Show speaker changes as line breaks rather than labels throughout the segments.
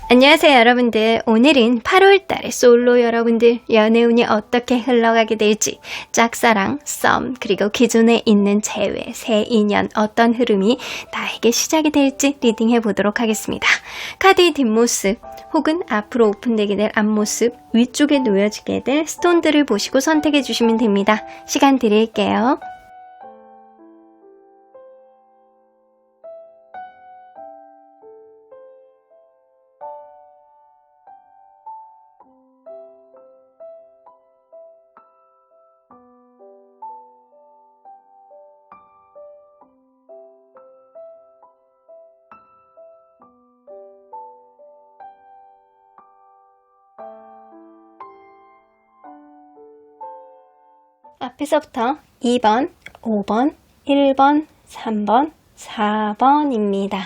안녕하세요 여러분들. 오늘은 8월달에 솔로 여러분들 연애운이 어떻게 흘러가게 될지, 짝사랑, 썸, 그리고 기존에 있는 재회, 새 인연 어떤 흐름이 나에게 시작이 될지 리딩해 보도록 하겠습니다. 카드의 뒷모습 혹은 앞으로 오픈되게 될 앞모습, 위쪽에 놓여지게 될 스톤들을 보시고 선택해 주시면 됩니다. 시간 드릴게요. 앞에서부터 2번, 5번, 1번, 3번, 4번입니다.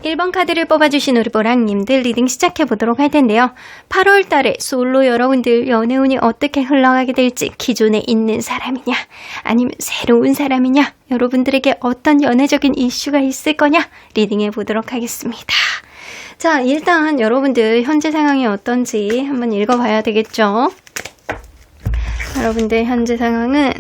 1번 카드를 뽑아주신 우리 보랑님들 리딩 시작해보도록 할 텐데요. 8월달에 솔로 여러분들 연애운이 어떻게 흘러가게 될지, 기존에 있는 사람이냐 아니면 새로운 사람이냐, 여러분들에게 어떤 연애적인 이슈가 있을 거냐 리딩해보도록 하겠습니다. 자, 일단 여러분들 현재 상황이 어떤지 한번 읽어봐야 되겠죠. 여러분들 현재 상황은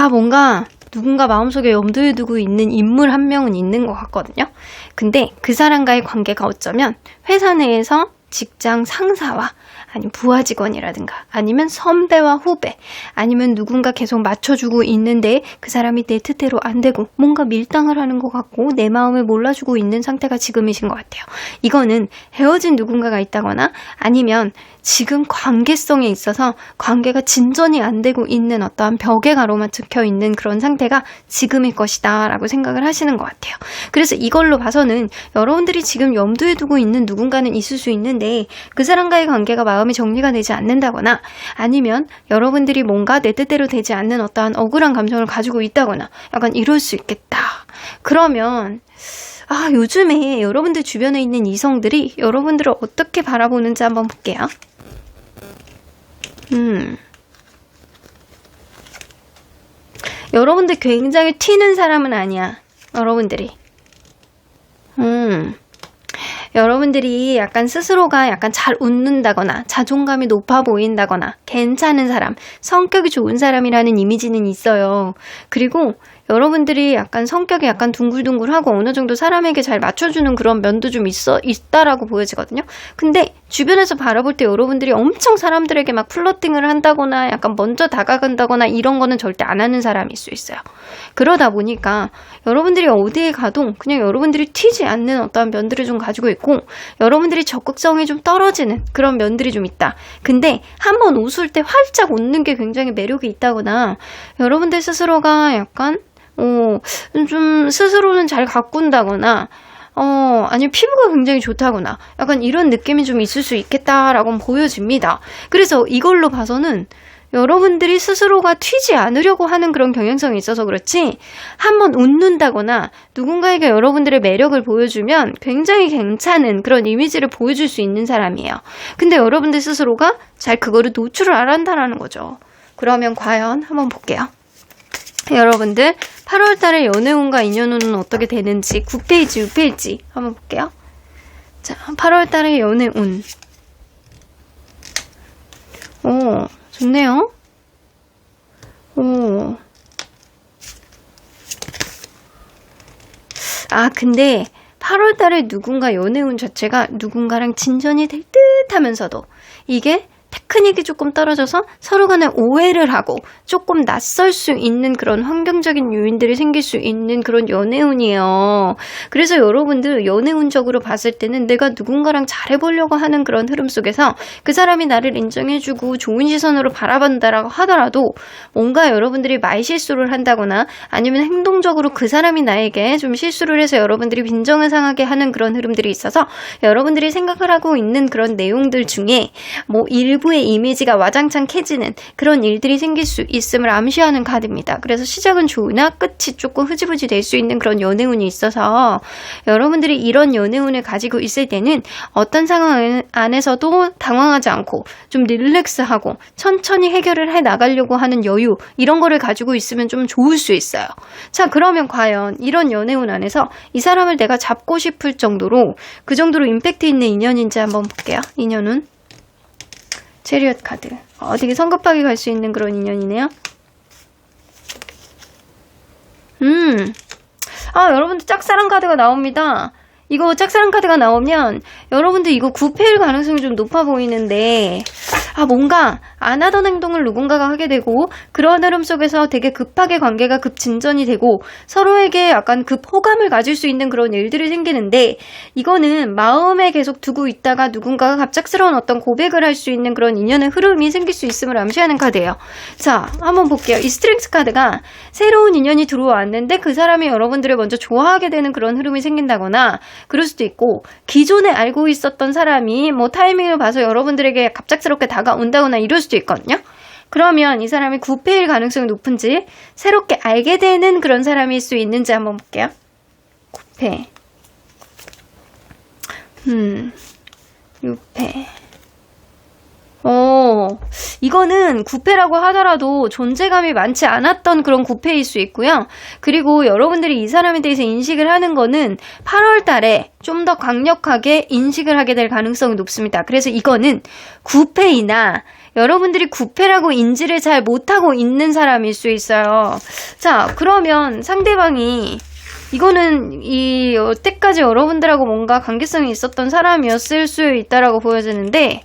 뭔가 누군가 마음속에 염두에 두고 있는 인물 한 명은 있는 것 같거든요. 근데 그 사람과의 관계가 어쩌면 회사 내에서 직장 상사와 아니면 부하 직원이라든가 아니면 선배와 후배, 아니면 누군가 계속 맞춰주고 있는데 그 사람이 내 뜻대로 안 되고 뭔가 밀당을 하는 것 같고 내 마음을 몰라주고 있는 상태가 지금이신 것 같아요. 이거는 헤어진 누군가가 있다거나 아니면 지금 관계성에 있어서 관계가 진전이 안 되고 있는 어떠한 벽에 가로막혀 있는 그런 상태가 지금일 것이다 라고 생각을 하시는 것 같아요. 그래서 이걸로 봐서는 여러분들이 지금 염두에 두고 있는 누군가는 있을 수 있는데 그 사람과의 관계가 마음이 정리가 되지 않는다거나 아니면 여러분들이 뭔가 내 뜻대로 되지 않는 어떠한 억울한 감정을 가지고 있다거나 약간 이럴 수 있겠다. 그러면 요즘에 여러분들 주변에 있는 이성들이 여러분들을 어떻게 바라보는지 한번 볼게요. 여러분들 굉장히 튀는 사람은 아니야. 여러분들이 여러분들이 약간 스스로가 약간 잘 웃는다거나 자존감이 높아 보인다거나 괜찮은 사람, 성격이 좋은 사람이라는 이미지는 있어요. 그리고 여러분들이 약간 성격이 약간 둥글둥글하고 어느 정도 사람에게 잘 맞춰주는 그런 면도 좀 있다라고 보여지거든요. 근데 주변에서 바라볼 때 여러분들이 엄청 사람들에게 막 플러팅을 한다거나 약간 먼저 다가간다거나 이런 거는 절대 안 하는 사람일 수 있어요. 그러다 보니까 여러분들이 어디에 가도 그냥 여러분들이 튀지 않는 어떠한 면들을 좀 가지고 있고 여러분들이 적극성이 좀 떨어지는 그런 면들이 좀 있다. 근데 한번 웃을 때 활짝 웃는 게 굉장히 매력이 있다거나 여러분들 스스로가 약간 좀 스스로는 잘 가꾼다거나 아니면 피부가 굉장히 좋다거나 약간 이런 느낌이 좀 있을 수 있겠다라고 보여집니다. 그래서 이걸로 봐서는 여러분들이 스스로가 튀지 않으려고 하는 그런 경향성이 있어서 그렇지 한번 웃는다거나 누군가에게 여러분들의 매력을 보여주면 굉장히 괜찮은 그런 이미지를 보여줄 수 있는 사람이에요. 근데 여러분들 스스로가 잘 그거를 노출을 안 한다는 거죠. 그러면 과연 한번 볼게요. 여러분들 8월달에 연애운과 인연운은 어떻게 되는지 9페이지, 6페이지 한번 볼게요. 자, 8월달에 연애운. 좋네요. 근데 8월달에 누군가 연애운 자체가 누군가랑 진전이 될 듯 하면서도 이게 테크닉이 조금 떨어져서 서로 간에 오해를 하고 조금 낯설 수 있는 그런 환경적인 요인들이 생길 수 있는 그런 연애운이에요. 그래서 여러분들 연애운적으로 봤을 때는 내가 누군가랑 잘해보려고 하는 그런 흐름 속에서 그 사람이 나를 인정해주고 좋은 시선으로 바라본다라고 하더라도 뭔가 여러분들이 말실수를 한다거나 아니면 행동적으로 그 사람이 나에게 좀 실수를 해서 여러분들이 빈정을 상하게 하는 그런 흐름들이 있어서 여러분들이 생각을 하고 있는 그런 내용들 중에 뭐 일부의 너의 이미지가 와장창 캐지는 그런 일들이 생길 수 있음을 암시하는 카드입니다. 그래서 시작은 좋으나 끝이 조금 흐지부지 될 수 있는 그런 연애운이 있어서 여러분들이 이런 연애운을 가지고 있을 때는 어떤 상황 안에서도 당황하지 않고 좀 릴렉스하고 천천히 해결을 해 나가려고 하는 여유, 이런 거를 가지고 있으면 좀 좋을 수 있어요. 자, 그러면 과연 이런 연애운 안에서 이 사람을 내가 잡고 싶을 정도로 그 정도로 임팩트 있는 인연인지 한번 볼게요. 인연운 체리엇 카드. 되게 성급하게 갈 수 있는 그런 인연이네요. 여러분들 짝사랑 카드가 나옵니다. 이거 짝사랑 카드가 나오면 여러분들 이거 9패일 가능성이 좀 높아 보이는데, 뭔가 안 하던 행동을 누군가가 하게 되고 그런 흐름 속에서 되게 급하게 관계가 급진전이 되고 서로에게 약간 급호감을 가질 수 있는 그런 일들이 생기는데, 이거는 마음에 계속 두고 있다가 누군가가 갑작스러운 어떤 고백을 할 수 있는 그런 인연의 흐름이 생길 수 있음을 암시하는 카드예요. 자, 한번 볼게요. 이 스트렝스 카드가 새로운 인연이 들어왔는데 그 사람이 여러분들을 먼저 좋아하게 되는 그런 흐름이 생긴다거나, 그럴 수도 있고 기존에 알고 있었던 사람이 뭐 타이밍을 봐서 여러분들에게 갑작스럽게 다가온다거나 이럴 수도 있거든요. 그러면 이 사람이 9패일 가능성이 높은지, 새롭게 알게 되는 그런 사람일 수 있는지 한번 볼게요. 9패 6패. 이거는 9패라고 하더라도 존재감이 많지 않았던 그런 9패일 수 있고요. 그리고 여러분들이 이 사람에 대해서 인식을 하는 거는 8월 달에 좀 더 강력하게 인식을 하게 될 가능성이 높습니다. 그래서 이거는 9패이나 여러분들이 9패라고 인지를 잘 못하고 있는 사람일 수 있어요. 자, 그러면 상대방이 이거는 여태까지 여러분들하고 뭔가 관계성이 있었던 사람이었을 수 있다라고 보여지는데,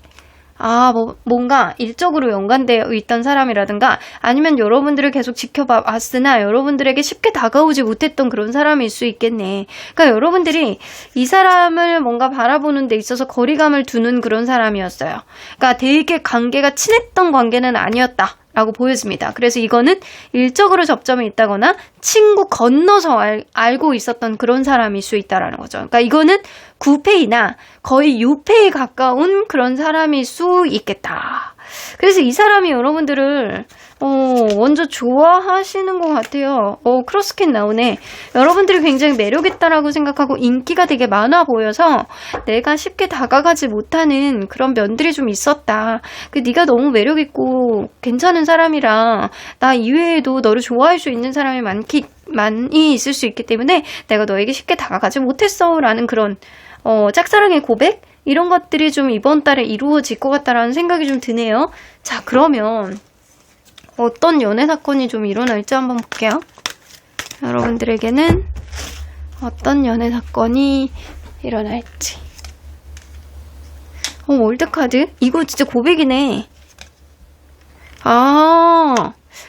뭔가 일적으로 연관되어 있던 사람이라든가, 아니면 여러분들을 계속 지켜봐 왔으나 여러분들에게 쉽게 다가오지 못했던 그런 사람일 수 있겠네. 그러니까 여러분들이 이 사람을 뭔가 바라보는 데 있어서 거리감을 두는 그런 사람이었어요. 그러니까 되게 관계가 친했던 관계는 아니었다 라고 보여집니다. 그래서 이거는 일적으로 접점이 있다거나 친구 건너서 알고 있었던 그런 사람일 수 있다라는 거죠. 그러니까 이거는 9패이나 거의 6패에 가까운 그런 사람일 수 있겠다. 그래서 이 사람이 여러분들을 먼저 좋아하시는 것 같아요. 크로스캔 나오네. 여러분들이 굉장히 매력있다라고 생각하고 인기가 되게 많아 보여서 내가 쉽게 다가가지 못하는 그런 면들이 좀 있었다. 네가 너무 매력있고 괜찮은 사람이라 나 이외에도 너를 좋아할 수 있는 사람이 많이 있을 수 있기 때문에 내가 너에게 쉽게 다가가지 못했어 라는 그런 짝사랑의 고백? 이런 것들이 좀 이번 달에 이루어질 것 같다라는 생각이 좀 드네요. 자, 그러면 어떤 연애 사건이 좀 일어날지 한번 볼게요. 여러분들에게는 어떤 연애 사건이 일어날지. 월드카드? 이거 진짜 고백이네.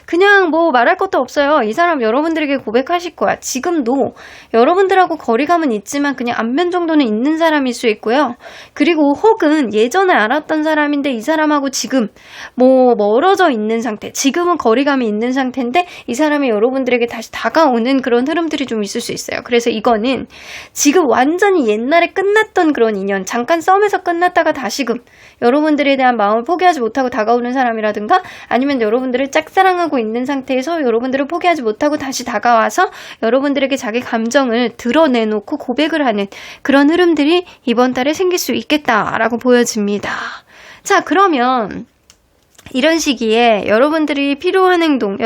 그냥 뭐 말할 것도 없어요. 이 사람 여러분들에게 고백하실 거야. 지금도 여러분들하고 거리감은 있지만 그냥 안면 정도는 있는 사람일 수 있고요. 그리고 혹은 예전에 알았던 사람인데 이 사람하고 지금 뭐 멀어져 있는 상태, 지금은 거리감이 있는 상태인데 이 사람이 여러분들에게 다시 다가오는 그런 흐름들이 좀 있을 수 있어요. 그래서 이거는 지금 완전히 옛날에 끝났던 그런 인연, 잠깐 썸에서 끝났다가 다시금 여러분들에 대한 마음을 포기하지 못하고 다가오는 사람이라든가, 아니면 여러분들을 짝사랑하고 있는 상태에서 여러분들을 포기하지 못하고 다시 다가와서 여러분들에게 자기 감정을 드러내놓고 고백을 하는 그런 흐름들이 이번 달에 생길 수 있겠다라고 보여집니다. 자, 그러면 이런 시기에 여러분들에게 필요한 행동,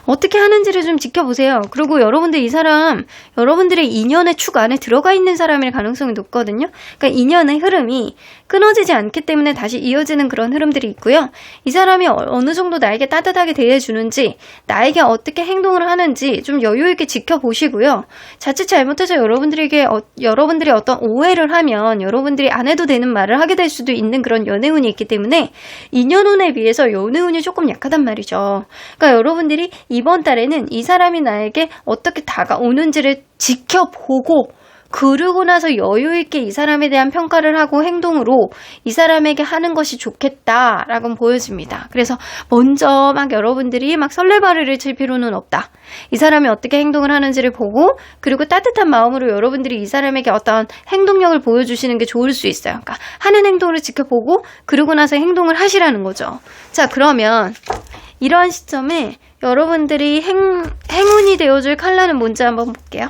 어떻게 하는지를 좀 지켜보세요. 그리고 여러분들 이 사람, 여러분들의 인연의 축 안에 들어가 있는 사람일 가능성이 높거든요. 그러니까 인연의 흐름이 끊어지지 않기 때문에 다시 이어지는 그런 흐름들이 있고요. 이 사람이 어느 정도 나에게 따뜻하게 대해주는지, 나에게 어떻게 행동을 하는지 좀 여유 있게 지켜보시고요. 자칫 잘못해서 여러분들이 어떤 오해를 하면 여러분들이 안 해도 되는 말을 하게 될 수도 있는 그런 연애운이 있기 때문에 인연운에 비해서 연애운이 조금 약하단 말이죠. 그러니까 여러분들이 이번 달에는 이 사람이 나에게 어떻게 다가오는지를 지켜보고 그러고 나서 여유있게 이 사람에 대한 평가를 하고 행동으로 이 사람에게 하는 것이 좋겠다라고 보여집니다. 그래서 먼저 막 여러분들이 막 설레발을 칠 필요는 없다. 이 사람이 어떻게 행동을 하는지를 보고 그리고 따뜻한 마음으로 여러분들이 이 사람에게 어떤 행동력을 보여주시는 게 좋을 수 있어요. 그러니까 하는 행동을 지켜보고 그러고 나서 행동을 하시라는 거죠. 자, 그러면 이러한 시점에 여러분들이 행운이 되어줄 컬러는 뭔지 한번 볼게요.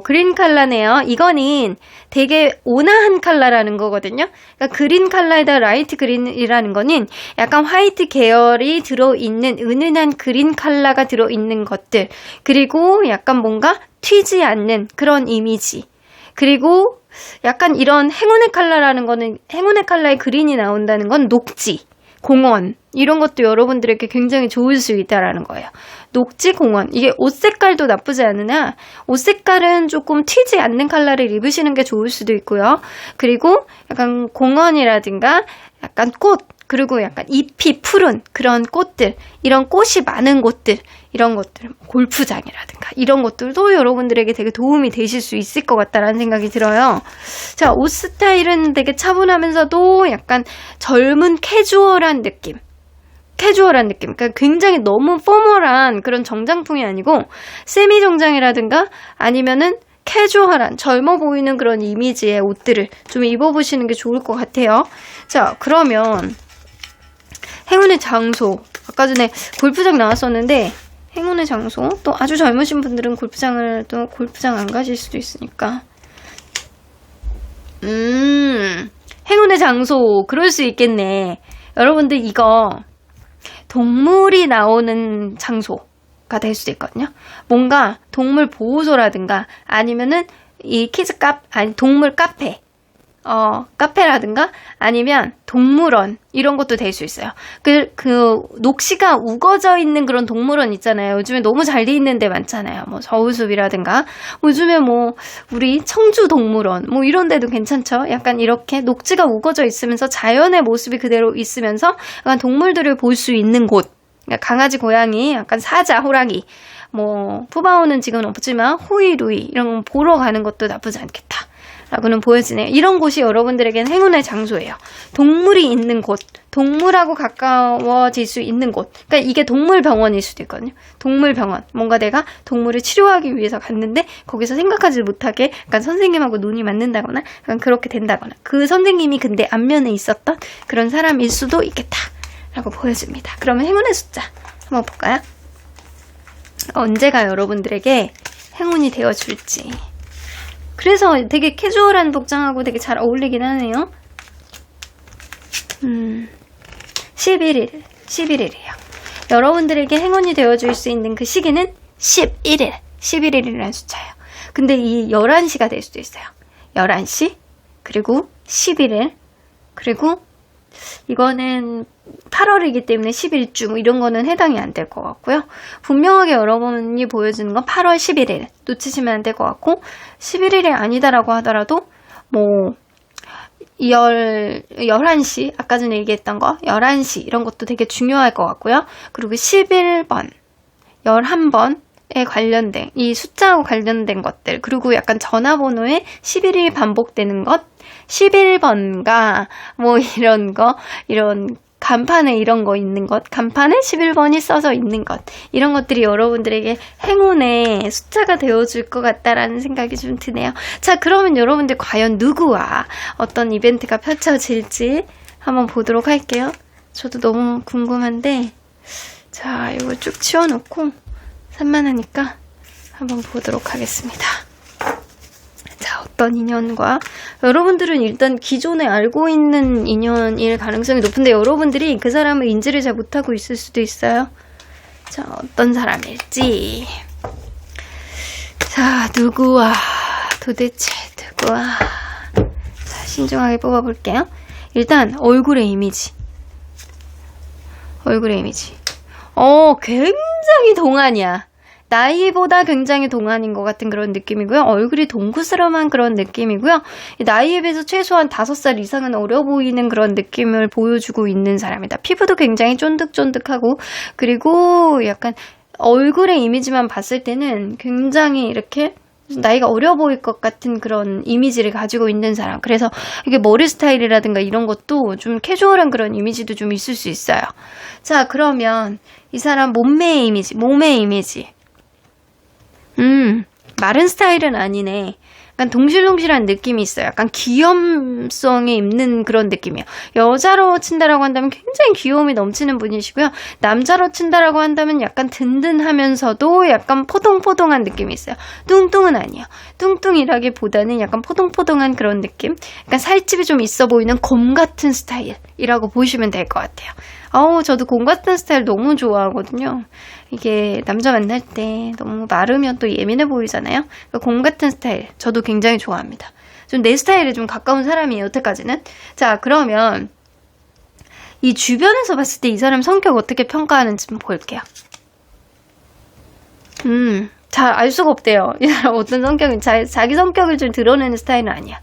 그린 컬러네요. 이거는 되게 온화한 컬러라는 거거든요. 그러니까 그린 컬러에다 라이트 그린이라는 거는 약간 화이트 계열이 들어있는 은은한 그린 컬러가 들어있는 것들, 그리고 약간 뭔가 튀지 않는 그런 이미지, 그리고 약간 이런 행운의 컬러라는 거는, 행운의 컬러의 그린이 나온다는 건 녹지, 공원, 이런 것도 여러분들에게 굉장히 좋을 수 있다라는 거예요. 녹지, 공원. 이게 옷 색깔도 나쁘지 않으나 옷 색깔은 조금 튀지 않는 컬러를 입으시는 게 좋을 수도 있고요. 그리고 약간 공원이라든가 약간 꽃, 그리고 약간 잎이 푸른 그런 꽃들, 이런 꽃이 많은 곳들, 이런 것들, 골프장이라든가 이런 것들도 여러분들에게 되게 도움이 되실 수 있을 것 같다라는 생각이 들어요. 자, 옷 스타일은 되게 차분하면서도 약간 젊은 캐주얼한 느낌. 그러니까 굉장히 너무 포멀한 그런 정장풍이 아니고 세미 정장이라든가 아니면은 캐주얼한 젊어 보이는 그런 이미지의 옷들을 좀 입어보시는 게 좋을 것 같아요. 자, 그러면 행운의 장소, 아까 전에 골프장 나왔었는데 행운의 장소, 또 아주 젊으신 분들은 골프장 안 가실 수도 있으니까 행운의 장소, 그럴 수 있겠네. 여러분들 이거 동물이 나오는 장소가 될 수도 있거든요. 뭔가 동물 보호소라든가 아니면은 이 동물 카페, 카페라든가 아니면 동물원, 이런 것도 될 수 있어요. 그 녹시가 우거져 있는 그런 동물원 있잖아요. 요즘에 너무 잘 돼 있는 데 많잖아요. 뭐 저우숲이라든가 요즘에 뭐 우리 청주 동물원 뭐 이런 데도 괜찮죠. 약간 이렇게 녹지가 우거져 있으면서 자연의 모습이 그대로 있으면서 약간 동물들을 볼 수 있는 곳. 그러니까 강아지, 고양이, 약간 사자, 호랑이, 뭐 푸바오는 지금 없지만 호이, 루이 이런 거 보러 가는 것도 나쁘지 않겠다 라고는 보여지네요. 이런 곳이 여러분들에게는 행운의 장소예요. 동물이 있는 곳, 동물하고 가까워질 수 있는 곳. 그러니까 이게 동물병원일 수도 있거든요. 동물병원. 뭔가 내가 동물을 치료하기 위해서 갔는데 거기서 생각하지 못하게 약간 선생님하고 눈이 맞는다거나 약간 그렇게 된다거나, 그 선생님이 근데 안면에 있었던 그런 사람일 수도 있겠다 라고 보여집니다. 그러면 행운의 숫자 한번 볼까요? 언제가 여러분들에게 행운이 되어줄지. 그래서 되게 캐주얼한 복장하고 되게 잘 어울리긴 하네요. 11일이에요. 여러분들에게 행운이 되어줄 수 있는 그 시기는 11일이라는 숫자예요. 근데 이 11시가 될 수도 있어요. 11시, 그리고 11일, 그리고 이거는 8월이기 때문에 11주 뭐 이런 거는 해당이 안 될 것 같고요. 분명하게 여러분이 보여주는 건 8월 11일 놓치시면 안 될 것 같고, 11일이 아니다라고 하더라도 뭐 11시, 아까 전에 얘기했던 거 11시 이런 것도 되게 중요할 것 같고요. 그리고 11번, 11번에 관련된 이 숫자하고 관련된 것들, 그리고 약간 전화번호에 11이 반복되는 것, 11번가 뭐 이런 거, 이런 간판에 이런 거 있는 것, 간판에 11번이 써져 있는 것, 이런 것들이 여러분들에게 행운의 숫자가 되어줄 것 같다라는 생각이 좀 드네요. 자, 그러면 여러분들 과연 누구와 어떤 이벤트가 펼쳐질지 한번 보도록 할게요. 저도 너무 궁금한데, 자, 이거 쭉 치워놓고 산만하니까 한번 보도록 하겠습니다. 자, 어떤 인연과, 여러분들은 일단 기존에 알고 있는 인연일 가능성이 높은데 여러분들이 그 사람의 인지를 잘 못하고 있을 수도 있어요. 자, 어떤 사람일지. 자, 도대체 누구와. 자, 신중하게 뽑아볼게요. 일단 얼굴의 이미지. 굉장히 동안이야. 나이보다 굉장히 동안인 것 같은 그런 느낌이고요. 얼굴이 동구스름한 그런 느낌이고요. 나이에 비해서 최소한 5살 이상은 어려 보이는 그런 느낌을 보여주고 있는 사람이다. 피부도 굉장히 쫀득쫀득하고, 그리고 약간 얼굴의 이미지만 봤을 때는 굉장히 이렇게 나이가 어려 보일 것 같은 그런 이미지를 가지고 있는 사람. 그래서 이게 머리 스타일이라든가 이런 것도 좀 캐주얼한 그런 이미지도 좀 있을 수 있어요. 자, 그러면 이 사람 몸매의 이미지, 몸의 이미지. 마른 스타일은 아니네. 약간 동실동실한 느낌이 있어요. 약간 귀염성이 있는 그런 느낌이에요. 여자로 친다라고 한다면 굉장히 귀여움이 넘치는 분이시고요. 남자로 친다라고 한다면 약간 든든하면서도 약간 포동포동한 느낌이 있어요. 뚱뚱은 아니에요. 뚱뚱이라기보다는 약간 포동포동한 그런 느낌. 약간 살집이 좀 있어 보이는 곰 같은 스타일이라고 보시면 될 것 같아요. 저도 곰 같은 스타일 너무 좋아하거든요. 이게 남자 만날 때 너무 마르면 또 예민해 보이잖아요. 곰 같은 스타일 저도 굉장히 좋아합니다. 좀 내 스타일에 좀 가까운 사람이에요, 여태까지는. 자, 그러면 이 주변에서 봤을 때 이 사람 성격 어떻게 평가하는지 좀 볼게요. 잘 알 수가 없대요. 이 사람 어떤 성격인지. 자기 성격을 좀 드러내는 스타일은 아니야.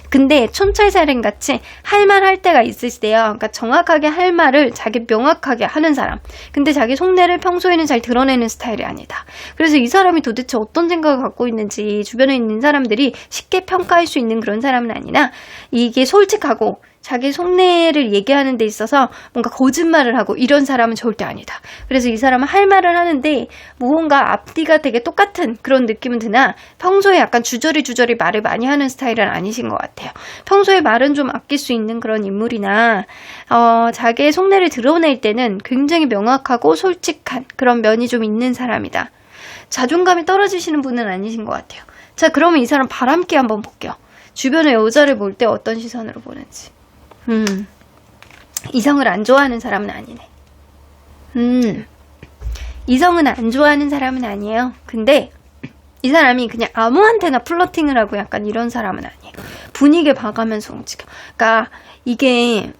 근데 촌철살인 같이 할 말 할 때가 있을 때요. 그러니까 정확하게 할 말을 자기 명확하게 하는 사람. 근데 자기 속내를 평소에는 잘 드러내는 스타일이 아니다. 그래서 이 사람이 도대체 어떤 생각을 갖고 있는지 주변에 있는 사람들이 쉽게 평가할 수 있는 그런 사람은 아니나 이게 솔직하고 자기 속내를 얘기하는 데 있어서 뭔가 거짓말을 하고 이런 사람은 절대 아니다. 그래서 이 사람은 할 말을 하는데 무언가 앞뒤가 되게 똑같은 그런 느낌은 드나 평소에 약간 주저리 말을 많이 하는 스타일은 아니신 것 같아요. 평소에 말은 좀 아낄 수 있는 그런 인물이나 자기의 속내를 드러낼 때는 굉장히 명확하고 솔직한 그런 면이 좀 있는 사람이다. 자존감이 떨어지시는 분은 아니신 것 같아요. 자, 그러면 이 사람 바람기 한번 볼게요. 주변의 여자를 볼 때 어떤 시선으로 보는지. 이성을 안 좋아하는 사람은 아니네. 이성은 안 좋아하는 사람은 아니에요. 근데 이 사람이 그냥 아무한테나 플러팅을 하고 약간 이런 사람은 아니에요. 분위기에 봐가면서 움직여. 그러니까 이게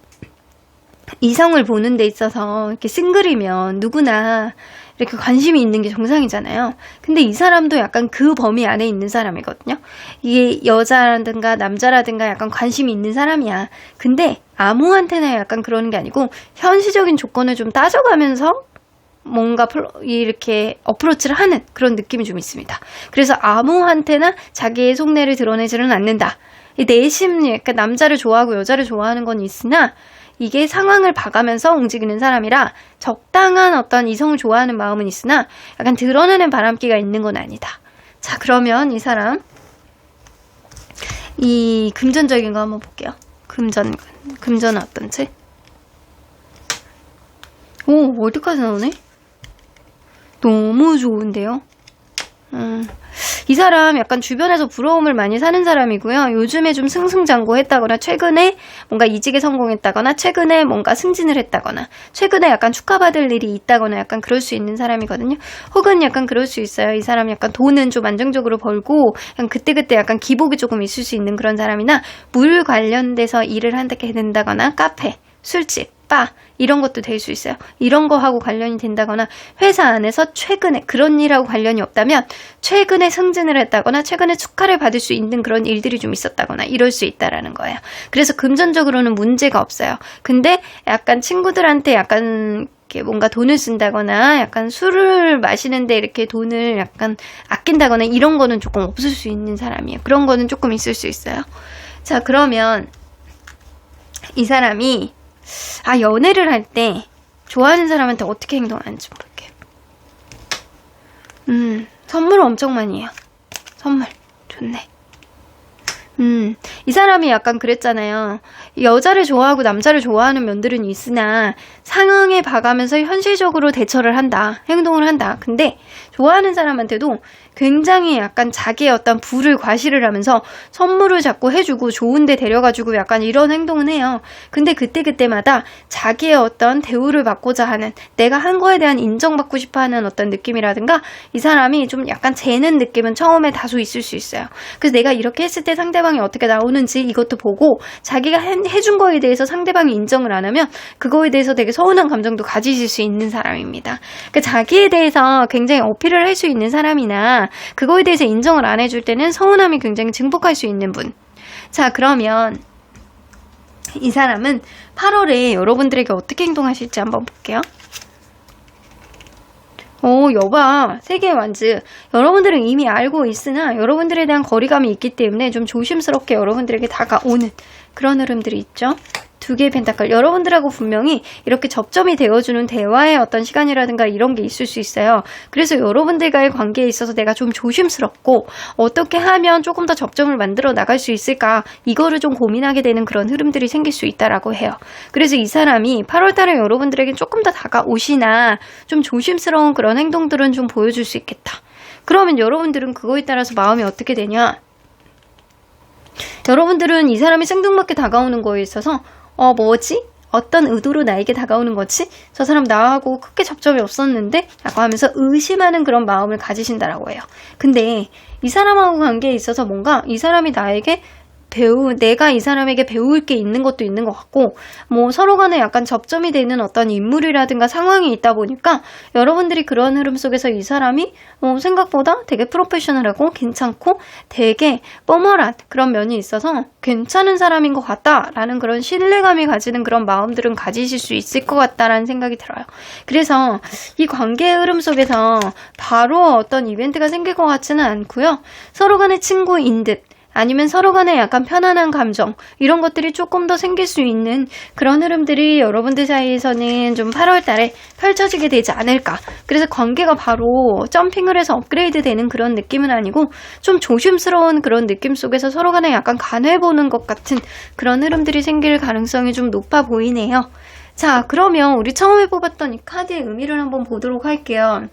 이성을 보는 데 있어서 이렇게 싱글이면 누구나 이렇게 관심이 있는 게 정상이잖아요. 근데 이 사람도 약간 그 범위 안에 있는 사람이거든요. 이게 여자라든가 남자라든가 약간 관심이 있는 사람이야. 근데 아무한테나 약간 그러는 게 아니고 현실적인 조건을 좀 따져가면서 뭔가 이렇게 어프로치를 하는 그런 느낌이 좀 있습니다. 그래서 아무한테나 자기의 속내를 드러내지는 않는다. 이 내심 약간 남자를 좋아하고 여자를 좋아하는 건 있으나 이게 상황을 봐가면서 움직이는 사람이라 적당한 어떤 이성을 좋아하는 마음은 있으나 약간 드러내는 바람기가 있는 건 아니다. 자, 그러면 이 사람 이 금전적인 거 한번 볼게요. 금전은 어떤지? 오, 어디까지 나오네? 너무 좋은데요? 이 사람 약간 주변에서 부러움을 많이 사는 사람이고요. 요즘에 좀 승승장구했다거나 최근에 뭔가 이직에 성공했다거나 최근에 뭔가 승진을 했다거나 최근에 약간 축하받을 일이 있다거나 약간 그럴 수 있는 사람이거든요. 혹은 약간 그럴 수 있어요. 이 사람 약간 돈은 좀 안정적으로 벌고 그냥 그때그때 약간 기복이 조금 있을 수 있는 그런 사람이나 물 관련돼서 일을 하게 된다거나 카페, 술집, 바 이런 것도 될 수 있어요. 이런 거하고 관련이 된다거나 회사 안에서 최근에 그런 일하고 관련이 없다면 최근에 승진을 했다거나 최근에 축하를 받을 수 있는 그런 일들이 좀 있었다거나 이럴 수 있다라는 거예요. 그래서 금전적으로는 문제가 없어요. 근데 약간 친구들한테 약간 이렇게 뭔가 돈을 쓴다거나 약간 술을 마시는데 이렇게 돈을 약간 아낀다거나 이런 거는 조금 없을 수 있는 사람이에요. 그런 거는 조금 있을 수 있어요. 자, 그러면 이 사람이 연애를 할 때 좋아하는 사람한테 어떻게 행동하는지 볼게요. 선물을 엄청 많이 해요. 선물 좋네. 이 사람이 약간 그랬잖아요. 여자를 좋아하고 남자를 좋아하는 면들은 있으나 상황에 봐가면서 현실적으로 대처를 한다. 행동을 한다. 근데 좋아하는 사람한테도 굉장히 약간 자기의 어떤 부를 과시를 하면서 선물을 자꾸 해주고 좋은데 데려가주고 약간 이런 행동은 해요. 근데 그때마다 자기의 어떤 대우를 받고자 하는 내가 한 거에 대한 인정받고 싶어하는 어떤 느낌이라든가 이 사람이 좀 약간 재는 느낌은 처음에 다소 있을 수 있어요. 그래서 내가 이렇게 했을 때 상대방이 어떻게 나오는지 이것도 보고 자기가 해준 거에 대해서 상대방이 인정을 안 하면 그거에 대해서 되게 서운한 감정도 가지실 수 있는 사람입니다. 그러니까 자기에 대해서 굉장히 어필을 할 수 있는 사람이나 그거에 대해서 인정을 안 해줄 때는 서운함이 굉장히 증폭할 수 있는 분. 자, 그러면 이 사람은 8월에 여러분들에게 어떻게 행동하실지 한번 볼게요. 여봐. 세계의 완즈. 여러분들은 이미 알고 있으나 여러분들에 대한 거리감이 있기 때문에 좀 조심스럽게 여러분들에게 다가오는 그런 흐름들이 있죠. 두 개의 펜타클. 여러분들하고 분명히 이렇게 접점이 되어주는 대화의 어떤 시간이라든가 이런 게 있을 수 있어요. 그래서 여러분들과의 관계에 있어서 내가 좀 조심스럽고 어떻게 하면 조금 더 접점을 만들어 나갈 수 있을까 이거를 좀 고민하게 되는 그런 흐름들이 생길 수 있다라고 해요. 그래서 이 사람이 8월달에 여러분들에게 조금 더 다가오시나 좀 조심스러운 그런 행동들은 좀 보여줄 수 있겠다. 그러면 여러분들은 그거에 따라서 마음이 어떻게 되냐? 여러분들은 이 사람이 생뚱맞게 다가오는 거에 있어서 뭐지? 어떤 의도로 나에게 다가오는 거지? 저 사람 나하고 크게 접점이 없었는데? 라고 하면서 의심하는 그런 마음을 가지신다라고 해요. 근데 이 사람하고 관계에 있어서 뭔가 이 사람이 나에게 내가 이 사람에게 배울 게 있는 것도 있는 것 같고, 서로 간에 약간 접점이 되는 어떤 인물이라든가 상황이 있다 보니까 여러분들이 그런 흐름 속에서 이 사람이 생각보다 되게 프로페셔널하고 괜찮고 되게 뻔뻔한 그런 면이 있어서 괜찮은 사람인 것 같다라는 그런 신뢰감이 가지는 그런 마음들은 가지실 수 있을 것 같다라는 생각이 들어요. 그래서 이 관계의 흐름 속에서 바로 어떤 이벤트가 생길 것 같지는 않고요. 서로 간의 친구인 듯 아니면 서로 간에 약간 편안한 감정 이런 것들이 조금 더 생길 수 있는 그런 흐름들이 여러분들 사이에서는 좀 8월 달에 펼쳐지게 되지 않을까. 그래서 관계가 바로 점핑을 해서 업그레이드 되는 그런 느낌은 아니고 좀 조심스러운 그런 느낌 속에서 서로 간에 약간 간해보는 것 같은 그런 흐름들이 생길 가능성이 좀 높아 보이네요. 자, 그러면 우리 처음에 뽑았던 이 카드의 의미를 한번 보도록 할게요.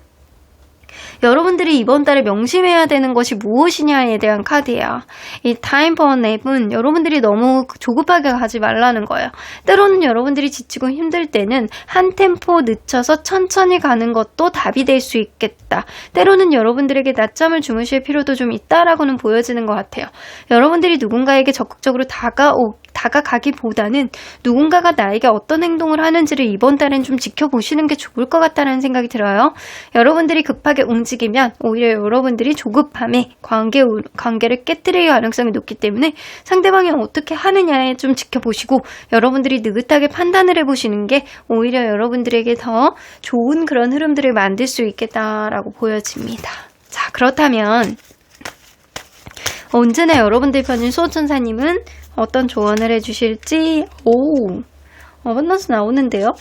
여러분들이 이번 달에 명심해야 되는 것이 무엇이냐에 대한 카드예요. 이 타임 포 냅은 여러분들이 너무 조급하게 가지 말라는 거예요. 때로는 여러분들이 지치고 힘들 때는 한 템포 늦춰서 천천히 가는 것도 답이 될 수 있겠다. 때로는 여러분들에게 낮잠을 주무실 필요도 좀 있다라고는 보여지는 것 같아요. 여러분들이 누군가에게 적극적으로 다가가기보다는 누군가가 나에게 어떤 행동을 하는지를 이번 달엔 좀 지켜보시는 게 좋을 것 같다는 생각이 들어요. 여러분들이 급하게 움직이면 오히려 여러분들이 조급함에 관계를 깨뜨릴 가능성이 높기 때문에 상대방이 어떻게 하느냐에 좀 지켜보시고 여러분들이 느긋하게 판단을 해보시는 게 오히려 여러분들에게 더 좋은 그런 흐름들을 만들 수 있겠다라고 보여집니다. 자, 그렇다면 언제나 여러분들 편인 수호천사님은 어떤 조언을 해주실지 어번던스 나오는데요.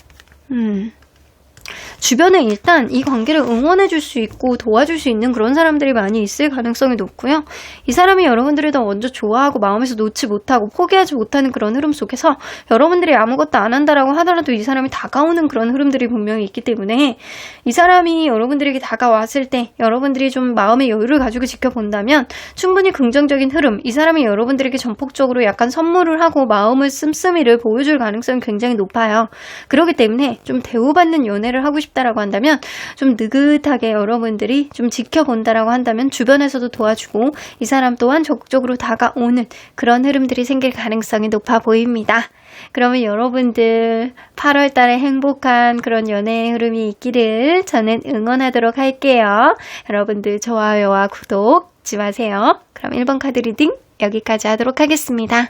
주변에 일단 이 관계를 응원해줄 수 있고 도와줄 수 있는 그런 사람들이 많이 있을 가능성이 높고요. 이 사람이 여러분들을 더 먼저 좋아하고 마음에서 놓지 못하고 포기하지 못하는 그런 흐름 속에서 여러분들이 아무것도 안 한다라고 하더라도 이 사람이 다가오는 그런 흐름들이 분명히 있기 때문에 이 사람이 여러분들에게 다가왔을 때 여러분들이 좀 마음의 여유를 가지고 지켜본다면 충분히 긍정적인 흐름, 이 사람이 여러분들에게 전폭적으로 약간 선물을 하고 마음을 씀씀이를 보여줄 가능성이 굉장히 높아요. 그렇기 때문에 좀 대우받는 연애를 하고 싶다라고 한다면 좀 느긋하게 여러분들이 좀 지켜본다라고 한다면 주변에서도 도와주고 이 사람 또한 적극적으로 다가오는 그런 흐름들이 생길 가능성이 높아 보입니다. 그러면 여러분들 8월 달에 행복한 그런 연애의 흐름이 있기를 저는 응원하도록 할게요. 여러분들 좋아요와 구독 잊지 마세요. 그럼 1번 카드 리딩 여기까지 하도록 하겠습니다.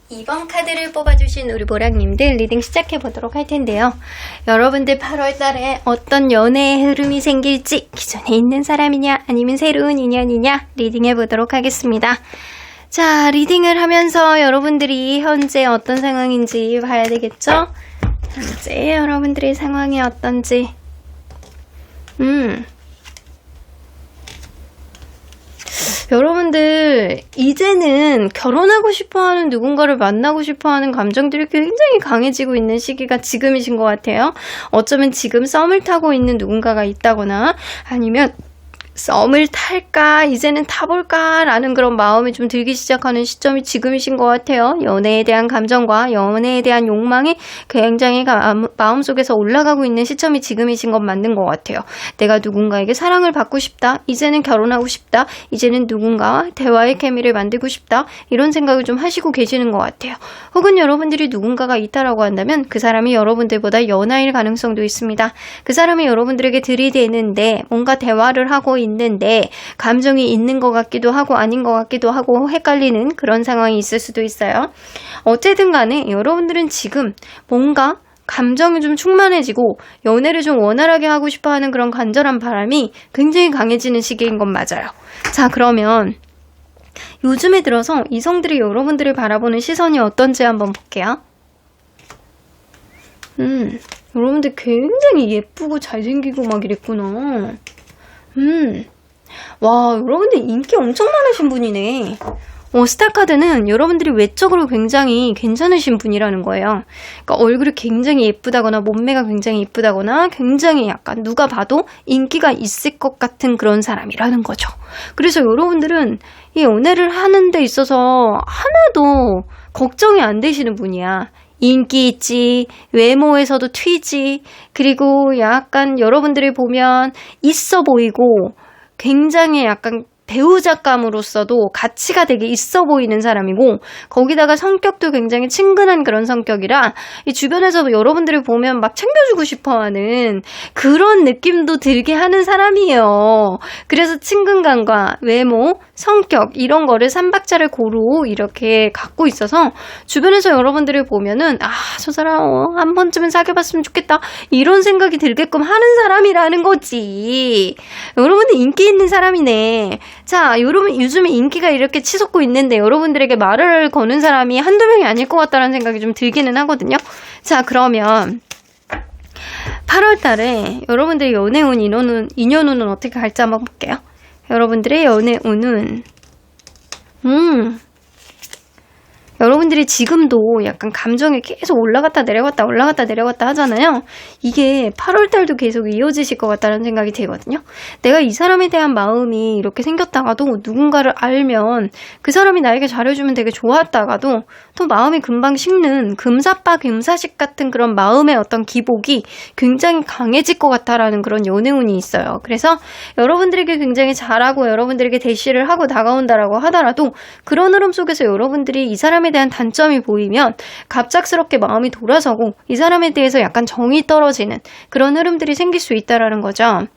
2번 카드를 뽑아주신 우리 모락님들 리딩 시작해보도록 할 텐데요. 여러분들 8월달에 어떤 연애의 흐름이 생길지 기존에 있는 사람이냐 아니면 새로운 인연이냐 리딩해보도록 하겠습니다. 자, 리딩을 하면서 여러분들이 현재 어떤 상황인지 봐야 되겠죠? 현재 여러분들의 상황이 어떤지 여러분들 이제는 결혼하고 싶어하는 누군가를 만나고 싶어하는 감정들이 굉장히 강해지고 있는 시기가 지금이신 것 같아요. 어쩌면 지금 썸을 타고 있는 누군가가 있다거나 아니면 썸을 탈까 이제는 타볼까 라는 그런 마음이 좀 들기 시작하는 시점이 지금이신 것 같아요. 연애에 대한 감정과 연애에 대한 욕망이 굉장히 마음속에서 올라가고 있는 시점이 지금이신 건 맞는 것 같아요. 내가 누군가에게 사랑을 받고 싶다, 이제는 결혼하고 싶다, 이제는 누군가와 대화의 케미를 만들고 싶다, 이런 생각을 좀 하시고 계시는 것 같아요. 혹은 여러분들이 누군가가 있다라고 한다면 그 사람이 여러분들보다 연하일 가능성도 있습니다. 그 사람이 여러분들에게 들이대는데 뭔가 대화를 하고 있는데 감정이 있는 것 같기도 하고 아닌 것 같기도 하고 헷갈리는 그런 상황이 있을 수도 있어요. 어쨌든 간에 여러분들은 지금 뭔가 감정이 좀 충만해지고 연애를 좀 원활하게 하고 싶어 하는 그런 간절한 바람이 굉장히 강해지는 시기인 건 맞아요. 자, 그러면 요즘에 들어서 이성들이 여러분들을 바라보는 시선이 어떤지 한번 볼게요. 여러분들 굉장히 예쁘고 잘생기고 막 이랬구나. 와, 여러분들 인기 엄청 많으신 분이네. 스타카드는 여러분들이 외적으로 굉장히 괜찮으신 분이라는 거예요. 그러니까 얼굴이 굉장히 예쁘다거나 몸매가 굉장히 예쁘다거나 굉장히 약간 누가 봐도 인기가 있을 것 같은 그런 사람이라는 거죠. 그래서 여러분들은 이 연애를 하는 데 있어서 하나도 걱정이 안 되시는 분이야. 인기 있지, 외모에서도 튀지, 그리고 약간 여러분들이 보면 있어 보이고 굉장히 약간 배우자감으로서도 가치가 되게 있어 보이는 사람이고, 거기다가 성격도 굉장히 친근한 그런 성격이라 이 주변에서 여러분들이 보면 막 챙겨주고 싶어하는 그런 느낌도 들게 하는 사람이에요. 그래서 친근감과 외모, 성격 이런 거를 삼박자를 고루 이렇게 갖고 있어서 주변에서 여러분들을 보면은 저 사람 한 번쯤은 사귀어봤으면 좋겠다 이런 생각이 들게끔 하는 사람이라는 거지. 여러분들 인기 있는 사람이네. 자, 여러분 요즘에 인기가 이렇게 치솟고 있는데 여러분들에게 말을 거는 사람이 한두 명이 아닐 것 같다는 생각이 좀 들기는 하거든요. 자, 그러면 8월 달에 여러분들의 연애운, 인연운은 어떻게 갈지 한번 볼게요. 여러분들의 연애운은 여러분들이 지금도 약간 감정이 계속 올라갔다 내려갔다 하잖아요. 이게 8월달도 계속 이어지실 것 같다는 생각이 들거든요. 내가 이 사람에 대한 마음이 이렇게 생겼다가도 누군가를 알면 그 사람이 나에게 잘해주면 되게 좋았다가도 또 마음이 금방 식는 금사빠 금사식 같은 그런 마음의 어떤 기복이 굉장히 강해질 것 같다라는 그런 연애운이 있어요. 그래서 여러분들에게 굉장히 잘하고 여러분들에게 대시를 하고 다가온다라고 하더라도 그런 흐름 속에서 여러분들이 이 사람에 대한 단점이 보이면 갑작스럽게 마음이 돌아서고 이 사람에 대해서 약간 정이 떨어지는 그런 흐름들이 생길 수 있다라는 거죠.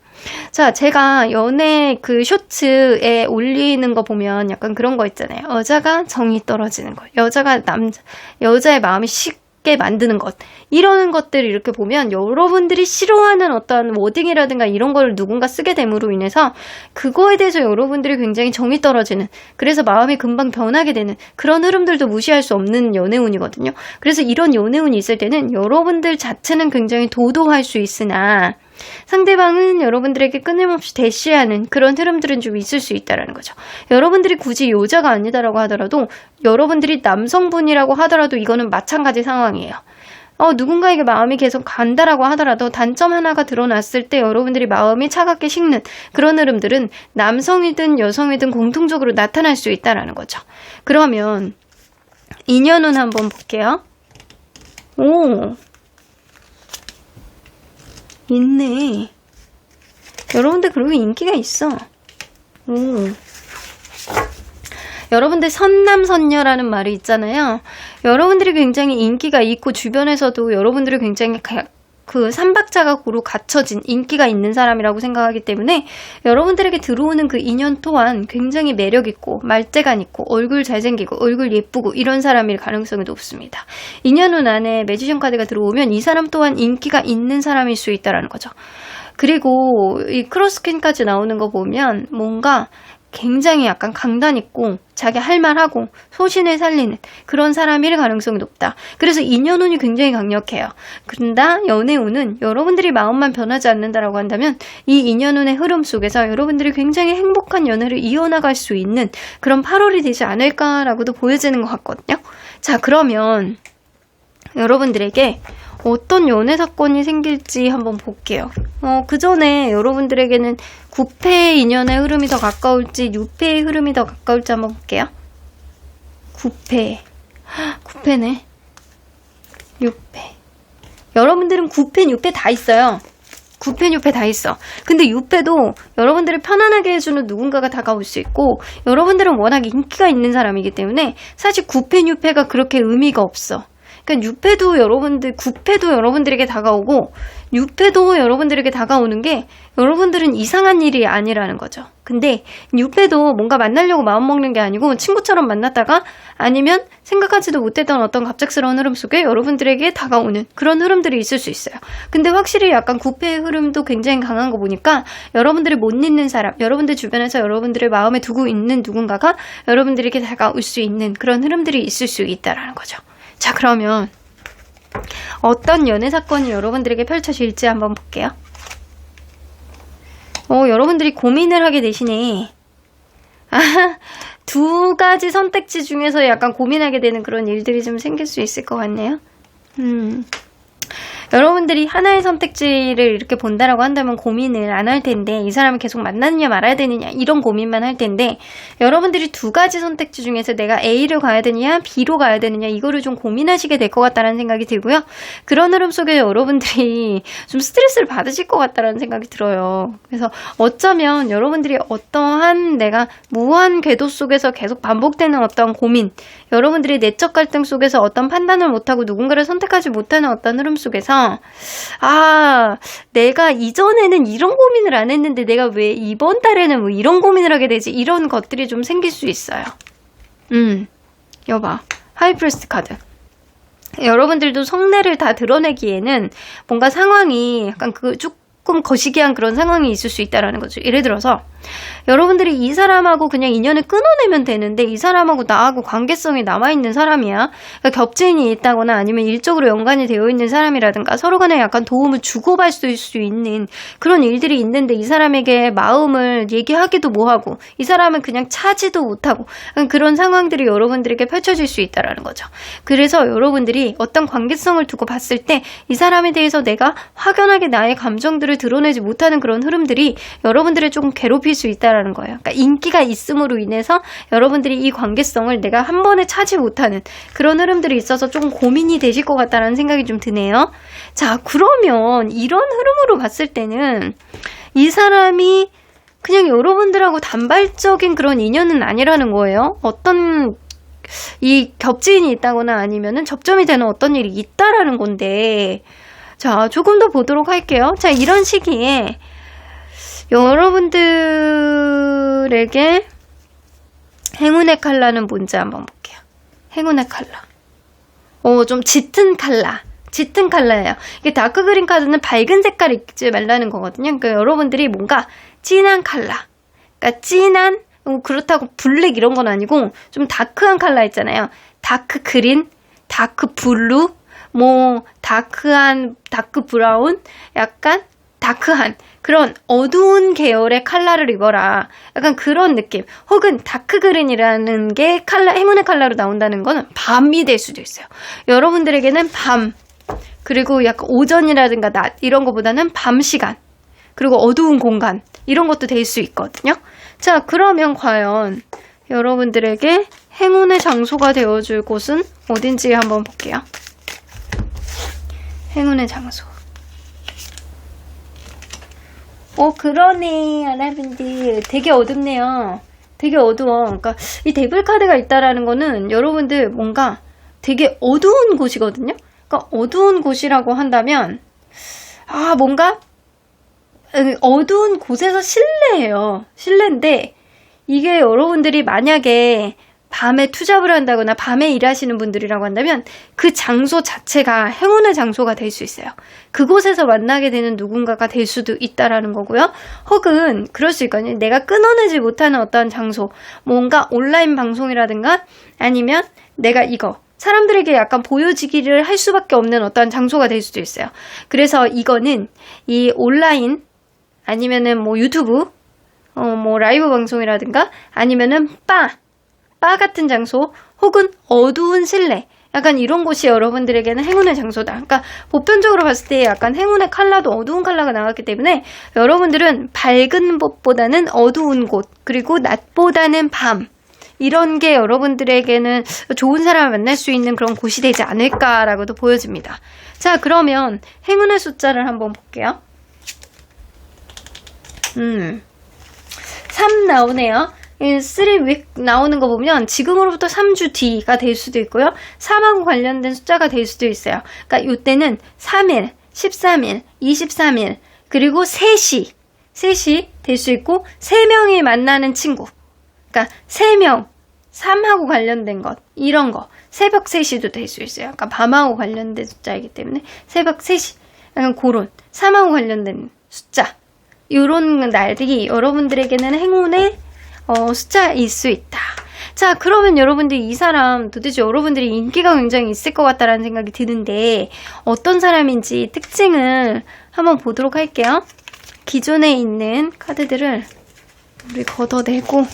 자, 제가 연애 그 쇼츠에 올리는 거 보면 약간 그런 거 있잖아요. 여자가 정이 떨어지는 거, 여자의 마음이 쉽게 만드는 것, 이런 것들을 이렇게 보면 여러분들이 싫어하는 어떤 워딩이라든가 이런 걸 누군가 쓰게 됨으로 인해서 그거에 대해서 여러분들이 굉장히 정이 떨어지는, 그래서 마음이 금방 변하게 되는 그런 흐름들도 무시할 수 없는 연애운이거든요. 그래서 이런 연애운이 있을 때는 여러분들 자체는 굉장히 도도할 수 있으나 상대방은 여러분들에게 끊임없이 대시하는 그런 흐름들은 좀 있을 수 있다는 거죠. 여러분들이 굳이 여자가 아니다라고 하더라도, 여러분들이 남성분이라고 하더라도 이거는 마찬가지 상황이에요. 누군가에게 마음이 계속 간다라고 하더라도 단점 하나가 드러났을 때 여러분들이 마음이 차갑게 식는 그런 흐름들은 남성이든 여성이든 공통적으로 나타날 수 있다는 거죠. 그러면 인연운 한번 볼게요. 있네. 여러분들 그리고 인기가 있어. 여러분들 선남선녀라는 말이 있잖아요. 여러분들이 굉장히 인기가 있고 주변에서도 여러분들이 굉장히 그 삼박자가 고루 갖춰진 인기가 있는 사람이라고 생각하기 때문에 여러분들에게 들어오는 그 인연 또한 굉장히 매력있고 말재간 있고 얼굴 잘생기고 얼굴 예쁘고 이런 사람일 가능성이 높습니다. 인연운 안에 매지션 카드가 들어오면 이 사람 또한 인기가 있는 사람일 수 있다는 거죠. 그리고 이 크로스퀸까지 나오는 거 보면 뭔가 굉장히 약간 강단 있고 자기 할 말하고 소신을 살리는 그런 사람일 가능성이 높다. 그래서 인연운이 굉장히 강력해요. 그런다 연애운은 여러분들이 마음만 변하지 않는다라고 한다면 이 인연운의 흐름 속에서 여러분들이 굉장히 행복한 연애를 이어나갈 수 있는 그런 8월이 되지 않을까라고도 보여지는 것 같거든요. 자, 그러면 여러분들에게 어떤 연애 사건이 생길지 한번 볼게요. 그 전에 여러분들에게는 9패의 인연의 흐름이 더 가까울지 6패의 흐름이 더 가까울지 한번 볼게요. 9패. 9패네. 6패. 여러분들은 9패, 6패 다 있어요. 9패, 6패 다 있어. 근데 6패도 여러분들을 편안하게 해주는 누군가가 다가올 수 있고, 여러분들은 워낙 인기가 있는 사람이기 때문에 사실 9패, 6패가 그렇게 의미가 없어. 그러니까 6회도 여러분들, 9회도 여러분들에게 다가오고 6회도 여러분들에게 다가오는 게 여러분들은 이상한 일이 아니라는 거죠. 근데 6회도 뭔가 만나려고 마음먹는 게 아니고 친구처럼 만났다가 아니면 생각하지도 못했던 어떤 갑작스러운 흐름 속에 여러분들에게 다가오는 그런 흐름들이 있을 수 있어요. 근데 확실히 약간 9회의 흐름도 굉장히 강한 거 보니까 여러분들이 못 잊는 사람, 여러분들 주변에서 여러분들을 마음에 두고 있는 누군가가 여러분들에게 다가올 수 있는 그런 흐름들이 있을 수 있다라는 거죠. 자, 그러면 어떤 연애 사건이 여러분들에게 펼쳐질지 한번 볼게요. 여러분들이 고민을 하게 되시네. 두 가지 선택지 중에서 약간 고민하게 되는 그런 일들이 좀 생길 수 있을 것 같네요. 여러분들이 하나의 선택지를 이렇게 본다라고 한다면 고민을 안 할 텐데, 이 사람을 계속 만나느냐 말아야 되느냐 이런 고민만 할 텐데, 여러분들이 두 가지 선택지 중에서 내가 A를 가야 되느냐 B로 가야 되느냐 이거를 좀 고민하시게 될 것 같다는 생각이 들고요. 그런 흐름 속에 여러분들이 좀 스트레스를 받으실 것 같다는 생각이 들어요. 그래서 어쩌면 여러분들이 어떠한 내가 무한 궤도 속에서 계속 반복되는 어떤 고민, 여러분들이 내적 갈등 속에서 어떤 판단을 못하고 누군가를 선택하지 못하는 어떤 흐름 속에서 내가 이전에는 이런 고민을 안 했는데 내가 왜 이번 달에는 뭐 이런 고민을 하게 되지? 이런 것들이 좀 생길 수 있어요. 여봐. 하이프리스트 카드. 여러분들도 속내를 다 드러내기에는 뭔가 상황이 약간 조금 거시기한 그런 상황이 있을 수 있다라는 거죠. 예를 들어서 여러분들이 이 사람하고 그냥 인연을 끊어내면 되는데 이 사람하고 나하고 관계성이 남아있는 사람이야. 그러니까 겹지인이 있다거나 아니면 일적으로 연관이 되어 있는 사람이라든가 서로 간에 약간 도움을 주고받을 수 있는 그런 일들이 있는데 이 사람에게 마음을 얘기하기도 뭐하고 이 사람은 그냥 차지도 못하고 그런 상황들이 여러분들에게 펼쳐질 수 있다라는 거죠. 그래서 여러분들이 어떤 관계성을 두고 봤을 때 이 사람에 대해서 내가 확연하게 나의 감정들을 드러내지 못하는 그런 흐름들이 여러분들을 조금 괴롭힐 수 있다라는 거예요. 그러니까 인기가 있음으로 인해서 여러분들이 이 관계성을 내가 한 번에 차지 못하는 그런 흐름들이 있어서 조금 고민이 되실 것 같다는 생각이 좀 드네요. 자, 그러면 이런 흐름으로 봤을 때는 이 사람이 그냥 여러분들하고 단발적인 그런 인연은 아니라는 거예요. 어떤 이 겹지인이 있다거나 아니면은 접점이 되는 어떤 일이 있다라는 건데, 자, 조금 더 보도록 할게요. 자, 이런 시기에 여러분들에게 행운의 컬러는 뭔지 한번 볼게요. 행운의 컬러. 좀 짙은 컬러예요. 이게 다크 그린 카드는 밝은 색깔 입지 말라는 거거든요. 그러니까 여러분들이 뭔가 진한 컬러. 그러니까 진한, 그렇다고 블랙 이런 건 아니고 좀 다크한 컬러 있잖아요. 다크 그린, 다크 블루, 다크 브라운, 약간 다크한 그런 어두운 계열의 컬러를 입어라. 약간 그런 느낌. 혹은 다크 그린이라는 게 행운의 컬러로 나온다는 거는 밤이 될 수도 있어요. 여러분들에게는 밤, 그리고 약간 오전이라든가 낮 이런 거보다는 밤 시간, 그리고 어두운 공간 이런 것도 될 수 있거든요. 자, 그러면 과연 여러분들에게 행운의 장소가 되어줄 곳은 어딘지 한번 볼게요. 행운의 장소. 그러네, 여러분들. 되게 어둡네요. 되게 어두워. 그러니까 이 데블 카드가 있다라는 거는 여러분들 뭔가 되게 어두운 곳이거든요. 그러니까 어두운 곳이라고 한다면 뭔가 어두운 곳에서 실내예요. 실내인데 이게 여러분들이 만약에 밤에 투잡을 한다거나 밤에 일하시는 분들이라고 한다면 그 장소 자체가 행운의 장소가 될 수 있어요. 그곳에서 만나게 되는 누군가가 될 수도 있다라는 거고요. 혹은 그럴 수 있거든요. 내가 끊어내지 못하는 어떤 장소, 뭔가 온라인 방송이라든가 아니면 내가 사람들에게 약간 보여지기를 할 수밖에 없는 어떤 장소가 될 수도 있어요. 그래서 이거는 이 온라인 아니면은 유튜브, 라이브 방송이라든가 아니면은 바 같은 장소 혹은 어두운 실내 약간 이런 곳이 여러분들에게는 행운의 장소다. 그러니까 보편적으로 봤을 때 약간 행운의 컬러도 어두운 컬러가 나왔기 때문에 여러분들은 밝은 곳보다는 어두운 곳 그리고 낮보다는 밤 이런 게 여러분들에게는 좋은 사람을 만날 수 있는 그런 곳이 되지 않을까라고도 보여집니다. 자, 그러면 행운의 숫자를 한번 볼게요. 3 나오네요. 이 3week 나오는 거 보면 지금으로부터 3주 뒤가 될 수도 있고요. 3하고 관련된 숫자가 될 수도 있어요. 그러니까 이때는 3일, 13일, 23일, 그리고 3시 될 수 있고 3명이 만나는 친구. 그러니까 3명, 3하고 관련된 것, 이런 거. 새벽 3시도 될 수 있어요. 그러니까 밤하고 관련된 숫자이기 때문에 새벽 3시. 약간 그런 3하고 관련된 숫자. 이런 날들이 여러분들에게는 행운의 숫자일 수 있다. 자, 그러면 여러분들 이 사람 도대체 여러분들이 인기가 굉장히 있을 것 같다라는 생각이 드는데 어떤 사람인지 특징을 한번 보도록 할게요. 기존에 있는 카드들을 우리 걷어내고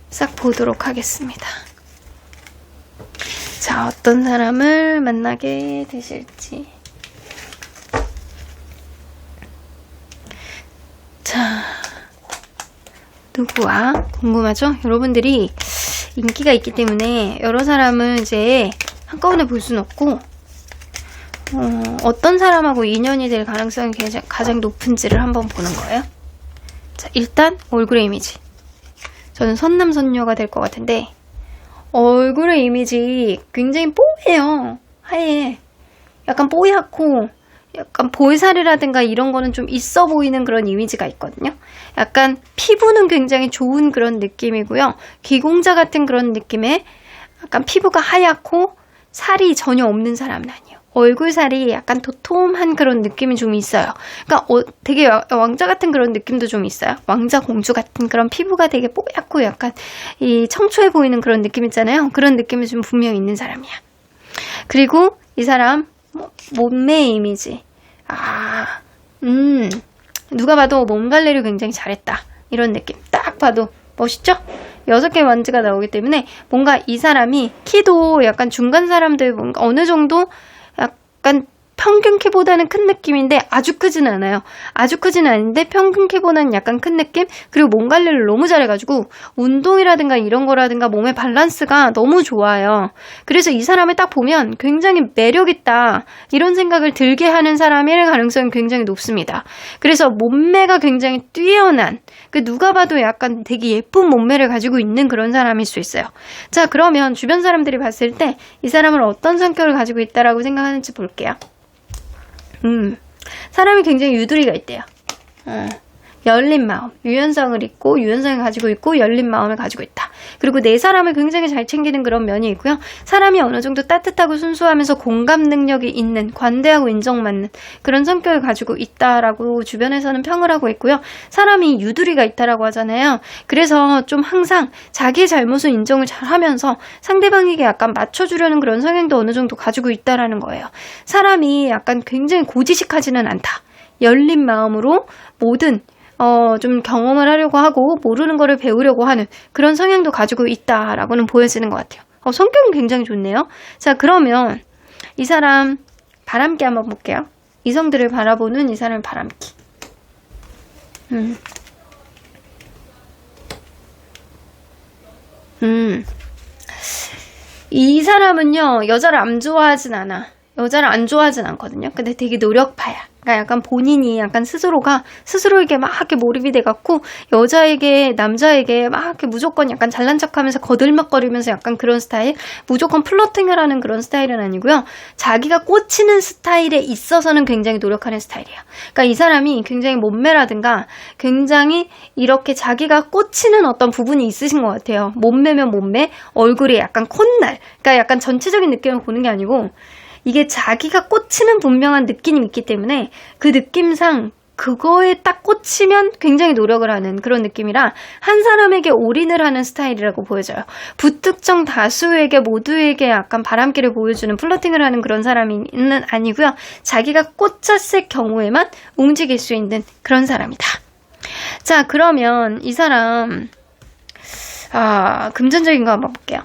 싹 보도록 하겠습니다. 자, 어떤 사람을 만나게 되실지. 자, 누구와 궁금하죠? 여러분들이 인기가 있기 때문에 여러 사람을 이제 한꺼번에 볼 수는 없고 어떤 사람하고 인연이 될 가능성이 가장 높은지를 한번 보는 거예요. 자, 일단 얼굴의 이미지. 저는 선남선녀가 될 것 같은데 얼굴의 이미지 굉장히 뽀해요. 하얘. 약간 뽀얗고 약간 볼살이라든가 이런 거는 좀 있어 보이는 그런 이미지가 있거든요. 약간 피부는 굉장히 좋은 그런 느낌이고요. 귀공자 같은 그런 느낌의 약간 피부가 하얗고 살이 전혀 없는 사람은 아니에요. 얼굴 살이 약간 도톰한 그런 느낌이 좀 있어요. 그러니까 되게 왕자 같은 그런 느낌도 좀 있어요. 왕자 공주 같은 그런 피부가 되게 뽀얗고 약간 이 청초해 보이는 그런 느낌 있잖아요. 그런 느낌이 좀 분명히 있는 사람이야. 그리고 이 사람 몸매의 이미지. 누가 봐도 몸 관리를 굉장히 잘했다. 이런 느낌. 딱 봐도 멋있죠? 6개의 완즈가 나오기 때문에 뭔가 이 사람이 키도 약간 중간 사람들 뭔가 어느 정도 약간 평균 키보다는 큰 느낌인데 아주 크지는 않아요. 아주 크지는 않은데 평균 키보다는 약간 큰 느낌? 그리고 몸 관리를 너무 잘해가지고 운동이라든가 이런 거라든가 몸의 밸런스가 너무 좋아요. 그래서 이 사람을 딱 보면 굉장히 매력있다 이런 생각을 들게 하는 사람일 가능성이 굉장히 높습니다. 그래서 몸매가 굉장히 뛰어난 누가 봐도 약간 되게 예쁜 몸매를 가지고 있는 그런 사람일 수 있어요. 자, 그러면 주변 사람들이 봤을 때 이 사람은 어떤 성격을 가지고 있다라고 생각하는지 볼게요. 사람이 굉장히 유두리가 있대요. 열린 마음, 유연성을 있고 유연성을 가지고 있고 열린 마음을 가지고 있다. 그리고 내 사람을 굉장히 잘 챙기는 그런 면이 있고요. 사람이 어느 정도 따뜻하고 순수하면서 공감 능력이 있는 관대하고 인정받는 그런 성격을 가지고 있다라고 주변에서는 평을 하고 있고요. 사람이 유두리가 있다라고 하잖아요. 그래서 좀 항상 자기의 잘못을 인정을 잘 하면서 상대방에게 약간 맞춰주려는 그런 성향도 어느 정도 가지고 있다라는 거예요. 사람이 약간 굉장히 고지식하지는 않다. 열린 마음으로 모든 좀 경험을 하려고 하고 모르는 거를 배우려고 하는 그런 성향도 가지고 있다라고는 보여지는 것 같아요. 성격은 굉장히 좋네요. 자, 그러면 이 사람 바람기 한번 볼게요. 이성들을 바라보는 이 사람 바람기. 이 사람은요, 여자를 안 좋아하진 않아. 여자를 안 좋아하진 않거든요. 근데 되게 노력파야. 그러니까 약간 본인이 약간 스스로에게 막 이렇게 몰입이 돼갖고 여자에게 남자에게 막 이렇게 무조건 약간 잘난 척하면서 거들먹거리면서 약간 그런 스타일. 무조건 플러팅을 하는 그런 스타일은 아니고요. 자기가 꽂히는 스타일에 있어서는 굉장히 노력하는 스타일이에요. 그러니까 이 사람이 굉장히 몸매라든가 굉장히 이렇게 자기가 꽂히는 어떤 부분이 있으신 것 같아요. 몸매면 몸매, 얼굴이 약간 콧날. 그러니까 약간 전체적인 느낌을 보는 게 아니고 이게 자기가 꽂히는 분명한 느낌이 있기 때문에 그 느낌상 그거에 딱 꽂히면 굉장히 노력을 하는 그런 느낌이라 한 사람에게 올인을 하는 스타일이라고 보여져요. 부특정 다수에게 모두에게 약간 바람기를 보여주는 플러팅을 하는 그런 사람은 아니고요. 자기가 꽂혔을 경우에만 움직일 수 있는 그런 사람이다. 자, 그러면 이 사람 금전적인 거 한번 볼게요.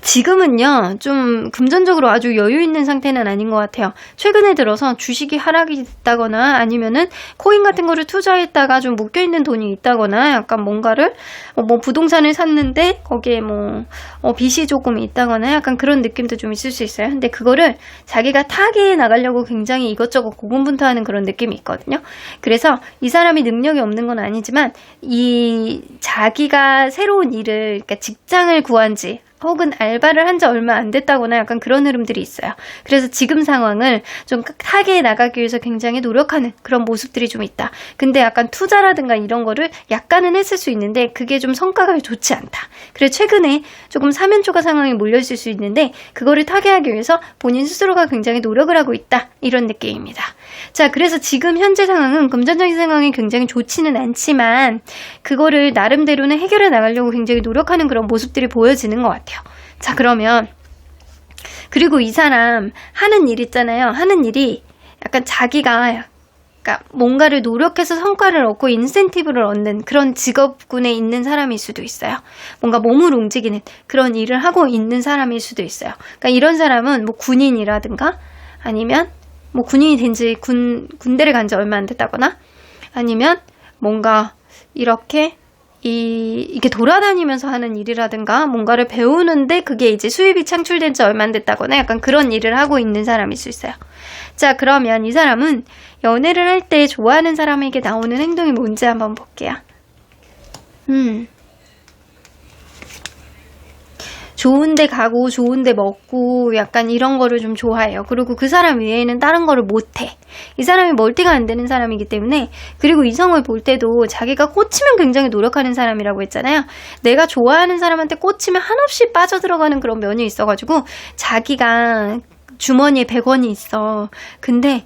지금은요, 좀 금전적으로 아주 여유 있는 상태는 아닌 것 같아요. 최근에 들어서 주식이 하락이 됐다거나 아니면은 코인 같은 거를 투자했다가 좀 묶여있는 돈이 있다거나 약간 뭔가를, 뭐 부동산을 샀는데 거기에 빚이 조금 있다거나 약간 그런 느낌도 좀 있을 수 있어요. 근데 그거를 자기가 타개해 나가려고 굉장히 이것저것 고군분투하는 그런 느낌이 있거든요. 그래서 이 사람이 능력이 없는 건 아니지만 이 자기가 새로운 일을, 그러니까 직장을 구한 지 혹은 알바를 한 지 얼마 안 됐다거나 약간 그런 흐름들이 있어요. 그래서 지금 상황을 좀 타개해 나가기 위해서 굉장히 노력하는 그런 모습들이 좀 있다. 근데 약간 투자라든가 이런 거를 약간은 했을 수 있는데 그게 좀 성과가 좋지 않다. 그래서 최근에 조금 사면초가 상황이 몰려있을 수 있는데 그거를 타개하기 위해서 본인 스스로가 굉장히 노력을 하고 있다. 이런 느낌입니다. 자, 그래서 지금 현재 상황은 금전적인 상황이 굉장히 좋지는 않지만 그거를 나름대로는 해결해 나가려고 굉장히 노력하는 그런 모습들이 보여지는 것 같아요. 자, 그러면 그리고 이 사람 하는 일 있잖아요. 하는 일이 약간 자기가 그러니까 뭔가를 노력해서 성과를 얻고 인센티브를 얻는 그런 직업군에 있는 사람일 수도 있어요. 뭔가 몸을 움직이는 그런 일을 하고 있는 사람일 수도 있어요. 그러니까 이런 사람은 뭐 군인이라든가 아니면 뭐 군인이 된 지 군대를 간 지 얼마 안 됐다거나 아니면 뭔가 이렇게 이게 돌아다니면서 하는 일이라든가 뭔가를 배우는데 그게 이제 수입이 창출된 지 얼마 안 됐다거나 약간 그런 일을 하고 있는 사람일 수 있어요. 자, 그러면 이 사람은 연애를 할 때 좋아하는 사람에게 나오는 행동이 뭔지 한번 볼게요. 좋은데 가고 좋은데 먹고 약간 이런 거를 좀 좋아해요. 그리고 그 사람 외에는 다른 거를 못해. 이 사람이 멀티가 안 되는 사람이기 때문에 그리고 이성을 볼 때도 자기가 꽂히면 굉장히 노력하는 사람이라고 했잖아요. 내가 좋아하는 사람한테 꽂히면 한없이 빠져들어가는 그런 면이 있어가지고 자기가 주머니에 100원이 있어. 근데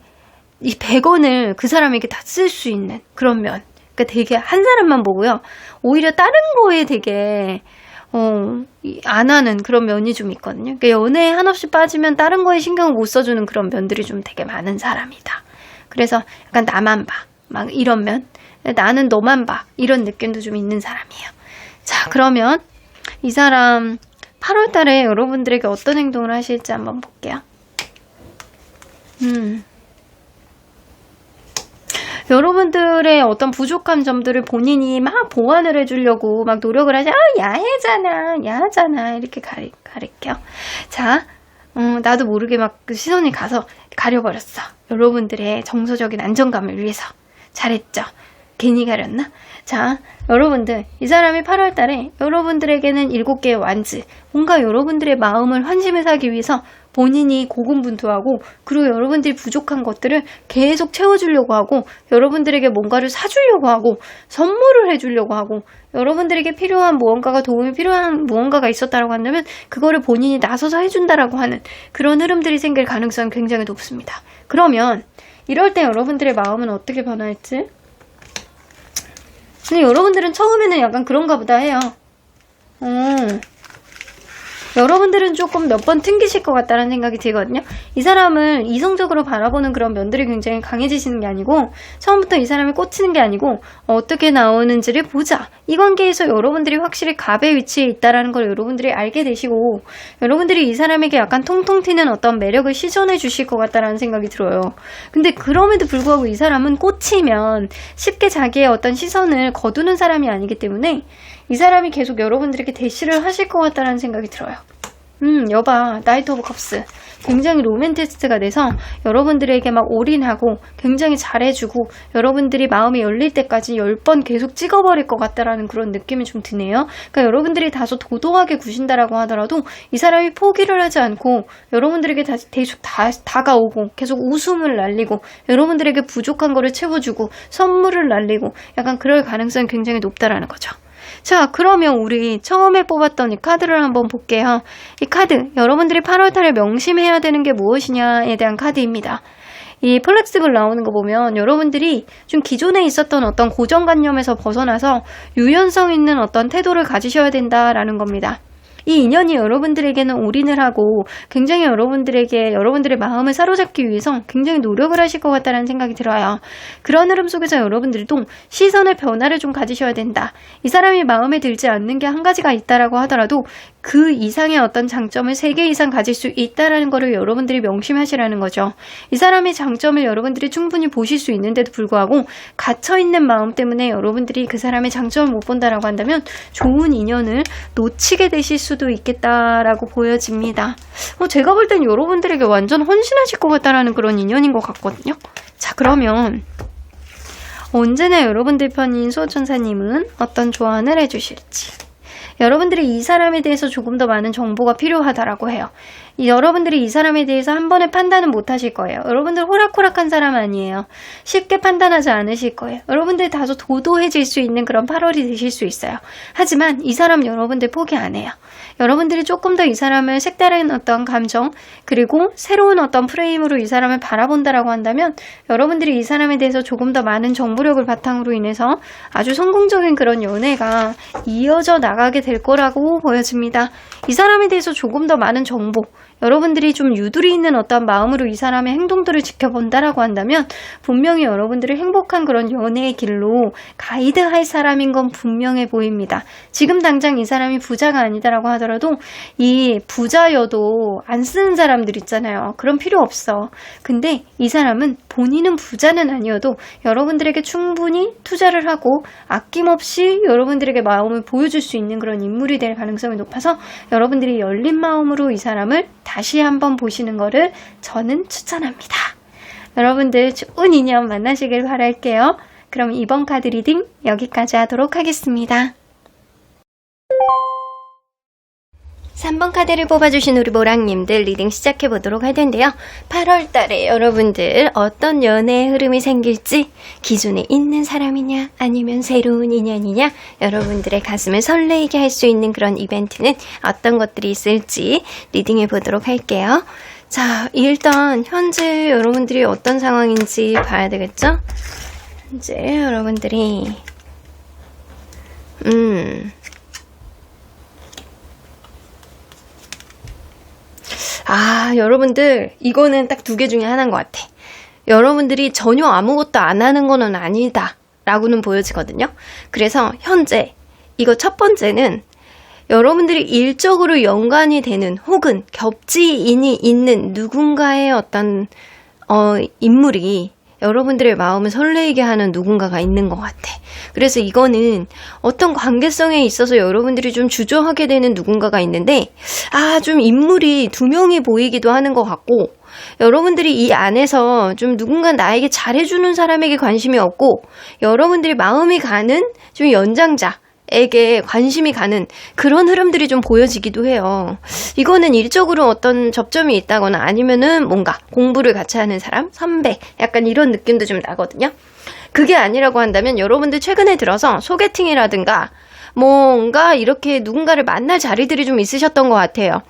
이 100원을 그 사람에게 다 쓸 수 있는 그런 면. 그러니까 되게 한 사람만 보고요. 오히려 다른 거에 되게 안 하는 그런 면이 좀 있거든요. 그러니까 연애에 한없이 빠지면 다른 거에 신경을 못 써주는 그런 면들이 좀 되게 많은 사람이다. 그래서 약간 나만 봐. 막 이런 면. 나는 너만 봐. 이런 느낌도 좀 있는 사람이에요. 자, 그러면 이 사람 8월 달에 여러분들에게 어떤 행동을 하실지 한번 볼게요. 여러분들의 어떤 부족한 점들을 본인이 막 보완을 해주려고 막 노력을 하지. 야하잖아. 이렇게 가릴게요. 자, 나도 모르게 막 그 시선이 가서 가려버렸어. 여러분들의 정서적인 안정감을 위해서. 잘했죠? 괜히 가렸나? 자, 여러분들, 이 사람이 8월 달에 여러분들에게는 7개의 완즈, 뭔가 여러분들의 마음을 환심을 사기 위해서 본인이 고군분투하고 그리고 여러분들이 부족한 것들을 계속 채워주려고 하고 여러분들에게 뭔가를 사주려고 하고 선물을 해주려고 하고 여러분들에게 필요한 무언가가 도움이 필요한 무언가가 있었다라고 한다면 그거를 본인이 나서서 해준다라고 하는 그런 흐름들이 생길 가능성이 굉장히 높습니다. 그러면 이럴 때 여러분들의 마음은 어떻게 변할지? 근데 여러분들은 처음에는 약간 그런가 보다 해요. 여러분들은 조금 몇 번 튕기실 것 같다는 생각이 들거든요. 이 사람을 이성적으로 바라보는 그런 면들이 굉장히 강해지시는 게 아니고 처음부터 이 사람이 꽂히는 게 아니고 어떻게 나오는지를 보자. 이 관계에서 여러분들이 확실히 갑의 위치에 있다라는 걸 여러분들이 알게 되시고 여러분들이 이 사람에게 약간 통통 튀는 어떤 매력을 시전해 주실 것 같다라는 생각이 들어요. 근데 그럼에도 불구하고 이 사람은 꽂히면 쉽게 자기의 어떤 시선을 거두는 사람이 아니기 때문에 이 사람이 계속 여러분들에게 대시를 하실 것 같다는 생각이 들어요. 여봐, 나이트 오브 컵스. 굉장히 로맨티스트가 돼서 여러분들에게 막 올인하고 굉장히 잘해주고 여러분들이 마음이 열릴 때까지 10번 계속 찍어버릴 것 같다라는 그런 느낌이 좀 드네요. 그러니까 여러분들이 다소 도도하게 구신다라고 하더라도 이 사람이 포기를 하지 않고 여러분들에게 계속 다가오고 계속 웃음을 날리고 여러분들에게 부족한 거를 채워주고 선물을 날리고 약간 그럴 가능성이 굉장히 높다라는 거죠. 자, 그러면 우리 처음에 뽑았던 이 카드를 한번 볼게요. 이 카드, 여러분들이 8월달에 명심해야 되는 게 무엇이냐에 대한 카드입니다. 이 플렉스블 나오는 거 보면 여러분들이 좀 기존에 있었던 어떤 고정관념에서 벗어나서 유연성 있는 어떤 태도를 가지셔야 된다라는 겁니다. 이 인연이 여러분들에게는 올인을 하고 굉장히 여러분들의 마음을 사로잡기 위해서 굉장히 노력을 하실 것 같다는 생각이 들어요. 그런 흐름 속에서 여러분들도 시선의 변화를 좀 가지셔야 된다. 이 사람이 마음에 들지 않는 게 한 가지가 있다라고 하더라도 그 이상의 어떤 장점을 3개 이상 가질 수 있다라는 거를 여러분들이 명심하시라는 거죠. 이 사람의 장점을 여러분들이 충분히 보실 수 있는데도 불구하고 갇혀있는 마음 때문에 여러분들이 그 사람의 장점을 못 본다라고 한다면 좋은 인연을 놓치게 되실 수도 있겠다라고 보여집니다. 제가 볼 땐 여러분들에게 완전 헌신하실 것 같다라는 그런 인연인 것 같거든요. 자, 그러면 언제나 여러분들 편인 수호천사님은 어떤 조언을 해주실지, 여러분들이 이 사람에 대해서 조금 더 많은 정보가 필요하다라고 해요. 여러분들이 이 사람에 대해서 한 번에 판단은 못 하실 거예요. 여러분들 호락호락한 사람 아니에요. 쉽게 판단하지 않으실 거예요. 여러분들 다소 도도해질 수 있는 그런 8월이 되실 수 있어요. 하지만 이 사람 여러분들 포기 안 해요. 여러분들이 조금 더 이 사람을 색다른 어떤 감정, 그리고 새로운 어떤 프레임으로 이 사람을 바라본다라고 한다면 여러분들이 이 사람에 대해서 조금 더 많은 정보력을 바탕으로 인해서 아주 성공적인 그런 연애가 이어져 나가게 될 거라고 보여집니다. 이 사람에 대해서 조금 더 많은 정보, 여러분들이 좀 유두리 있는 어떤 마음으로 이 사람의 행동들을 지켜본다라고 한다면 분명히 여러분들이 행복한 그런 연애의 길로 가이드할 사람인 건 분명해 보입니다. 지금 당장 이 사람이 부자가 아니다라고 하더라도 이 부자여도 안 쓰는 사람들 있잖아요. 그런 필요 없어. 근데 이 사람은 본인은 부자는 아니어도 여러분들에게 충분히 투자를 하고 아낌없이 여러분들에게 마음을 보여줄 수 있는 그런 인물이 될 가능성이 높아서 여러분들이 열린 마음으로 이 사람을 다시 한번 보시는 거를 저는 추천합니다. 여러분들 좋은 인연 만나시길 바랄게요. 그럼 이번 카드 리딩 여기까지 하도록 하겠습니다. 3번 카드를 뽑아주신 우리 모랑님들 리딩 시작해보도록 할 텐데요. 8월 달에 여러분들 어떤 연애의 흐름이 생길지, 기존에 있는 사람이냐 아니면 새로운 인연이냐, 여러분들의 가슴을 설레이게 할 수 있는 그런 이벤트는 어떤 것들이 있을지 리딩해보도록 할게요. 자, 일단 현재 여러분들이 어떤 상황인지 봐야 되겠죠? 현재 여러분들이 여러분들 이거는 딱 2개 중에 하나인 것 같아. 여러분들이 전혀 아무것도 안 하는 거는 아니다 라고는 보여지거든요. 그래서 현재 이거 첫 번째는 여러분들이 일적으로 연관이 되는 혹은 겹지인이 있는 누군가의 어떤 인물이 여러분들의 마음을 설레이게 하는 누군가가 있는 것 같아. 그래서 이거는 어떤 관계성에 있어서 여러분들이 좀 주저하게 되는 누군가가 있는데, 좀 인물이 2명이 보이기도 하는 것 같고, 여러분들이 이 안에서 좀 누군가 나에게 잘해주는 사람에게 관심이 없고, 여러분들이 마음이 가는 좀 연장자, 에게 관심이 가는 그런 흐름들이 좀 보여지기도 해요. 이거는 일적으로 어떤 접점이 있다거나 아니면은 뭔가 공부를 같이 하는 사람, 선배, 약간 이런 느낌도 좀 나거든요. 그게 아니라고 한다면 여러분들 최근에 들어서 소개팅이라든가 뭔가 이렇게 누군가를 만날 자리들이 좀 있으셨던 것 같아요.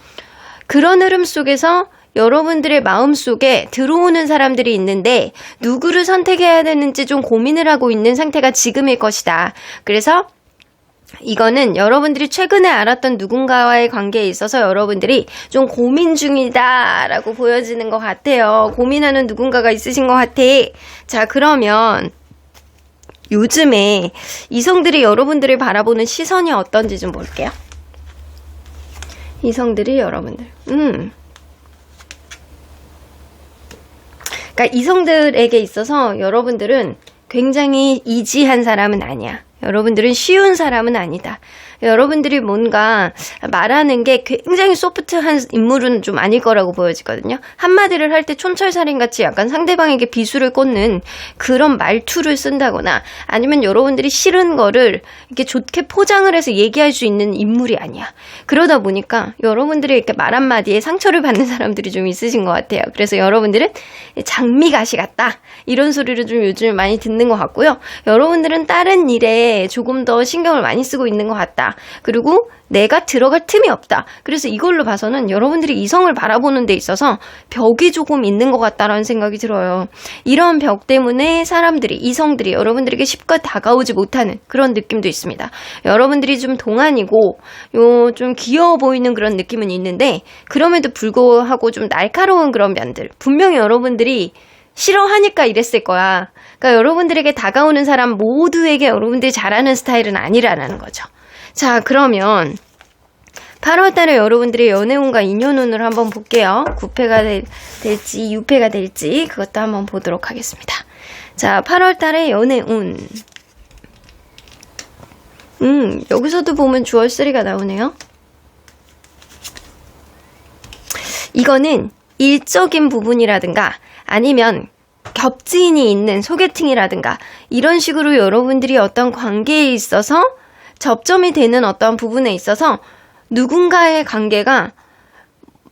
그런 흐름 속에서 여러분들의 마음속에 들어오는 사람들이 있는데 누구를 선택해야 되는지 좀 고민을 하고 있는 상태가 지금일 것이다. 그래서 이거는 여러분들이 최근에 알았던 누군가와의 관계에 있어서 여러분들이 좀 고민 중이다 라고 보여지는 것 같아요. 고민하는 누군가가 있으신 것 같아. 자, 그러면 요즘에 이성들이 여러분들을 바라보는 시선이 어떤지 좀 볼게요. 이성들이 여러분들 그러니까 이성들에게 있어서 여러분들은 굉장히 이지한 사람은 아니야. 여러분들은 쉬운 사람은 아니다. 여러분들이 뭔가 말하는 게 굉장히 소프트한 인물은 좀 아닐 거라고 보여지거든요. 한마디를 할 때 촌철살인같이 약간 상대방에게 비수를 꽂는 그런 말투를 쓴다거나 아니면 여러분들이 싫은 거를 이렇게 좋게 포장을 해서 얘기할 수 있는 인물이 아니야. 그러다 보니까 여러분들이 이렇게 말 한마디에 상처를 받는 사람들이 좀 있으신 것 같아요. 그래서 여러분들은 장미가시 같다. 이런 소리를 좀 요즘 많이 듣는 것 같고요. 여러분들은 다른 일에 조금 더 신경을 많이 쓰고 있는 것 같다. 있다. 그리고 내가 들어갈 틈이 없다. 그래서 이걸로 봐서는 여러분들이 이성을 바라보는 데 있어서 벽이 조금 있는 것 같다라는 생각이 들어요. 이런 벽 때문에 사람들이, 이성들이 여러분들에게 쉽게 다가오지 못하는 그런 느낌도 있습니다. 여러분들이 좀 동안이고 좀 귀여워 보이는 그런 느낌은 있는데 그럼에도 불구하고 좀 날카로운 그런 면들. 분명히 여러분들이 싫어하니까 이랬을 거야. 그러니까 여러분들에게 다가오는 사람 모두에게 여러분들이 잘하는 스타일은 아니라는 거죠. 자, 그러면 8월달에 여러분들의 연애운과 인연운을 한번 볼게요. 9패가 될지 6패가 될지 그것도 한번 보도록 하겠습니다. 자, 8월달에 연애운. 여기서도 보면 주얼3가 나오네요. 이거는 일적인 부분이라든가 아니면 겹지인이 있는 소개팅이라든가 이런 식으로 여러분들이 어떤 관계에 있어서 접점이 되는 어떤 부분에 있어서 누군가의 관계가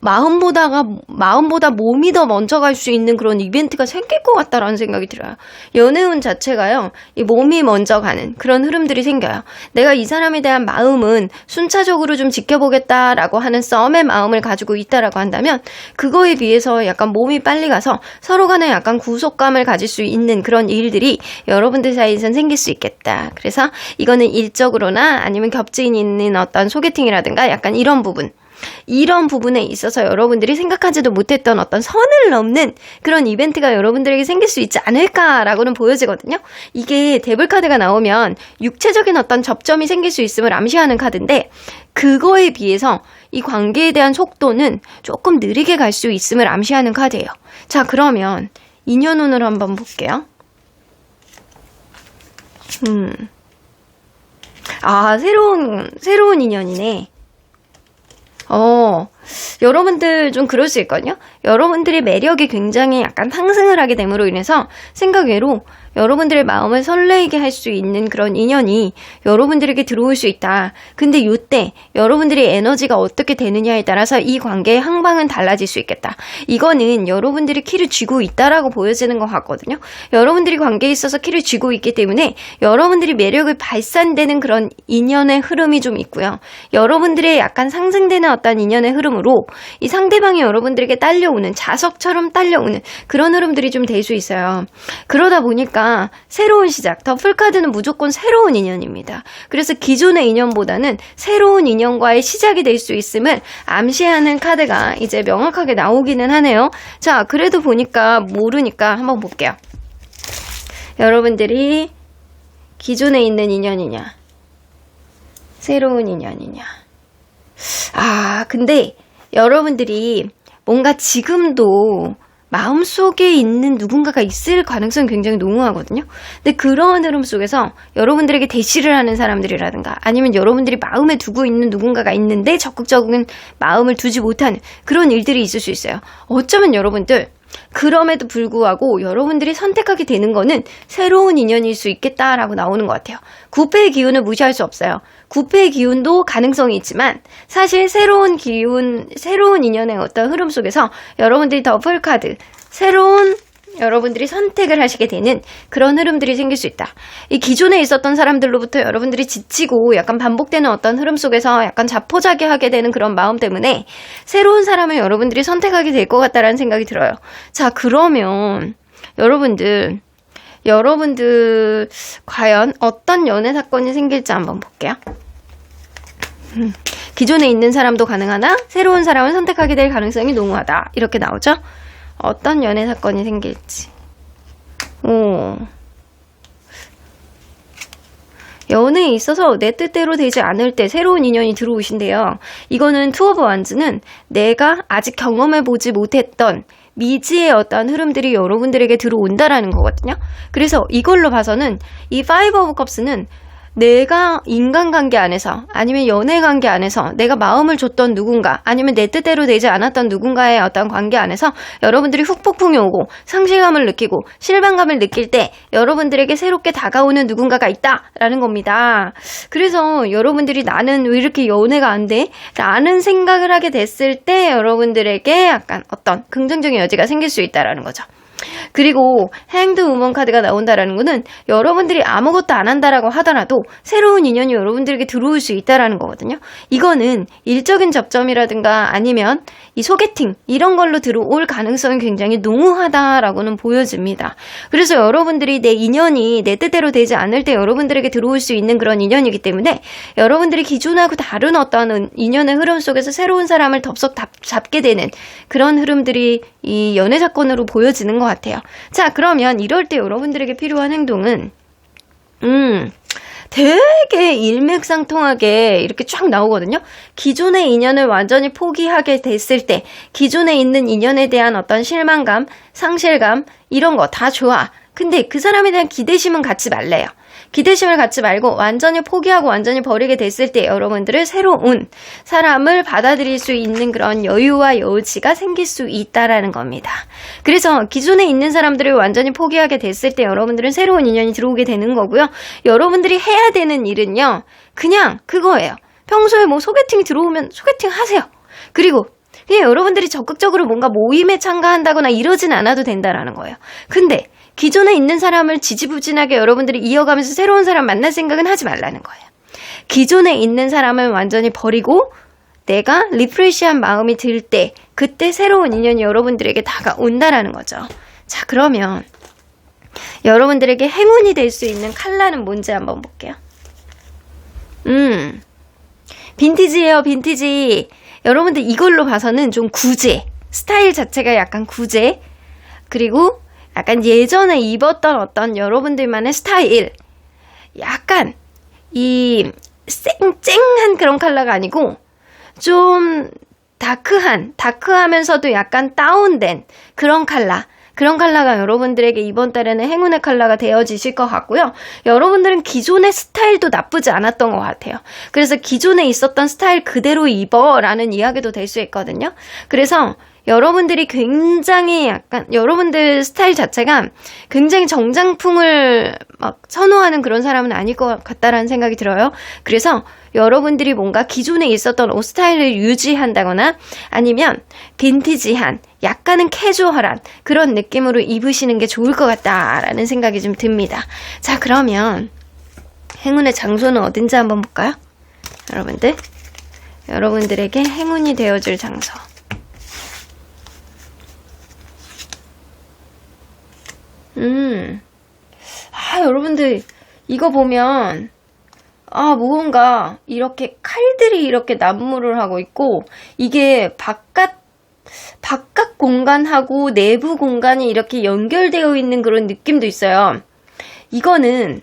마음보다 몸이 더 먼저 갈 수 있는 그런 이벤트가 생길 것 같다라는 생각이 들어요. 연애운 자체가요, 이 몸이 먼저 가는 그런 흐름들이 생겨요. 내가 이 사람에 대한 마음은 순차적으로 좀 지켜보겠다라고 하는 썸의 마음을 가지고 있다라고 한다면 그거에 비해서 약간 몸이 빨리 가서 서로 간에 약간 구속감을 가질 수 있는 그런 일들이 여러분들 사이에선 생길 수 있겠다. 그래서 이거는 일적으로나 아니면 겹지인이 있는 어떤 소개팅이라든가 약간 이런 부분에 있어서 여러분들이 생각하지도 못했던 어떤 선을 넘는 그런 이벤트가 여러분들에게 생길 수 있지 않을까라고는 보여지거든요. 이게 데블 카드가 나오면 육체적인 어떤 접점이 생길 수 있음을 암시하는 카드인데 그거에 비해서 이 관계에 대한 속도는 조금 느리게 갈 수 있음을 암시하는 카드예요. 자, 그러면 인연운을 한번 볼게요. 새로운 인연이네. 여러분들 좀 그럴 수 있거든요. 여러분들의 매력이 굉장히 약간 상승을 하게 됨으로 인해서 생각 외로 여러분들의 마음을 설레게 할 수 있는 그런 인연이 여러분들에게 들어올 수 있다. 근데 이때 여러분들의 에너지가 어떻게 되느냐에 따라서 이 관계의 항방은 달라질 수 있겠다. 이거는 여러분들이 키를 쥐고 있다라고 보여지는 것 같거든요. 여러분들이 관계에 있어서 키를 쥐고 있기 때문에 여러분들이 매력을 발산되는 그런 인연의 흐름이 좀 있고요. 여러분들의 약간 상승되는 어떤 인연의 흐름으로 이 상대방이 여러분들에게 딸려오는, 자석처럼 딸려오는 그런 흐름들이 좀 될 수 있어요. 그러다 보니까 새로운 시작, 더풀카드는 무조건 새로운 인연입니다. 그래서 기존의 인연보다는 새로운 인연과의 시작이 될 수 있음을 암시하는 카드가 이제 명확하게 나오기는 하네요. 자, 그래도 보니까 모르니까 한번 볼게요. 여러분들이 기존에 있는 인연이냐 새로운 인연이냐. 근데 여러분들이 뭔가 지금도 마음속에 있는 누군가가 있을 가능성이 굉장히 농후하거든요. 근데 그런 흐름 속에서 여러분들에게 대시를 하는 사람들이라든가 아니면 여러분들이 마음에 두고 있는 누군가가 있는데 적극적인 마음을 두지 못하는 그런 일들이 있을 수 있어요. 어쩌면 여러분들 그럼에도 불구하고 여러분들이 선택하게 되는 거는 새로운 인연일 수 있겠다라고 나오는 것 같아요. 9패의 기운을 무시할 수 없어요. 9패의 기운도 가능성이 있지만 사실 새로운 인연의 어떤 흐름 속에서 여러분들이 더블 카드, 새로운 여러분들이 선택을 하시게 되는 그런 흐름들이 생길 수 있다. 이 기존에 있었던 사람들로부터 여러분들이 지치고 약간 반복되는 어떤 흐름 속에서 약간 자포자기하게 되는 그런 마음 때문에 새로운 사람을 여러분들이 선택하게 될 것 같다라는 생각이 들어요. 자, 그러면 여러분들 과연 어떤 연애 사건이 생길지 한번 볼게요. 기존에 있는 사람도 가능하나 새로운 사람을 선택하게 될 가능성이 농후하다. 이렇게 나오죠? 어떤 연애 사건이 생길지. 연애에 있어서 내 뜻대로 되지 않을 때 새로운 인연이 들어오신대요. 이거는 투 오브 완즈는 내가 아직 경험해보지 못했던 미지의 어떤 흐름들이 여러분들에게 들어온다라는 거거든요. 그래서 이걸로 봐서는 이 파이브 오브 컵스는 내가 인간관계 안에서 아니면 연애관계 안에서 내가 마음을 줬던 누군가 아니면 내 뜻대로 되지 않았던 누군가의 어떤 관계 안에서 여러분들이 후폭풍이 오고 상실감을 느끼고 실망감을 느낄 때 여러분들에게 새롭게 다가오는 누군가가 있다라는 겁니다. 그래서 여러분들이 나는 왜 이렇게 연애가 안 돼? 라는 생각을 하게 됐을 때 여러분들에게 약간 어떤 긍정적인 여지가 생길 수 있다라는 거죠. 그리고 행드 우먼 카드가 나온다라는 거는 여러분들이 아무것도 안 한다라고 하더라도 새로운 인연이 여러분들에게 들어올 수 있다라는 거거든요. 이거는 일적인 접점이라든가 아니면 이 소개팅 이런 걸로 들어올 가능성이 굉장히 농후하다라고는 보여집니다. 그래서 여러분들이 내 인연이 내 뜻대로 되지 않을 때 여러분들에게 들어올 수 있는 그런 인연이기 때문에 여러분들이 기존하고 다른 어떤 인연의 흐름 속에서 새로운 사람을 덥석 잡게 되는 그런 흐름들이 이 연애 사건으로 보여지는 것 같아요. 자, 그러면 이럴 때 여러분들에게 필요한 행동은 되게 일맥상통하게 이렇게 쫙 나오거든요. 기존의 인연을 완전히 포기하게 됐을 때 기존에 있는 인연에 대한 어떤 실망감, 상실감 이런 거 다 좋아. 근데 그 사람에 대한 기대심은 갖지 말래요. 기대심을 갖지 말고 완전히 포기하고 완전히 버리게 됐을 때 여러분들을 새로운 사람을 받아들일 수 있는 그런 여유와 여지가 생길 수 있다라는 겁니다. 그래서 기존에 있는 사람들을 완전히 포기하게 됐을 때 여러분들은 새로운 인연이 들어오게 되는 거고요. 여러분들이 해야 되는 일은요. 그냥 그거예요. 평소에 뭐 소개팅이 들어오면 소개팅 하세요. 그리고 그냥 여러분들이 적극적으로 뭔가 모임에 참가한다거나 이러진 않아도 된다라는 거예요. 근데 기존에 있는 사람을 지지부진하게 여러분들이 이어가면서 새로운 사람 만날 생각은 하지 말라는 거예요. 기존에 있는 사람을 완전히 버리고 내가 리프레시한 마음이 들 때 그때 새로운 인연이 여러분들에게 다가온다라는 거죠. 자, 그러면 여러분들에게 행운이 될 수 있는 컬러는 뭔지 한번 볼게요. 빈티지예요, 빈티지. 여러분들 이걸로 봐서는 좀 구제, 스타일 자체가 약간 구제, 그리고 약간 예전에 입었던 어떤 여러분들만의 스타일, 약간 이 쨍쨍한 그런 컬러가 아니고 좀 다크하면서도 약간 다운된 그런 컬러가 여러분들에게 이번 달에는 행운의 컬러가 되어지실 것 같고요. 여러분들은 기존의 스타일도 나쁘지 않았던 것 같아요. 그래서 기존에 있었던 스타일 그대로 입어라는 이야기도 될 수 있거든요. 그래서 여러분들이 굉장히 약간 여러분들 스타일 자체가 굉장히 정장풍을 막 선호하는 그런 사람은 아닐 것 같다라는 생각이 들어요. 그래서 여러분들이 뭔가 기존에 있었던 옷 스타일을 유지한다거나 아니면 빈티지한 약간은 캐주얼한 그런 느낌으로 입으시는 게 좋을 것 같다라는 생각이 좀 듭니다. 자, 그러면 행운의 장소는 어딘지 한번 볼까요? 여러분들에게 행운이 되어줄 장소. 여러분들 이거 보면 뭔가 이렇게 칼들이 이렇게 난무를 하고 있고 이게 바깥 공간하고 내부 공간이 이렇게 연결되어 있는 그런 느낌도 있어요. 이거는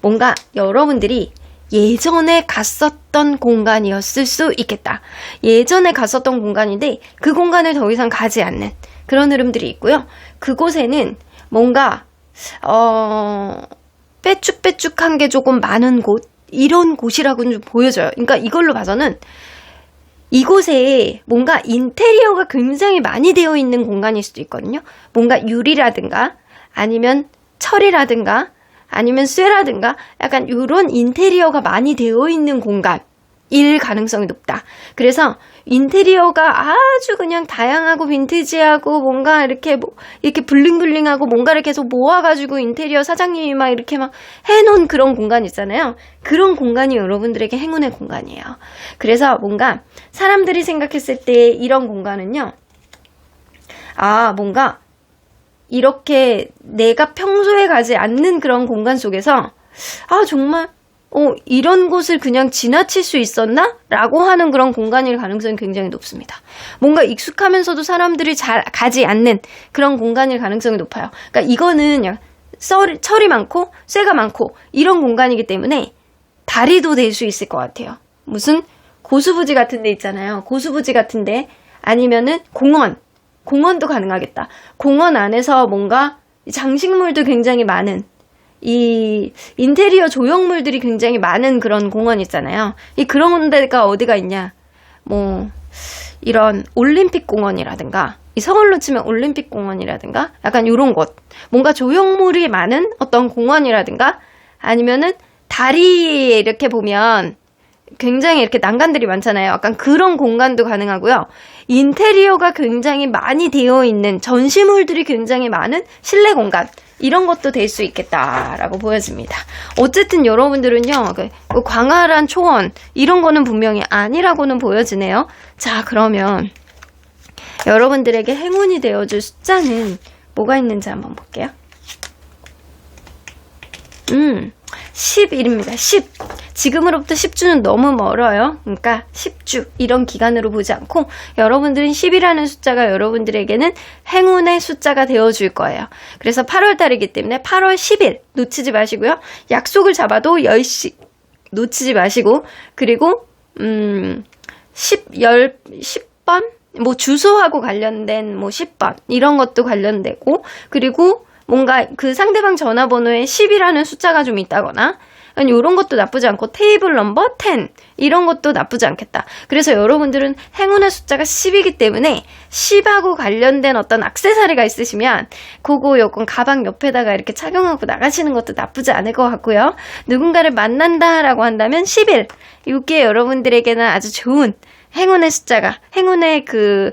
뭔가 여러분들이 예전에 갔었던 공간이었을 수 있겠다. 예전에 갔었던 공간인데 그 공간을 더 이상 가지 않는 그런 흐름들이 있고요. 그곳에는 뭔가 빼쭉빼쭉한 게 조금 많은 곳, 이런 곳이라고는 좀 보여져요. 그러니까 이걸로 봐서는 이곳에 뭔가 인테리어가 굉장히 많이 되어 있는 공간일 수도 있거든요. 뭔가 유리라든가 아니면 철이라든가 아니면 쇠라든가 약간 이런 인테리어가 많이 되어 있는 공간일 가능성이 높다. 그래서 인테리어가 아주 그냥 다양하고 빈티지하고 뭔가 이렇게 블링블링하고 뭔가를 계속 모아가지고 인테리어 사장님이 막 이렇게 막 해놓은 그런 공간 있잖아요. 그런 공간이 여러분들에게 행운의 공간이에요. 그래서 뭔가 사람들이 생각했을 때 이런 공간은요. 뭔가 이렇게 내가 평소에 가지 않는 그런 공간 속에서 정말 이런 곳을 그냥 지나칠 수 있었나? 라고 하는 그런 공간일 가능성이 굉장히 높습니다. 뭔가 익숙하면서도 사람들이 잘 가지 않는 그런 공간일 가능성이 높아요. 그러니까 이거는 철이 많고 쇠가 많고 이런 공간이기 때문에 다리도 될 수 있을 것 같아요. 무슨 고수부지 같은 데 있잖아요. 고수부지 같은 데 아니면은 공원도 가능하겠다. 공원 안에서 뭔가 장식물도 굉장히 많은 이 인테리어 조형물들이 굉장히 많은 그런 공원 있잖아요. 그런 데가 어디가 있냐? 이런 올림픽 공원이라든가, 이 서울로 치면 올림픽 공원이라든가, 약간 이런 곳. 뭔가 조형물이 많은 어떤 공원이라든가, 아니면은 다리에 이렇게 보면, 굉장히 이렇게 난간들이 많잖아요. 약간 그런 공간도 가능하고요. 인테리어가 굉장히 많이 되어 있는 전시물들이 굉장히 많은 실내 공간. 이런 것도 될 수 있겠다라고 보여집니다. 어쨌든 여러분들은요, 그 광활한 초원, 이런 거는 분명히 아니라고는 보여지네요. 자, 그러면 여러분들에게 행운이 되어줄 숫자는 뭐가 있는지 한번 볼게요. 10일입니다. 10. 지금으로부터 10주는 너무 멀어요. 그러니까 10주 이런 기간으로 보지 않고 여러분들은 10이라는 숫자가 여러분들에게는 행운의 숫자가 되어줄 거예요. 그래서 8월 달이기 때문에 8월 10일 놓치지 마시고요. 약속을 잡아도 10시 놓치지 마시고, 그리고 10번 뭐 주소하고 관련된 뭐 10번 이런 것도 관련되고, 그리고 뭔가 그 상대방 전화번호에 10이라는 숫자가 좀 있다거나 이런 것도 나쁘지 않고, 테이블 넘버 10 이런 것도 나쁘지 않겠다. 그래서 여러분들은 행운의 숫자가 10이기 때문에 10하고 관련된 어떤 액세서리가 있으시면 그거 요건 가방 옆에다가 이렇게 착용하고 나가시는 것도 나쁘지 않을 것 같고요. 누군가를 만난다라고 한다면 11, 이게 여러분들에게는 아주 좋은 행운의 숫자가, 행운의 그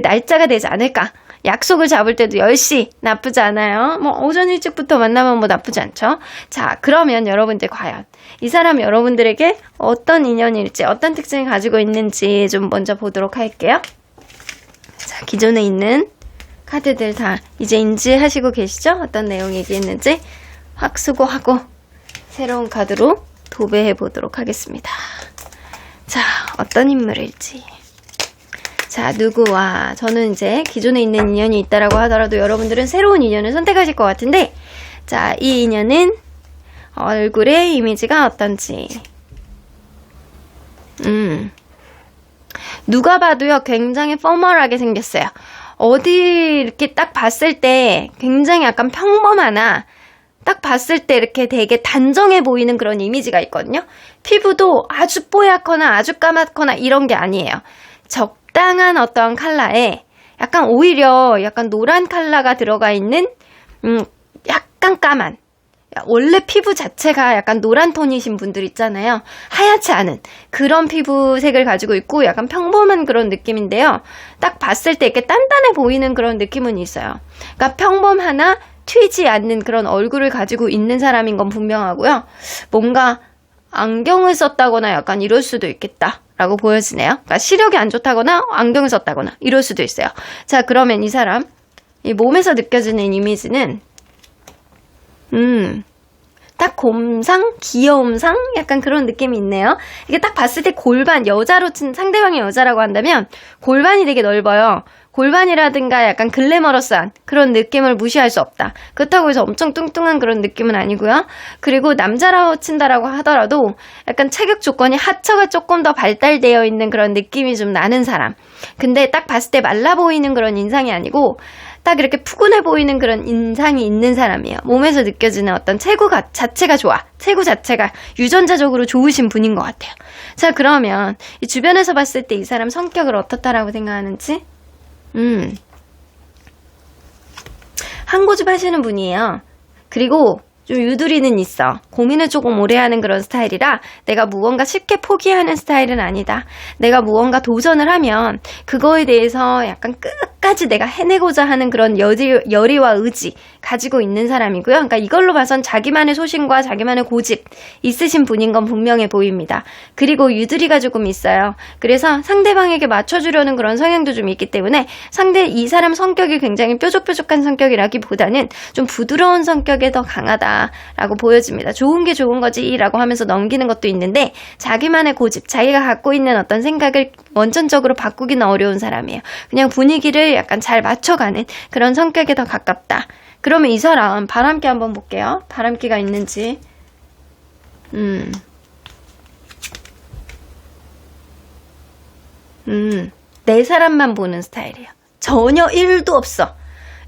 날짜가 되지 않을까. 약속을 잡을 때도 10시 나쁘지 않아요. 뭐 오전 일찍부터 만나면 뭐 나쁘지 않죠. 자, 그러면 여러분들 과연 이 사람 여러분들에게 어떤 인연일지, 어떤 특징을 가지고 있는지 좀 먼저 보도록 할게요. 자, 기존에 있는 카드들 다 이제 인지하시고 계시죠? 어떤 내용 얘기했는지 확 수고하고 새로운 카드로 도배해 보도록 하겠습니다. 자, 어떤 인물일지. 자, 누구와, 저는 이제 기존에 있는 인연이 있다라고 하더라도 여러분들은 새로운 인연을 선택하실 것 같은데, 자, 이 인연은 얼굴의 이미지가 어떤지. 누가 봐도요, 굉장히 포멀하게 생겼어요. 어디 이렇게 딱 봤을 때 굉장히 약간 평범하나, 딱 봤을 때 이렇게 되게 단정해 보이는 그런 이미지가 있거든요. 피부도 아주 뽀얗거나 아주 까맣거나 이런 게 아니에요. 적당한 어떤 컬러에 약간 오히려 약간 노란 컬러가 들어가 있는 약간 까만, 원래 피부 자체가 약간 노란 톤이신 분들 있잖아요. 하얗지 않은 그런 피부색을 가지고 있고 약간 평범한 그런 느낌인데요. 딱 봤을 때 이렇게 단단해 보이는 그런 느낌은 있어요. 그러니까 평범하나 튀지 않는 그런 얼굴을 가지고 있는 사람인 건 분명하고요. 뭔가 안경을 썼다거나 약간 이럴 수도 있겠다라고 보여지네요. 그러니까 시력이 안 좋다거나 안경을 썼다거나 이럴 수도 있어요. 자, 그러면 이 사람 이 몸에서 느껴지는 이미지는 딱 곰상, 귀여움상 약간 그런 느낌이 있네요. 이게 딱 봤을 때 골반, 여자로 친 상대방이 여자라고 한다면 골반이 되게 넓어요. 골반이라든가 약간 글래머러스한 그런 느낌을 무시할 수 없다. 그렇다고 해서 엄청 뚱뚱한 그런 느낌은 아니고요. 그리고 남자라고 친다라고 하더라도 약간 체격 조건이 하처가 조금 더 발달되어 있는 그런 느낌이 좀 나는 사람. 근데 딱 봤을 때 말라 보이는 그런 인상이 아니고 딱 이렇게 푸근해 보이는 그런 인상이 있는 사람이에요. 몸에서 느껴지는 어떤 체구 자체가 좋아. 체구 자체가 유전자적으로 좋으신 분인 것 같아요. 자, 그러면 이 주변에서 봤을 때 이 사람 성격을 어떻다라고 생각하는지? 한 고집 하시는 분이에요. 그리고 좀 유두리는 있어. 고민을 조금 오래 하는 그런 스타일이라 내가 무언가 쉽게 포기하는 스타일은 아니다. 내가 무언가 도전을 하면 그거에 대해서 약간 끝까지 내가 해내고자 하는 그런 열의와 의지 가지고 있는 사람이고요. 그러니까 이걸로 봐선 자기만의 소신과 자기만의 고집 있으신 분인 건 분명해 보입니다. 그리고 유두리가 조금 있어요. 그래서 상대방에게 맞춰주려는 그런 성향도 좀 있기 때문에 이 사람 성격이 굉장히 뾰족뾰족한 성격이라기보다는 좀 부드러운 성격에 더 강하다 라고 보여집니다. 좋은 게 좋은 거지 라고 하면서 넘기는 것도 있는데 자기만의 고집, 자기가 갖고 있는 어떤 생각을 원천적으로 바꾸기는 어려운 사람이에요. 그냥 분위기를 약간 잘 맞춰가는 그런 성격에 더 가깝다. 그러면 이 사람 바람기 한번 볼게요. 바람기가 있는지. 내 사람만 보는 스타일이에요. 전혀 1도 없어.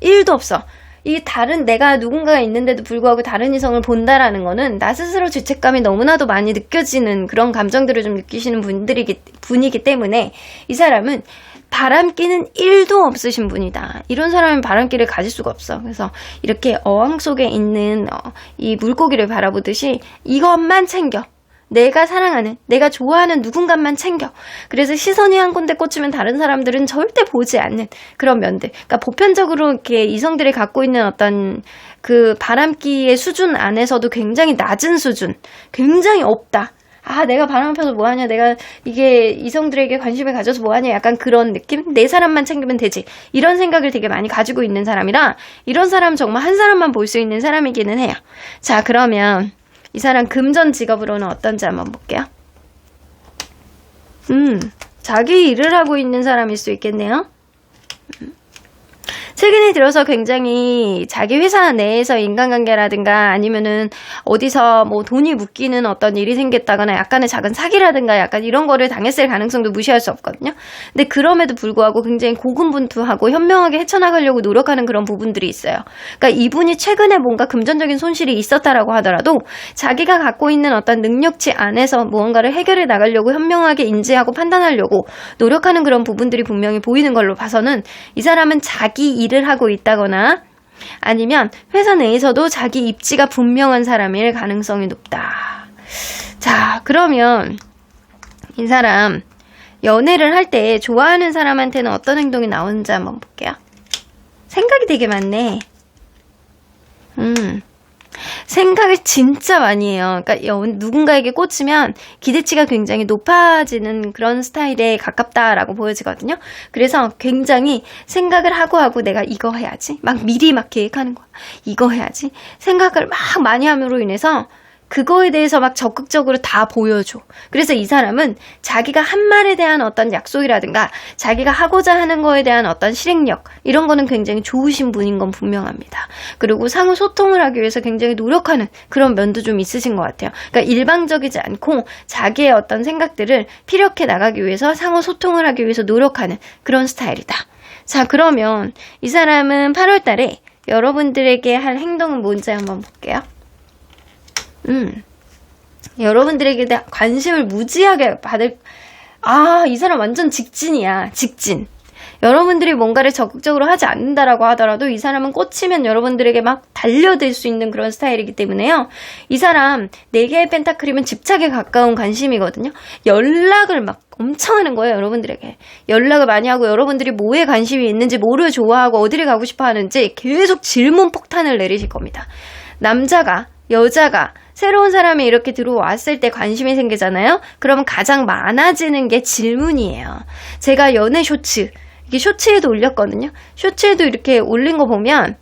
1도 없어. 이 다른 내가 누군가가 있는데도 불구하고 다른 이성을 본다라는 거는 나 스스로 죄책감이 너무나도 많이 느껴지는 그런 감정들을 좀 느끼시는 분이기 때문에 이 사람은 바람기는 1도 없으신 분이다. 이런 사람은 바람기를 가질 수가 없어. 그래서 이렇게 어항 속에 있는 이 물고기를 바라보듯이 이것만 챙겨. 내가 사랑하는, 내가 좋아하는 누군가만 챙겨. 그래서 시선이 한 군데 꽂히면 다른 사람들은 절대 보지 않는 그런 면들. 그러니까 보편적으로 이렇게 이성들이 갖고 있는 어떤 그 바람기의 수준 안에서도 굉장히 낮은 수준, 굉장히 없다. 아, 내가 바람 펴서 뭐하냐, 내가 이게 이성들에게 관심을 가져서 뭐하냐, 약간 그런 느낌? 내 사람만 챙기면 되지. 이런 생각을 되게 많이 가지고 있는 사람이라, 이런 사람 정말 한 사람만 볼 수 있는 사람이기는 해요. 자, 그러면 이 사람 금전 직업으로는 어떤지 한번 볼게요. 자기 일을 하고 있는 사람일 수 있겠네요. 최근에 들어서 굉장히 자기 회사 내에서 인간관계라든가 아니면은 어디서 뭐 돈이 묶이는 어떤 일이 생겼다거나 약간의 작은 사기라든가 약간 이런 거를 당했을 가능성도 무시할 수 없거든요. 근데 그럼에도 불구하고 굉장히 고군분투하고 현명하게 헤쳐나가려고 노력하는 그런 부분들이 있어요. 그러니까 이분이 최근에 뭔가 금전적인 손실이 있었다라고 하더라도 자기가 갖고 있는 어떤 능력치 안에서 무언가를 해결해 나가려고 현명하게 인지하고 판단하려고 노력하는 그런 부분들이 분명히 보이는 걸로 봐서는 이 사람은 자기 일을 하고 있다거나 아니면 회사 내에서도 자기 입지가 분명한 사람일 가능성이 높다. 자, 그러면 이 사람 연애를 할 때 좋아하는 사람한테는 어떤 행동이 나오는지 한번 볼게요. 생각이 되게 많네. 생각을 진짜 많이 해요. 그러니까 누군가에게 꽂히면 기대치가 굉장히 높아지는 그런 스타일에 가깝다라고 보여지거든요. 그래서 굉장히 생각을 하고 내가 이거 해야지. 막 미리 막 계획하는 거야. 이거 해야지. 생각을 막 많이 함으로 인해서 그거에 대해서 막 적극적으로 다 보여줘. 그래서 이 사람은 자기가 한 말에 대한 어떤 약속이라든가 자기가 하고자 하는 거에 대한 어떤 실행력 이런 거는 굉장히 좋으신 분인 건 분명합니다. 그리고 상호 소통을 하기 위해서 굉장히 노력하는 그런 면도 좀 있으신 것 같아요. 그러니까 일방적이지 않고 자기의 어떤 생각들을 피력해 나가기 위해서 상호 소통을 하기 위해서 노력하는 그런 스타일이다. 자, 그러면 이 사람은 8월 달에 여러분들에게 할 행동은 뭔지 한번 볼게요. 여러분들에게 관심을 무지하게 이 사람 완전 직진이야. 직진. 여러분들이 뭔가를 적극적으로 하지 않는다라고 하더라도 이 사람은 꽂히면 여러분들에게 막 달려들 수 있는 그런 스타일이기 때문에요. 이 사람 4개의 펜타클이면 집착에 가까운 관심이거든요. 연락을 막 엄청 하는 거예요. 여러분들에게. 연락을 많이 하고 여러분들이 뭐에 관심이 있는지, 뭐를 좋아하고 어디를 가고 싶어 하는지 계속 질문 폭탄을 내리실 겁니다. 남자가, 여자가 새로운 사람이 이렇게 들어왔을 때 관심이 생기잖아요. 그러면 가장 많아지는 게 질문이에요. 제가 연애 쇼츠, 이게 쇼츠에도 올렸거든요. 쇼츠에도 이렇게 올린 거 보면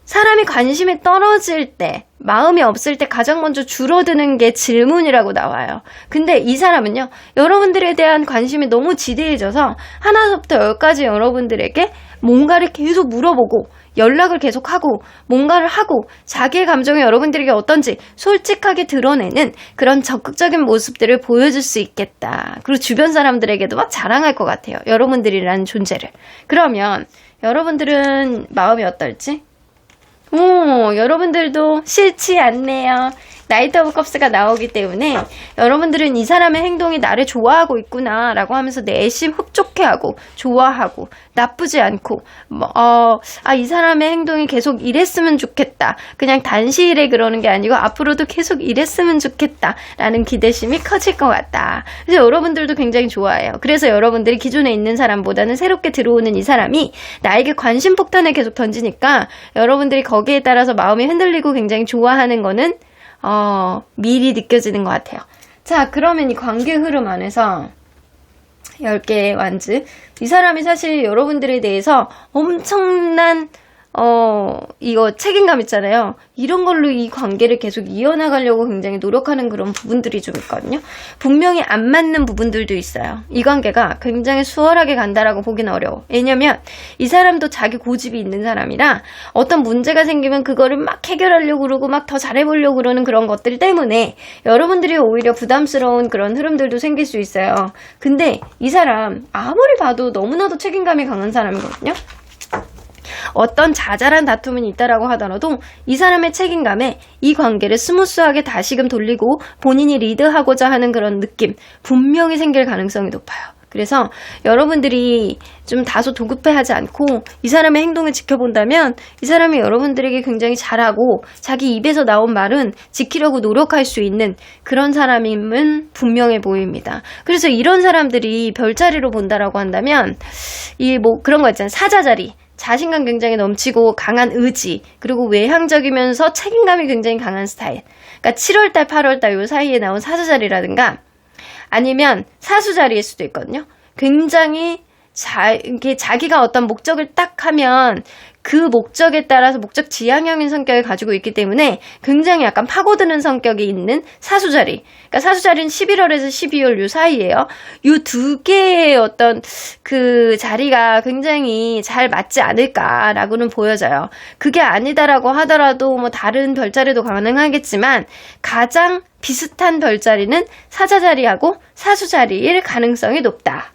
사람이 관심이 떨어질 때, 마음이 없을 때 가장 먼저 줄어드는 게 질문이라고 나와요. 근데 이 사람은요, 여러분들에 대한 관심이 너무 지대해져서 하나부터 10까지 여러분들에게 뭔가를 계속 물어보고 연락을 계속하고 뭔가를 하고 자기의 감정이 여러분들에게 어떤지 솔직하게 드러내는 그런 적극적인 모습들을 보여줄 수 있겠다. 그리고 주변 사람들에게도 막 자랑할 것 같아요. 여러분들이라는 존재를. 그러면 여러분들은 마음이 어떨지? 여러분들도 싫지 않네요. 나이트 오브 컵스가 나오기 때문에 여러분들은 이 사람의 행동이 나를 좋아하고 있구나 라고 하면서 내심 흡족해하고 좋아하고 나쁘지 않고 이 사람의 행동이 계속 이랬으면 좋겠다. 그냥 단시일에 그러는 게 아니고 앞으로도 계속 이랬으면 좋겠다 라는 기대심이 커질 것 같다. 그래서 여러분들도 굉장히 좋아해요. 그래서 여러분들이 기존에 있는 사람보다는 새롭게 들어오는 이 사람이 나에게 관심 폭탄을 계속 던지니까 여러분들이 거기에 따라서 마음이 흔들리고 굉장히 좋아하는 거는 미리 느껴지는 것 같아요. 자, 그러면 이 관계 흐름 안에서 10개의 완즈. 이 사람이 사실 여러분들에 대해서 엄청난 이거 책임감 있잖아요. 이런 걸로 이 관계를 계속 이어나가려고 굉장히 노력하는 그런 부분들이 좀 있거든요. 분명히 안 맞는 부분들도 있어요. 이 관계가 굉장히 수월하게 간다라고 보기는 어려워. 왜냐면 이 사람도 자기 고집이 있는 사람이라 어떤 문제가 생기면 그거를 막 해결하려고 그러고 막 더 잘해보려고 그러는 그런 것들 때문에 여러분들이 오히려 부담스러운 그런 흐름들도 생길 수 있어요. 근데 이 사람 아무리 봐도 너무나도 책임감이 강한 사람이거든요. 어떤 자잘한 다툼은 있다라고 하더라도 이 사람의 책임감에 이 관계를 스무스하게 다시금 돌리고 본인이 리드하고자 하는 그런 느낌 분명히 생길 가능성이 높아요. 그래서 여러분들이 좀 다소 도급해하지 않고 이 사람의 행동을 지켜본다면 이 사람이 여러분들에게 굉장히 잘하고 자기 입에서 나온 말은 지키려고 노력할 수 있는 그런 사람임은 분명해 보입니다. 그래서 이런 사람들이 별자리로 본다라고 한다면 이 뭐 그런 거 있잖아요. 사자자리. 자신감 굉장히 넘치고 강한 의지, 그리고 외향적이면서 책임감이 굉장히 강한 스타일. 그러니까 7월달, 8월달 요 사이에 나온 사자자리라든가 아니면 사수자리일 수도 있거든요. 굉장히 이렇게 자기가 어떤 목적을 딱 하면 그 목적에 따라서 목적 지향형인 성격을 가지고 있기 때문에 굉장히 약간 파고드는 성격이 있는 사수자리. 그러니까 사수자리는 11월에서 12월 요 사이에요. 요 두 개의 어떤 그 자리가 굉장히 잘 맞지 않을까라고는 보여져요. 그게 아니다라고 하더라도 뭐 다른 별자리도 가능하겠지만 가장 비슷한 별자리는 사자자리하고 사수자리일 가능성이 높다.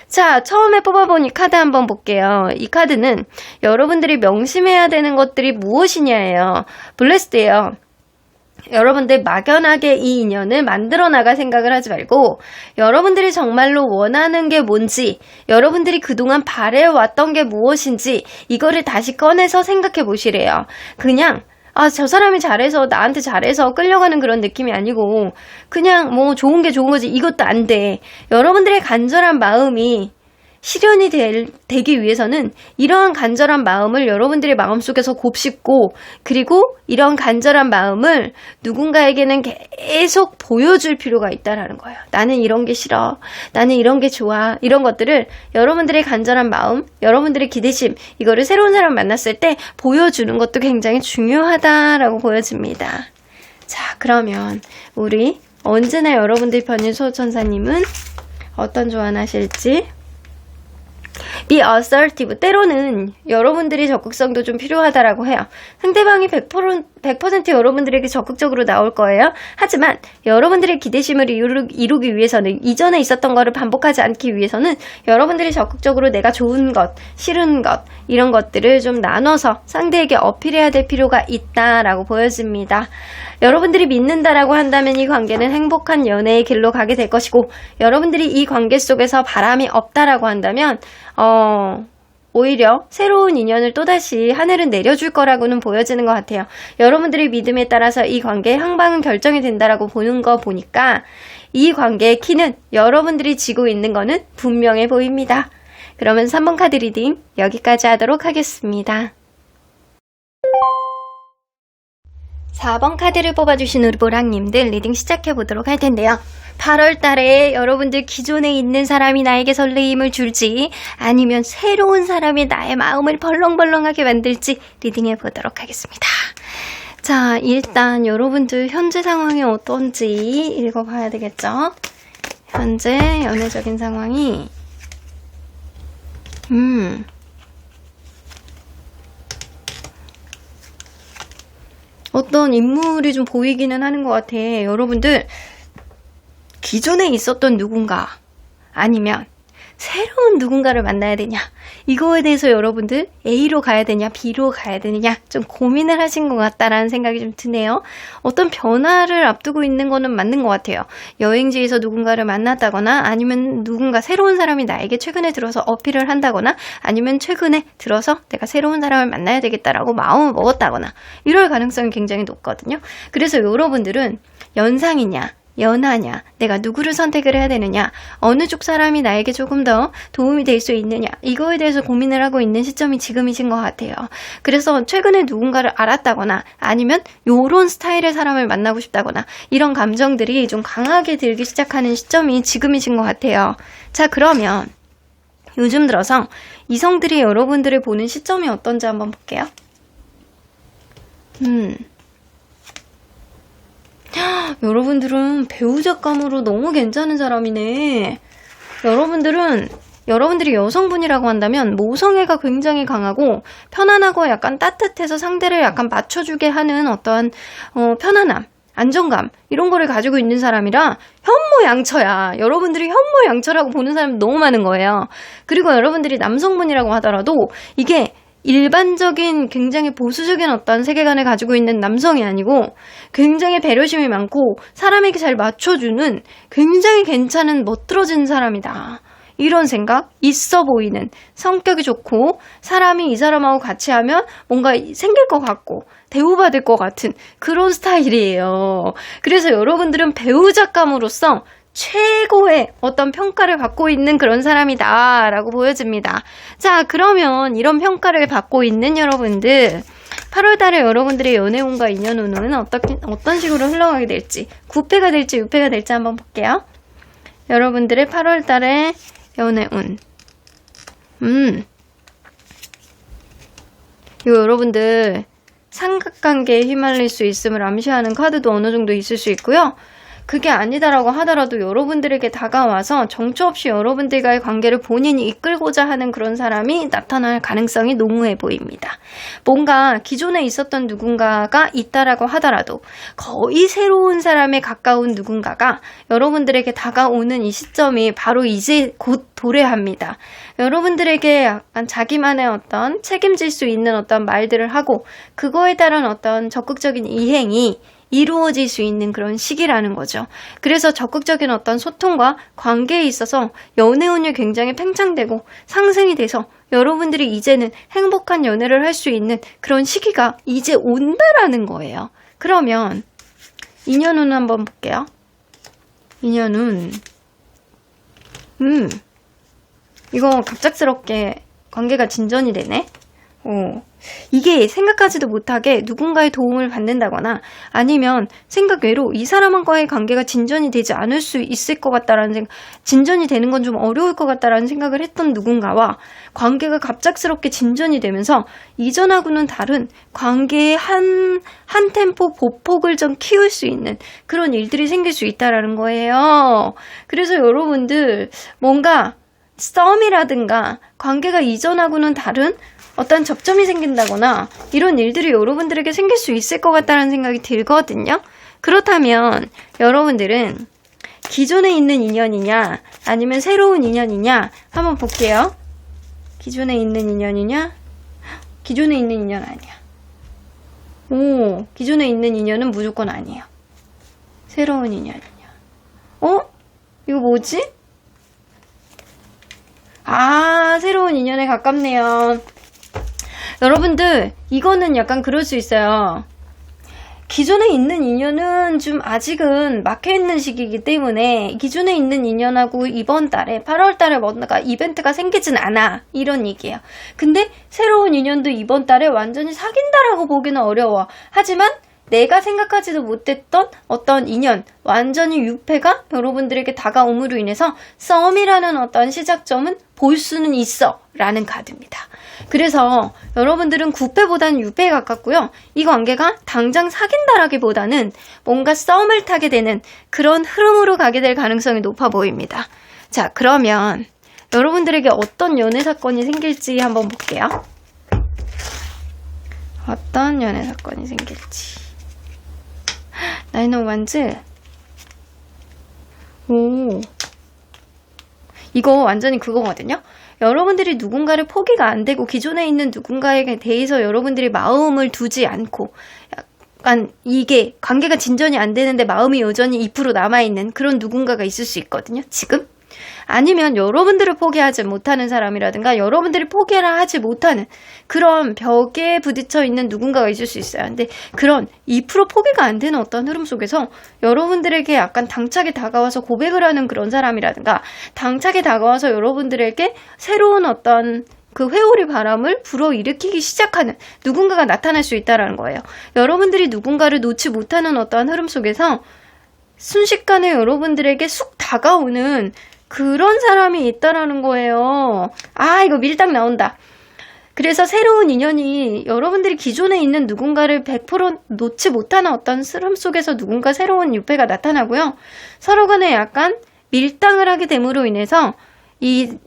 자, 처음에 뽑아본 이 카드 한번 볼게요. 이 카드는 여러분들이 명심해야 되는 것들이 무엇이냐예요. 블레스드예요. 여러분들 막연하게 이 인연을 만들어 나갈 생각을 하지 말고 여러분들이 정말로 원하는 게 뭔지, 여러분들이 그동안 바래왔던 게 무엇인지 이거를 다시 꺼내서 생각해 보시래요. 그냥 저 사람이 잘해서 나한테 잘해서 끌려가는 그런 느낌이 아니고 그냥 뭐 좋은 게 좋은 거지 이것도 안 돼. 여러분들의 간절한 마음이 실현이 되기 위해서는 이러한 간절한 마음을 여러분들의 마음속에서 곱씹고 그리고 이런 간절한 마음을 누군가에게는 계속 보여줄 필요가 있다라는 거예요. 나는 이런 게 싫어. 나는 이런 게 좋아. 이런 것들을 여러분들의 간절한 마음, 여러분들의 기대심 이거를 새로운 사람 만났을 때 보여주는 것도 굉장히 중요하다라고 보여집니다. 자, 그러면 우리 언제나 여러분들 편인 수호천사님은 어떤 조언하실지 Be assertive. 때로는 여러분들이 적극성도 좀 필요하다라고 해요. 상대방이 100% 여러분들에게 적극적으로 나올 거예요. 하지만 여러분들의 기대심을 이루기 위해서는 이전에 있었던 거를 반복하지 않기 위해서는 여러분들이 적극적으로 내가 좋은 것, 싫은 것 이런 것들을 좀 나눠서 상대에게 어필해야 될 필요가 있다라고 보여집니다. 여러분들이 믿는다라고 한다면 이 관계는 행복한 연애의 길로 가게 될 것이고 여러분들이 이 관계 속에서 바람이 없다라고 한다면 오히려 새로운 인연을 또다시 하늘은 내려줄 거라고는 보여지는 것 같아요. 여러분들의 믿음에 따라서 이 관계의 향방은 결정이 된다라고 보는 거 보니까 이 관계의 키는 여러분들이 쥐고 있는 거는 분명해 보입니다. 그러면 3번 카드 리딩 여기까지 하도록 하겠습니다. 4번 카드를 뽑아주신 우리 보랑님들 리딩 시작해보도록 할 텐데요. 8월 달에 여러분들 기존에 있는 사람이 나에게 설레임을 줄지 아니면 새로운 사람이 나의 마음을 벌렁벌렁하게 만들지 리딩해보도록 하겠습니다. 자, 일단 여러분들 현재 상황이 어떤지 읽어봐야 되겠죠? 현재 연애적인 상황이 어떤 인물이 좀 보이기는 하는 것 같아. 여러분들 기존에 있었던 누군가 아니면 새로운 누군가를 만나야 되냐 이거에 대해서 여러분들 A로 가야 되냐 B로 가야 되느냐 좀 고민을 하신 것 같다라는 생각이 좀 드네요. 어떤 변화를 앞두고 있는 거는 맞는 것 같아요. 여행지에서 누군가를 만났다거나 아니면 누군가 새로운 사람이 나에게 최근에 들어서 어필을 한다거나 아니면 최근에 들어서 내가 새로운 사람을 만나야 되겠다라고 마음을 먹었다거나 이럴 가능성이 굉장히 높거든요. 그래서 여러분들은 연상이냐 연하냐, 내가 누구를 선택을 해야 되느냐, 어느 쪽 사람이 나에게 조금 더 도움이 될 수 있느냐 이거에 대해서 고민을 하고 있는 시점이 지금이신 것 같아요. 그래서 최근에 누군가를 알았다거나 아니면 요런 스타일의 사람을 만나고 싶다거나 이런 감정들이 좀 강하게 들기 시작하는 시점이 지금이신 것 같아요. 자, 그러면 요즘 들어서 이성들이 여러분들을 보는 시점이 어떤지 한번 볼게요. 여러분들은 배우자감으로 너무 괜찮은 사람이네. 여러분들이 여성분이라고 한다면 모성애가 굉장히 강하고 편안하고 약간 따뜻해서 상대를 약간 맞춰주게 하는 어떠한 편안함, 안정감 이런 거를 가지고 있는 사람이라 현모양처야. 여러분들이 현모양처라고 보는 사람이 너무 많은 거예요. 그리고 여러분들이 남성분이라고 하더라도 이게 일반적인 굉장히 보수적인 어떤 세계관을 가지고 있는 남성이 아니고 굉장히 배려심이 많고 사람에게 잘 맞춰주는 굉장히 괜찮은 멋들어진 사람이다. 이런 생각, 있어 보이는, 성격이 좋고 사람이 이 사람하고 같이 하면 뭔가 생길 것 같고 대우받을 것 같은 그런 스타일이에요. 그래서 여러분들은 배우작감으로서 최고의 어떤 평가를 받고 있는 그런 사람이다 라고 보여집니다. 자, 그러면 이런 평가를 받고 있는 여러분들, 8월달에 여러분들의 연애운과 인연운은 어떤 식으로 흘러가게 될지, 9패가 될지 6패가 될지 한번 볼게요. 여러분들의 8월달의 연애운. 이거 여러분들 삼각관계에 휘말릴 수 있음을 암시하는 카드도 어느 정도 있을 수 있고요. 그게 아니다라고 하더라도 여러분들에게 다가와서 정처 없이 여러분들과의 관계를 본인이 이끌고자 하는 그런 사람이 나타날 가능성이 농후해 보입니다. 뭔가 기존에 있었던 누군가가 있다라고 하더라도 거의 새로운 사람에 가까운 누군가가 여러분들에게 다가오는 이 시점이 바로 이제 곧 도래합니다. 여러분들에게 약간 자기만의 어떤 책임질 수 있는 어떤 말들을 하고 그거에 따른 어떤 적극적인 이행이 이루어질 수 있는 그런 시기라는 거죠. 그래서 적극적인 어떤 소통과 관계에 있어서 연애운이 굉장히 팽창되고 상승이 돼서 여러분들이 이제는 행복한 연애를 할 수 있는 그런 시기가 이제 온다라는 거예요. 그러면 인연운 한번 볼게요. 인연운. 이거 갑작스럽게 관계가 진전이 되네. 이게 생각하지도 못하게 누군가의 도움을 받는다거나 아니면 생각 외로 이 사람과의 관계가 진전이 되지 않을 수 있을 것 같다라는 생각, 진전이 되는 건 좀 어려울 것 같다라는 생각을 했던 누군가와 관계가 갑작스럽게 진전이 되면서 이전하고는 다른 관계의 한 템포 보폭을 좀 키울 수 있는 그런 일들이 생길 수 있다라는 거예요. 그래서 여러분들 뭔가 싸움이라든가 관계가 이전하고는 다른 어떤 접점이 생긴다거나 이런 일들이 여러분들에게 생길 수 있을 것 같다는 생각이 들거든요. 그렇다면 여러분들은 기존에 있는 인연이냐 아니면 새로운 인연이냐 한번 볼게요. 기존에 있는 인연이냐? 기존에 있는 인연 아니야. 기존에 있는 인연은 무조건 아니에요. 새로운 인연이냐? 이거 뭐지? 새로운 인연에 가깝네요. 여러분들 이거는 약간 그럴 수 있어요. 기존에 있는 인연은 좀 아직은 막혀있는 시기이기 때문에 기존에 있는 인연하고 이번 달에 8월 달에 뭔가 이벤트가 생기진 않아 이런 얘기예요. 근데 새로운 인연도 이번 달에 완전히 사귄다라고 보기는 어려워. 하지만 내가 생각하지도 못했던 어떤 인연, 완전히 유패가 여러분들에게 다가옴으로 인해서 썸이라는 어떤 시작점은 볼 수는 있어 라는 카드입니다. 그래서 여러분들은 9패보다는 6패에 가깝고요. 이 관계가 당장 사귄다라기보다는 뭔가 썸을 타게 되는 그런 흐름으로 가게 될 가능성이 높아 보입니다. 자, 그러면 여러분들에게 어떤 연애 사건이 생길지 한번 볼게요. 어떤 연애 사건이 생길지. 나인 오브 완즈. 이거 완전히 그거거든요. 여러분들이 누군가를 포기가 안 되고 기존에 있는 누군가에 대해서 여러분들이 마음을 두지 않고 약간 이게 관계가 진전이 안 되는데 마음이 여전히 2% 남아있는 그런 누군가가 있을 수 있거든요. 지금. 아니면 여러분들을 포기하지 못하는 사람이라든가 여러분들이 포기라 하지 못하는 그런 벽에 부딪혀 있는 누군가가 있을 수 있어요. 근데 그런 2% 포기가 안 되는 어떤 흐름 속에서 여러분들에게 약간 당차게 다가와서 고백을 하는 그런 사람이라든가 당차게 다가와서 여러분들에게 새로운 어떤 그 회오리 바람을 불어일으키기 시작하는 누군가가 나타날 수 있다는 거예요. 여러분들이 누군가를 놓지 못하는 어떠한 흐름 속에서 순식간에 여러분들에게 쑥 다가오는 그런 사람이 있다라는 거예요. 이거 밀당 나온다. 그래서 새로운 인연이 여러분들이 기존에 있는 누군가를 100% 놓지 못하는 어떤 흐름 속에서 누군가 새로운 유패가 나타나고요. 서로 간에 약간 밀당을 하게 됨으로 인해서 이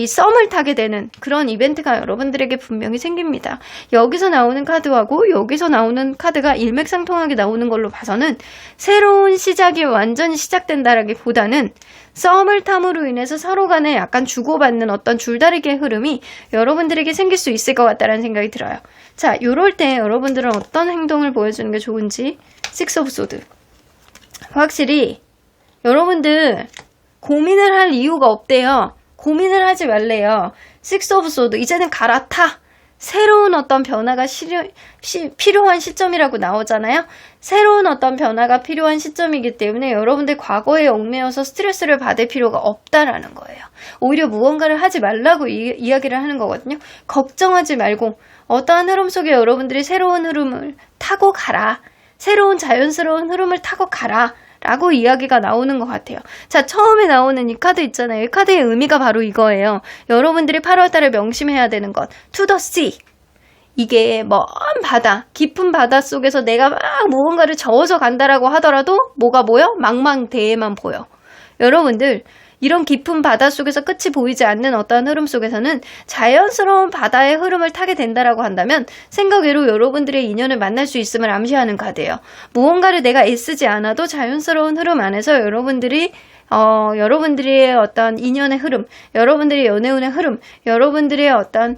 썸을 타게 되는 그런 이벤트가 여러분들에게 분명히 생깁니다. 여기서 나오는 카드하고 여기서 나오는 카드가 일맥상통하게 나오는 걸로 봐서는 새로운 시작이 완전히 시작된다라기보다는 썸을 탐으로 인해서 서로 간에 약간 주고받는 어떤 줄다리기의 흐름이 여러분들에게 생길 수 있을 것 같다는 생각이 들어요. 자, 요럴 때 여러분들은 어떤 행동을 보여주는 게 좋은지. 식스 오브 소드. 확실히 여러분들 고민을 할 이유가 없대요. 고민을 하지 말래요. Six of Swords, 이제는 갈아타. 새로운 어떤 변화가 필요한 시점이라고 나오잖아요. 새로운 어떤 변화가 필요한 시점이기 때문에 여러분들 과거에 얽매여서 스트레스를 받을 필요가 없다라는 거예요. 오히려 무언가를 하지 말라고 이야기를 하는 거거든요. 걱정하지 말고 어떠한 흐름 속에 여러분들이 새로운 흐름을 타고 가라. 새로운 자연스러운 흐름을 타고 가라. 라고 이야기가 나오는 것 같아요. 자, 처음에 나오는 이 카드 있잖아요. 이 카드의 의미가 바로 이거예요. 여러분들이 8월달에 명심해야 되는 것. To the sea. 이게 먼 바다, 깊은 바다 속에서 내가 막 무언가를 저어서 간다라고 하더라도 뭐가 보여? 망망대해만 보여. 여러분들 이런 깊은 바다 속에서 끝이 보이지 않는 어떠한 흐름 속에서는 자연스러운 바다의 흐름을 타게 된다라고 한다면 생각외로 여러분들의 인연을 만날 수 있음을 암시하는 카드예요. 무언가를 내가 애쓰지 않아도 자연스러운 흐름 안에서 여러분들의 어떤 인연의 흐름, 여러분들의 연애운의 흐름, 여러분들의 어떤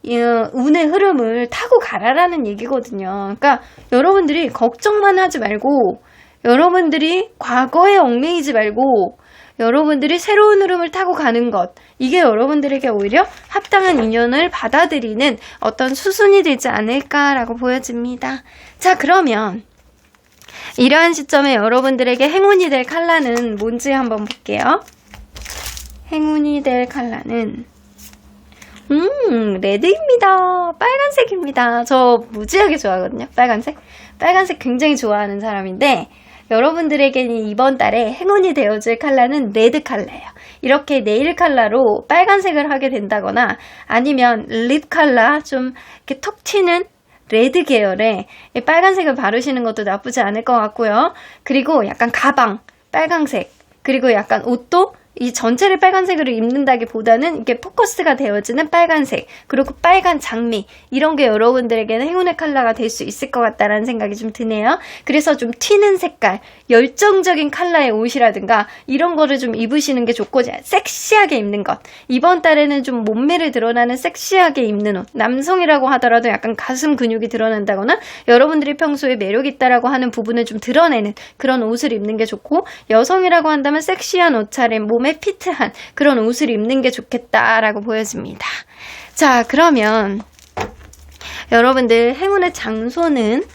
운의 흐름을 타고 가라라는 얘기거든요. 그러니까 여러분들이 걱정만 하지 말고 여러분들이 과거에 얽매이지 말고 여러분들이 새로운 흐름을 타고 가는 것, 이게 여러분들에게 오히려 합당한 인연을 받아들이는 어떤 수순이 되지 않을까라고 보여집니다. 자, 그러면 이러한 시점에 여러분들에게 행운이 될 컬러는 뭔지 한번 볼게요. 행운이 될 컬러는 레드입니다. 빨간색입니다. 저 무지하게 좋아하거든요. 빨간색 굉장히 좋아하는 사람인데 여러분들에게는 이번 달에 행운이 되어줄 컬러는 레드 컬러예요. 이렇게 네일 컬러로 빨간색을 하게 된다거나 아니면 립 컬러 좀 이렇게 톡 튀는 레드 계열의 빨간색을 바르시는 것도 나쁘지 않을 것 같고요. 그리고 약간 가방 빨간색, 그리고 약간 옷도 이 전체를 빨간색으로 입는다기보다는 이게 포커스가 되어지는 빨간색, 그리고 빨간 장미, 이런 게 여러분들에게는 행운의 컬러가 될 수 있을 것 같다라는 생각이 좀 드네요. 그래서 좀 튀는 색깔, 열정적인 컬러의 옷이라든가 이런 거를 좀 입으시는 게 좋고, 섹시하게 입는 것. 이번 달에는 좀 몸매를 드러나는 섹시하게 입는 옷. 남성이라고 하더라도 약간 가슴 근육이 드러난다거나 여러분들이 평소에 매력 있다라고 하는 부분을 좀 드러내는 그런 옷을 입는 게 좋고, 여성이라고 한다면 섹시한 옷차림, 몸에 피트한 그런 옷을 입는 게 좋겠다라고 보여집니다. 자, 그러면 여러분들 행운의 장소는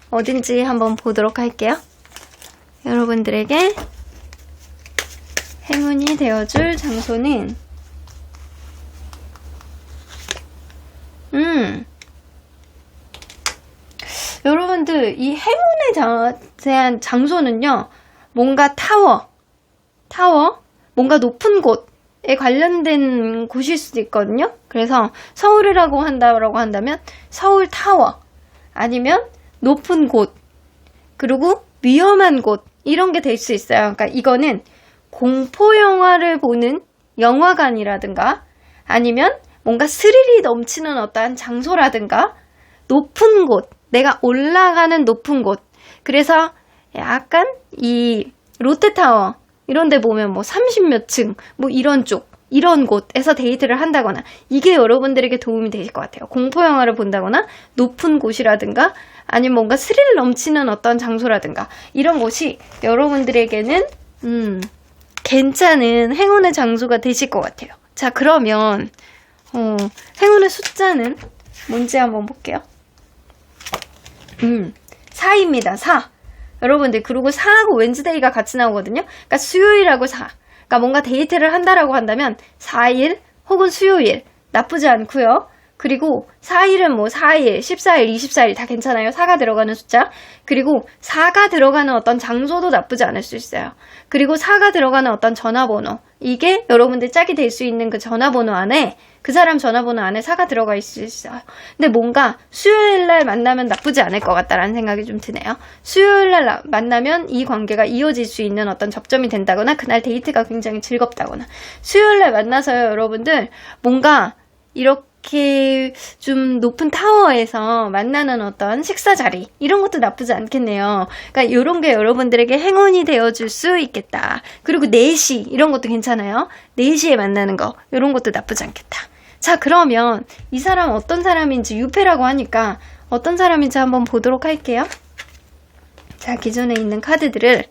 어딘지 한번 보도록 할게요. 여러분들에게 행운이 되어줄 장소는 여러분들 이 행운에 대한 장소는요, 뭔가 타워, 뭔가 높은 곳에 관련된 곳일 수도 있거든요. 그래서 서울이라고 한다면 서울 타워, 아니면 높은 곳, 그리고 위험한 곳, 이런 게 될 수 있어요. 그러니까 이거는 공포 영화를 보는 영화관이라든가 아니면 뭔가 스릴이 넘치는 어떠한 장소라든가 높은 곳, 내가 올라가는 높은 곳. 그래서 약간 이 롯데타워 이런 데 보면 뭐 30몇 층, 뭐 이런 곳에서 데이트를 한다거나, 이게 여러분들에게 도움이 되실 것 같아요. 공포영화를 본다거나, 높은 곳이라든가, 아니면 뭔가 스릴 넘치는 어떤 장소라든가, 이런 곳이 여러분들에게는, 괜찮은 행운의 장소가 되실 것 같아요. 자, 그러면, 행운의 숫자는 뭔지 한번 볼게요. 4입니다, 4. 여러분들, 그리고 4하고 웬즈데이가 같이 나오거든요. 그러니까 수요일하고 4. 그러니까 뭔가 데이트를 한다라고 한다면 4일 혹은 수요일 나쁘지 않고요. 그리고 4일은 뭐 4일, 14일, 24일 다 괜찮아요. 4가 들어가는 숫자. 그리고 4가 들어가는 어떤 장소도 나쁘지 않을 수 있어요. 그리고 4가 들어가는 어떤 전화번호. 이게 여러분들 짝이 될 수 있는 그 전화번호 안에, 그 사람 전화번호 안에 4가 들어가 있을 수 있어요. 근데 뭔가 수요일날 만나면 나쁘지 않을 것 같다라는 생각이 좀 드네요. 수요일날 만나면 이 관계가 이어질 수 있는 어떤 접점이 된다거나, 그날 데이트가 굉장히 즐겁다거나, 수요일날 만나서요, 여러분들 뭔가 이렇게 좀 높은 타워에서 만나는 어떤 식사 자리, 이런 것도 나쁘지 않겠네요. 그러니까 이런 게 여러분들에게 행운이 되어줄 수 있겠다. 그리고 4시 이런 것도 괜찮아요. 4시에 만나는 거, 이런 것도 나쁘지 않겠다. 자, 그러면 이 사람 어떤 사람인지, 유패라고 하니까 어떤 사람인지 한번 보도록 할게요. 자, 기존에 있는 카드들을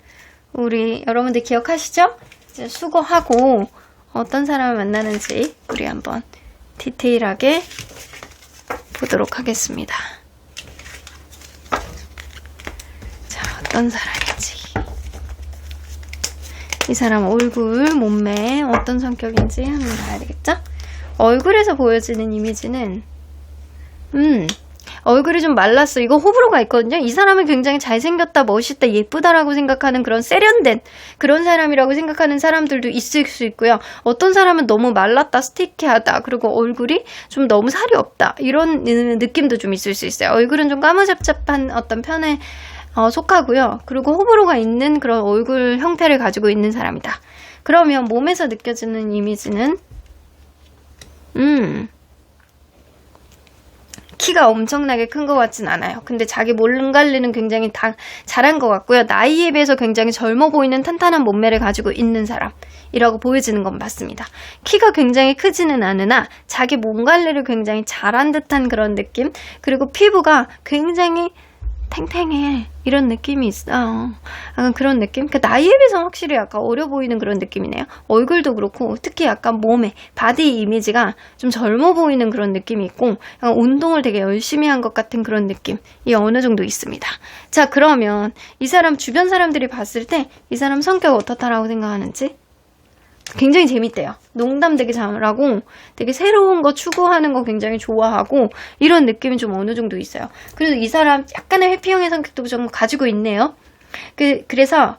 우리 여러분들 기억하시죠? 이제 수거하고 어떤 사람을 만나는지 우리 한번 디테일하게 보도록 하겠습니다. 자, 어떤 사람인지, 이 사람 얼굴, 몸매, 어떤 성격인지 한번 봐야 되겠죠? 얼굴에서 보여지는 이미지는 얼굴이 좀 말랐어. 이거 호불호가 있거든요. 이 사람은 굉장히 잘생겼다, 멋있다, 예쁘다라고 생각하는 그런 세련된 그런 사람이라고 생각하는 사람들도 있을 수 있고요. 어떤 사람은 너무 말랐다, 스티키하다, 그리고 얼굴이 좀 너무 살이 없다, 이런 느낌도 좀 있을 수 있어요. 얼굴은 좀 까무잡잡한 어떤 편에 속하고요. 그리고 호불호가 있는 그런 얼굴 형태를 가지고 있는 사람이다. 그러면 몸에서 느껴지는 이미지는 키가 엄청나게 큰 것 같진 않아요. 근데 자기 몸 관리는 굉장히 다 잘한 것 같고요. 나이에 비해서 굉장히 젊어 보이는 탄탄한 몸매를 가지고 있는 사람이라고 보여지는 건 맞습니다. 키가 굉장히 크지는 않으나 자기 몸 관리를 굉장히 잘한 듯한 그런 느낌, 그리고 피부가 굉장히 탱탱해, 이런 느낌이 있어요. 약간 그런 느낌? 그 나이에 비해서 확실히 약간 어려 보이는 그런 느낌이네요. 얼굴도 그렇고 특히 약간 몸에 바디 이미지가 좀 젊어 보이는 그런 느낌이 있고, 약간 운동을 되게 열심히 한 것 같은 그런 느낌이 어느 정도 있습니다. 자, 그러면 이 사람 주변 사람들이 봤을 때 이 사람 성격 어떻다라고 생각하는지? 굉장히 재밌대요. 농담 되게 잘하고 되게 새로운 거 추구하는 거 굉장히 좋아하고, 이런 느낌이 좀 어느 정도 있어요. 그래서 이 사람 약간의 회피형의 성격도 좀 가지고 있네요. 그래서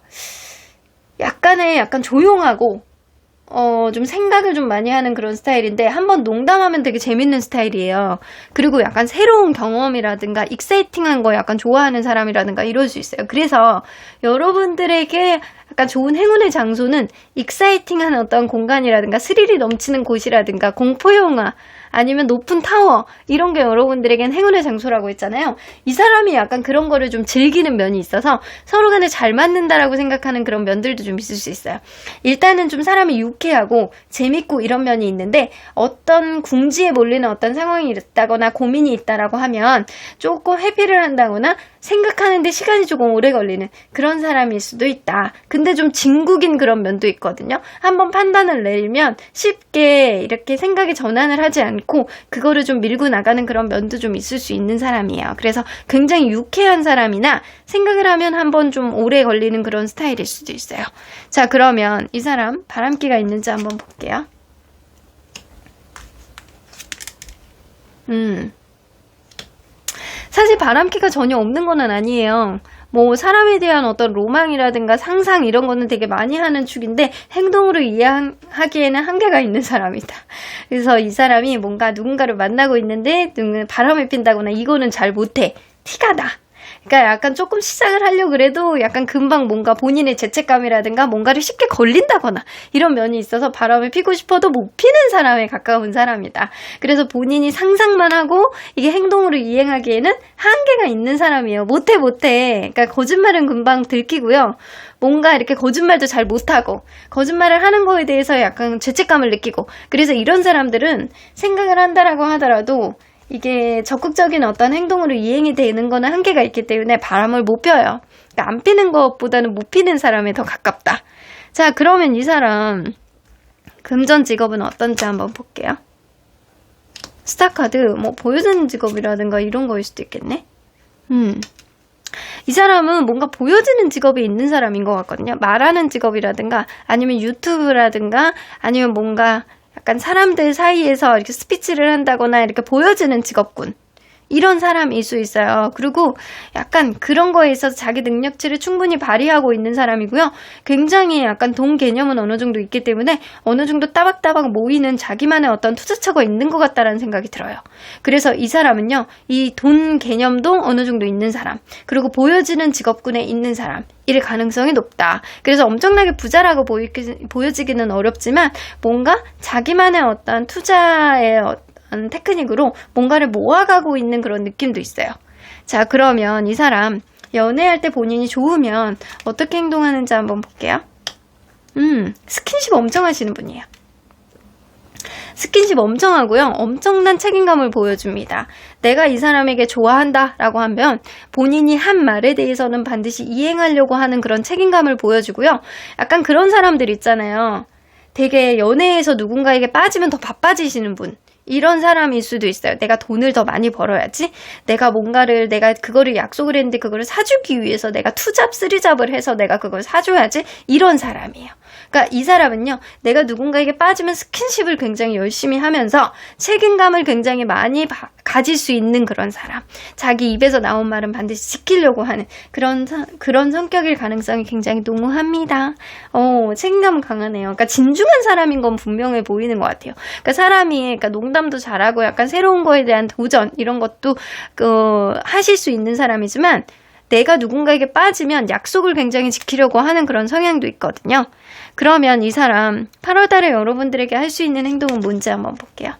약간 조용하고 좀 생각을 좀 많이 하는 그런 스타일인데, 한번 농담하면 되게 재밌는 스타일이에요. 그리고 약간 새로운 경험이라든가 익사이팅한 거 약간 좋아하는 사람이라든가 이럴 수 있어요. 그래서 여러분들에게 약간 좋은 행운의 장소는 익사이팅한 어떤 공간이라든가 스릴이 넘치는 곳이라든가 공포 영화, 아니면 높은 타워, 이런 게 여러분들에겐 행운의 장소라고 했잖아요. 이 사람이 약간 그런 거를 좀 즐기는 면이 있어서 서로 간에 잘 맞는다라고 생각하는 그런 면들도 좀 있을 수 있어요. 일단은 좀 사람이 유쾌하고 재밌고 이런 면이 있는데, 어떤 궁지에 몰리는 어떤 상황이 있다거나 고민이 있다라고 하면 조금 회피를 한다거나 생각하는데 시간이 조금 오래 걸리는 그런 사람일 수도 있다. 근데 좀 진국인 그런 면도 있거든요. 한번 판단을 내리면 쉽게 이렇게 생각이 전환을 하지 않고 그거를 좀 밀고 나가는 그런 면도 좀 있을 수 있는 사람이에요. 그래서 굉장히 유쾌한 사람이나 생각을 하면 한번 좀 오래 걸리는 그런 스타일일 수도 있어요. 자, 그러면 이 사람 바람기가 있는지 한번 볼게요. 사실 바람기가 전혀 없는 건 아니에요. 뭐 사람에 대한 어떤 로망이라든가 상상 이런 거는 되게 많이 하는 축인데, 행동으로 이해하기에는 한계가 있는 사람이다. 그래서 이 사람이 뭔가 누군가를 만나고 있는데 바람을 핀다거나 이거는 잘 못해. 티가 나. 그러니까 약간 조금 시작을 하려고 그래도 약간 금방 뭔가 본인의 죄책감이라든가 뭔가를 쉽게 걸린다거나 이런 면이 있어서 바람을 피고 싶어도 못 피는 사람에 가까운 사람이다. 그래서 본인이 상상만 하고 이게 행동으로 이행하기에는 한계가 있는 사람이에요. 못해. 그러니까 거짓말은 금방 들키고요. 뭔가 이렇게 거짓말도 잘 못하고 거짓말을 하는 거에 대해서 약간 죄책감을 느끼고, 그래서 이런 사람들은 생각을 한다라고 하더라도 이게 적극적인 어떤 행동으로 이행이 되는 거는 한계가 있기 때문에 바람을 못 펴요. 그러니까 안 피는 것보다는 못 피는 사람에 더 가깝다. 자, 그러면 이 사람 금전 직업은 어떤지 한번 볼게요. 스타카드, 뭐 보여주는 직업이라든가 이런 거일 수도 있겠네. 이 사람은 뭔가 보여지는 직업이 있는 사람인 것 같거든요. 말하는 직업이라든가 아니면 유튜브라든가 아니면 뭔가 약간 사람들 사이에서 이렇게 스피치를 한다거나 이렇게 보여지는 직업군, 이런 사람일 수 있어요. 그리고 약간 그런 거에 있어서 자기 능력치를 충분히 발휘하고 있는 사람이고요. 굉장히 약간 돈 개념은 어느 정도 있기 때문에 어느 정도 따박따박 모이는 자기만의 어떤 투자처가 있는 것 같다라는 생각이 들어요. 그래서 이 사람은요, 이 돈 개념도 어느 정도 있는 사람, 그리고 보여지는 직업군에 있는 사람, 일 가능성이 높다. 그래서 엄청나게 부자라고 보여지기는 어렵지만 뭔가 자기만의 어떤 투자의 테크닉으로 뭔가를 모아가고 있는 그런 느낌도 있어요. 자, 그러면 이 사람 연애할 때 본인이 좋으면 어떻게 행동하는지 한번 볼게요. 스킨십 엄청 하시는 분이에요. 스킨십 엄청 하고요. 엄청난 책임감을 보여줍니다. 내가 이 사람에게 좋아한다 라고 하면 본인이 한 말에 대해서는 반드시 이행하려고 하는 그런 책임감을 보여주고요. 약간 그런 사람들 있잖아요. 되게 연애에서 누군가에게 빠지면 더 바빠지시는 분, 이런 사람일 수도 있어요. 내가 돈을 더 많이 벌어야지, 내가 그거를 약속을 했는데 그거를 사주기 위해서 내가 투잡 쓰리잡을 해서 내가 그걸 사줘야지, 이런 사람이에요. 그러니까 이 사람은요, 내가 누군가에게 빠지면 스킨십을 굉장히 열심히 하면서 책임감을 굉장히 많이 가질 수 있는 그런 사람, 자기 입에서 나온 말은 반드시 지키려고 하는 그런 성격일 가능성이 굉장히 농후합니다. 책임감 강하네요. 그러니까 진중한 사람인 건 분명해 보이는 것 같아요. 그러니까 농담도 잘하고 약간 새로운 거에 대한 도전, 이런 것도 하실 수 있는 사람이지만, 내가 누군가에게 빠지면 약속을 굉장히 지키려고 하는 그런 성향도 있거든요. 그러면 이 사람 8월 달에 여러분들에게 할 수 있는 행동은 뭔지 한번 볼게요.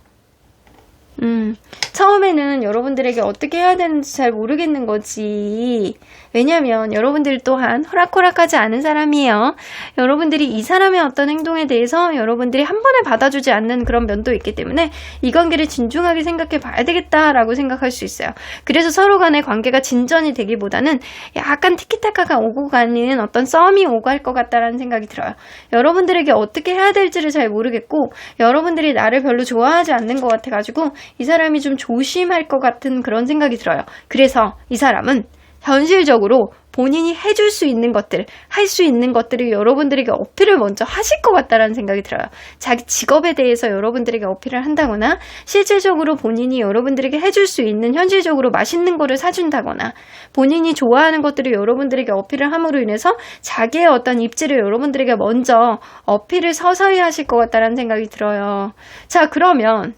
처음에는 여러분들에게 어떻게 해야 되는지 잘 모르겠는 거지. 왜냐면 여러분들 또한 호락호락하지 않은 사람이에요. 여러분들이 이 사람의 어떤 행동에 대해서 여러분들이 한 번에 받아주지 않는 그런 면도 있기 때문에 이 관계를 진중하게 생각해 봐야 되겠다라고 생각할 수 있어요. 그래서 서로 간의 관계가 진전이 되기보다는 약간 티키타카가 오고 가는 어떤 썸이 오고 갈 것 같다라는 생각이 들어요. 여러분들에게 어떻게 해야 될지를 잘 모르겠고, 여러분들이 나를 별로 좋아하지 않는 것 같아가지고 이 사람이 좀 조심할 것 같은 그런 생각이 들어요. 그래서 이 사람은 현실적으로 본인이 해줄 수 있는 것들, 할 수 있는 것들을 여러분들에게 어필을 먼저 하실 것 같다라는 생각이 들어요. 자기 직업에 대해서 여러분들에게 어필을 한다거나, 실질적으로 본인이 여러분들에게 해줄 수 있는 현실적으로 맛있는 거를 사준다거나, 본인이 좋아하는 것들을 여러분들에게 어필을 함으로 인해서 자기의 어떤 입지를 여러분들에게 먼저 어필을 서서히 하실 것 같다라는 생각이 들어요. 자, 그러면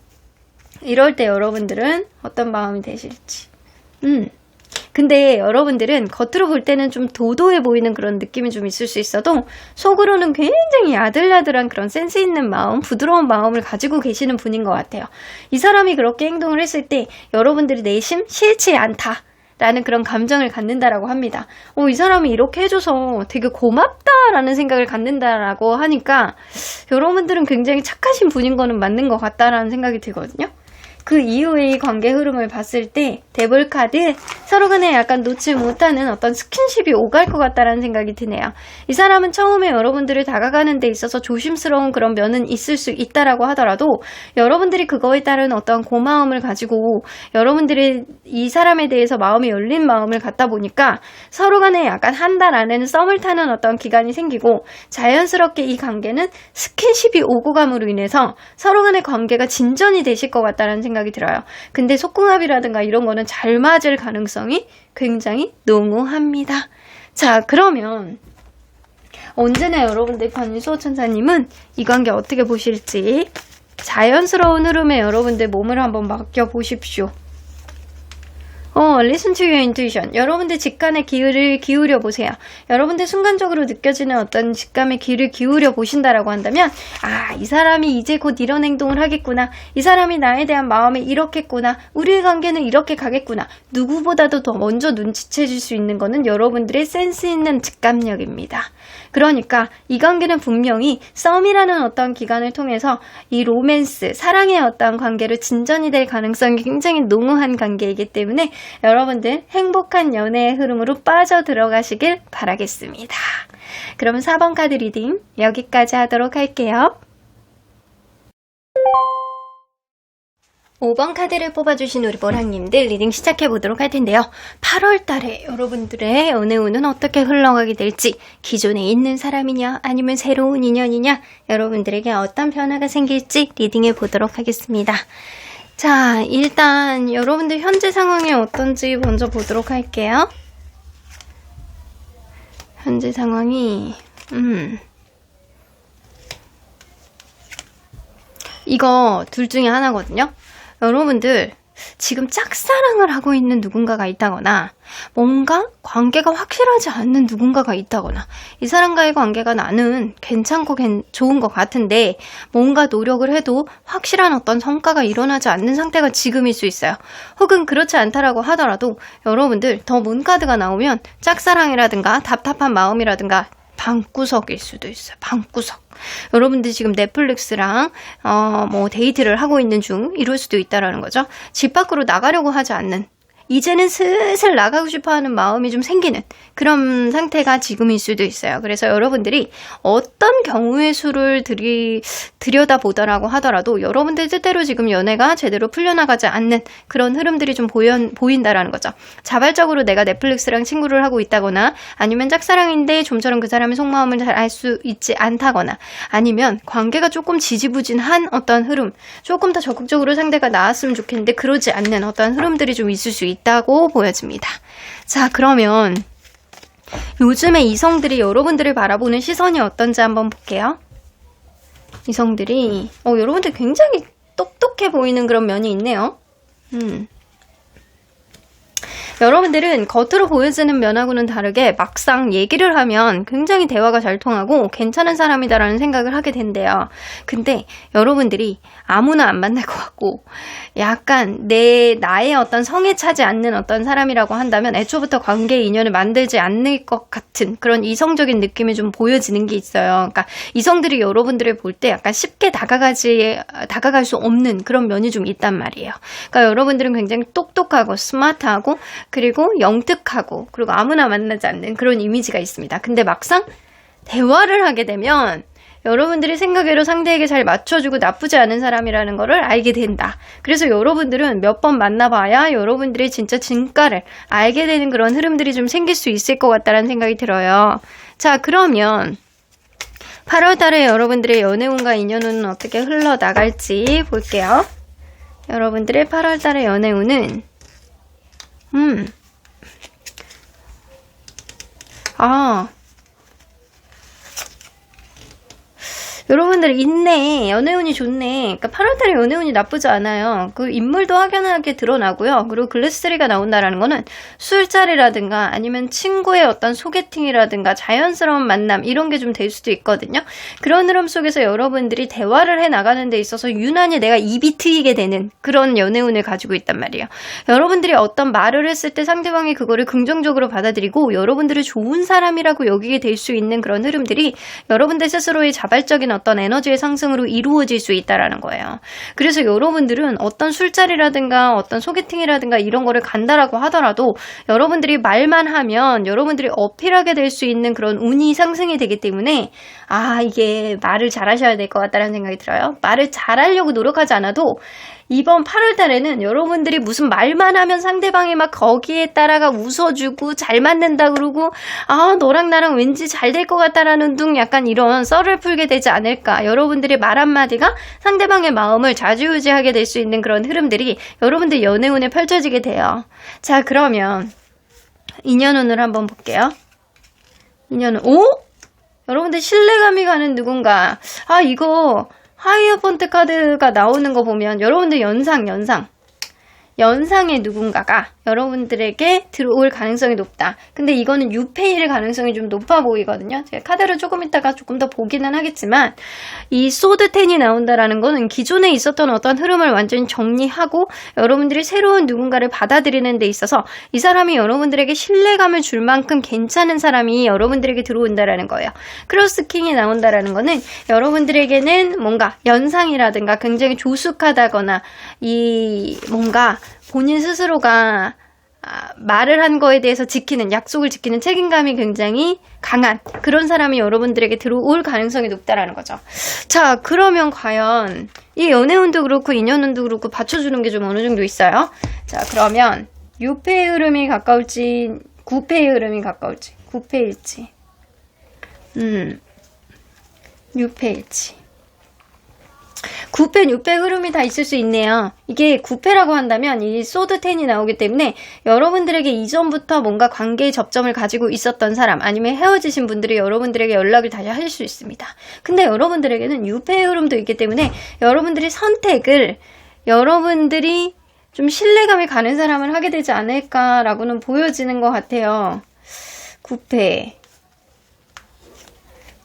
이럴 때 여러분들은 어떤 마음이 되실지. 근데 여러분들은 겉으로 볼 때는 좀 도도해 보이는 그런 느낌이 좀 있을 수 있어도 속으로는 굉장히 야들야들한 그런 센스 있는 마음, 부드러운 마음을 가지고 계시는 분인 것 같아요. 이 사람이 그렇게 행동을 했을 때 여러분들이 내심 싫지 않다 라는 그런 감정을 갖는다라고 합니다. 이 사람이 이렇게 해줘서 되게 고맙다라는 생각을 갖는다라고 하니까 여러분들은 굉장히 착하신 분인 거는 맞는 것 같다라는 생각이 들거든요. 그 이후의 관계 흐름을 봤을 때 데블 카드, 서로 간에 약간 놓지 못하는 어떤 스킨십이 오갈 것 같다라는 생각이 드네요. 이 사람은 처음에 여러분들을 다가가는 데 있어서 조심스러운 그런 면은 있을 수 있다라고 하더라도, 여러분들이 그거에 따른 어떤 고마움을 가지고 여러분들이 이 사람에 대해서 마음이 열린 마음을 갖다 보니까 서로 간에 약간 한 달 안에는 썸을 타는 어떤 기간이 생기고, 자연스럽게 이 관계는 스킨십이 오고 감으로 인해서 서로 간의 관계가 진전이 되실 것 같다라는 생각이 들어요. 근데 속궁합이라든가 이런 거는 잘 맞을 가능성이 굉장히 농후합니다. 자, 그러면 언제나 여러분들 변수호천사님은 이 관계 어떻게 보실지 자연스러운 흐름에 여러분들 몸을 한번 맡겨보십시오. Listen to your intuition. 여러분들 직감의 귀를 기울여 보세요. 여러분들 순간적으로 느껴지는 어떤 직감의 귀를 기울여 보신다라고 한다면, 이 사람이 이제 곧 이런 행동을 하겠구나. 이 사람이 나에 대한 마음이 이렇겠구나. 우리의 관계는 이렇게 가겠구나. 누구보다도 더 먼저 눈치채질 수 있는 거는 여러분들의 센스 있는 직감력입니다. 그러니까 이 관계는 분명히 썸이라는 어떤 기간을 통해서 이 로맨스, 사랑의 어떤 관계로 진전이 될 가능성이 굉장히 농후한 관계이기 때문에 여러분들 행복한 연애의 흐름으로 빠져들어가시길 바라겠습니다. 그럼 4번 카드 리딩 여기까지 하도록 할게요. 5번 카드를 뽑아주신 우리 보랑님들 리딩 시작해보도록 할 텐데요. 8월 달에 여러분들의 연애운은 어떻게 흘러가게 될지, 기존에 있는 사람이냐 아니면 새로운 인연이냐, 여러분들에게 어떤 변화가 생길지 리딩해보도록 하겠습니다. 자, 일단 여러분들 현재 상황이 어떤지 먼저 보도록 할게요. 현재 상황이 이거 둘 중에 하나거든요. 여러분들 지금 짝사랑을 하고 있는 누군가가 있다거나, 뭔가 관계가 확실하지 않는 누군가가 있다거나, 이 사람과의 관계가 나는 괜찮고 좋은 것 같은데 뭔가 노력을 해도 확실한 어떤 성과가 일어나지 않는 상태가 지금일 수 있어요. 혹은 그렇지 않다라고 하더라도 여러분들 더 문 카드가 나오면 짝사랑이라든가 답답한 마음이라든가 방구석일 수도 있어요. 방구석. 여러분들 지금 넷플릭스랑 데이트를 하고 있는 중, 이럴 수도 있다라는 거죠. 집 밖으로 나가려고 하지 않는, 이제는 슬슬 나가고 싶어하는 마음이 좀 생기는 그런 상태가 지금일 수도 있어요. 그래서 여러분들이 어떤 경우의 수를 들여다보더라고 하더라도 여러분들 뜻대로 지금 연애가 제대로 풀려나가지 않는 그런 흐름들이 좀 보인다라는 거죠. 자발적으로 내가 넷플릭스랑 친구를 하고 있다거나 아니면 짝사랑인데 좀처럼 그 사람의 속마음을 잘 알 수 있지 않다거나 아니면 관계가 조금 지지부진한 어떤 흐름, 조금 더 적극적으로 상대가 나왔으면 좋겠는데 그러지 않는 어떤 흐름들이 좀 있을 수 있다고 보여집니다. 자, 그러면 요즘에 이성들이 여러분들을 바라보는 시선이 어떤지 한번 볼게요. 이성들이 여러분들 굉장히 똑똑해 보이는 그런 면이 있네요. 여러분들은 겉으로 보여지는 면하고는 다르게 막상 얘기를 하면 굉장히 대화가 잘 통하고 괜찮은 사람이다라는 생각을 하게 된대요. 근데 여러분들이 아무나 안 만날 것 같고 약간 나의 어떤 성에 차지 않는 어떤 사람이라고 한다면 애초부터 관계 인연을 만들지 않을 것 같은 그런 이성적인 느낌이 좀 보여지는 게 있어요. 그러니까 이성들이 여러분들을 볼 때 약간 쉽게 다가갈 수 없는 그런 면이 좀 있단 말이에요. 그러니까 여러분들은 굉장히 똑똑하고 스마트하고 그리고 영특하고 그리고 아무나 만나지 않는 그런 이미지가 있습니다. 근데 막상 대화를 하게 되면 여러분들이 생각외로 상대에게 잘 맞춰주고 나쁘지 않은 사람이라는 거를 알게 된다. 그래서 여러분들은 몇 번 만나봐야 여러분들의 진짜 진가를 알게 되는 그런 흐름들이 좀 생길 수 있을 것 같다는 생각이 들어요. 자, 그러면 8월 달에 여러분들의 연애운과 인연운은 어떻게 흘러나갈지 볼게요. 여러분들의 8월 달의 연애운은 여러분들 있네. 연애운이 좋네. 그러니까 8월달에 연애운이 나쁘지 않아요. 그 인물도 확연하게 드러나고요. 그리고 글래스3가 나온다라는 거는 술자리라든가 아니면 친구의 어떤 소개팅이라든가 자연스러운 만남 이런 게 좀 될 수도 있거든요. 그런 흐름 속에서 여러분들이 대화를 해 나가는 데 있어서 유난히 내가 입이 트이게 되는 그런 연애운을 가지고 있단 말이에요. 여러분들이 어떤 말을 했을 때 상대방이 그거를 긍정적으로 받아들이고 여러분들을 좋은 사람이라고 여기게 될 수 있는 그런 흐름들이 여러분들 스스로의 자발적인 어떤 에너지의 상승으로 이루어질 수 있다라는 거예요. 그래서 여러분들은 어떤 술자리라든가 어떤 소개팅이라든가 이런 거를 간다라고 하더라도 여러분들이 말만 하면 여러분들이 어필하게 될 수 있는 그런 운이 상승이 되기 때문에 이게 말을 잘하셔야 될 것 같다는 생각이 들어요. 말을 잘하려고 노력하지 않아도 이번 8월 달에는 여러분들이 무슨 말만 하면 상대방이 막 거기에 따라가 웃어주고 잘 맞는다 그러고 너랑 나랑 왠지 잘 될 것 같다라는 등 약간 이런 썰을 풀게 되지 않을까. 여러분들의 말 한마디가 상대방의 마음을 좌지우지하게 될 수 있는 그런 흐름들이 여러분들 연애운에 펼쳐지게 돼요. 자, 그러면 인연운을 한번 볼게요. 인연운 여러분들 신뢰감이 가는 누군가. 이거 하이어폰트 카드가 나오는 거 보면 여러분들 연상의 누군가가 여러분들에게 들어올 가능성이 높다. 근데 이거는 유페이일 가능성이 좀 높아 보이거든요. 제가 카드를 조금 이따가 조금 더 보기는 하겠지만 이 소드10이 나온다라는 거는 기존에 있었던 어떤 흐름을 완전히 정리하고 여러분들이 새로운 누군가를 받아들이는 데 있어서 이 사람이 여러분들에게 신뢰감을 줄 만큼 괜찮은 사람이 여러분들에게 들어온다라는 거예요. 크로스킹이 나온다라는 거는 여러분들에게는 뭔가 연상이라든가 굉장히 조숙하다거나 이 뭔가 본인 스스로가 말을 한 거에 대해서 약속을 지키는 책임감이 굉장히 강한 그런 사람이 여러분들에게 들어올 가능성이 높다라는 거죠. 자, 그러면 과연 이 연애운도 그렇고 인연운도 그렇고 받쳐주는 게 좀 어느 정도 있어요. 자, 그러면 6패의 흐름이 가까울지 9패의 흐름이 가까울지 9패일지 6패일지 9패, 6패 흐름이 다 있을 수 있네요. 이게 9패라고 한다면 이 소드10이 나오기 때문에 여러분들에게 이전부터 뭔가 관계의 접점을 가지고 있었던 사람 아니면 헤어지신 분들이 여러분들에게 연락을 다시 하실 수 있습니다. 근데 여러분들에게는 6패의 흐름도 있기 때문에 여러분들이 선택을 여러분들이 좀 신뢰감이 가는 사람을 하게 되지 않을까라고는 보여지는 것 같아요. 9패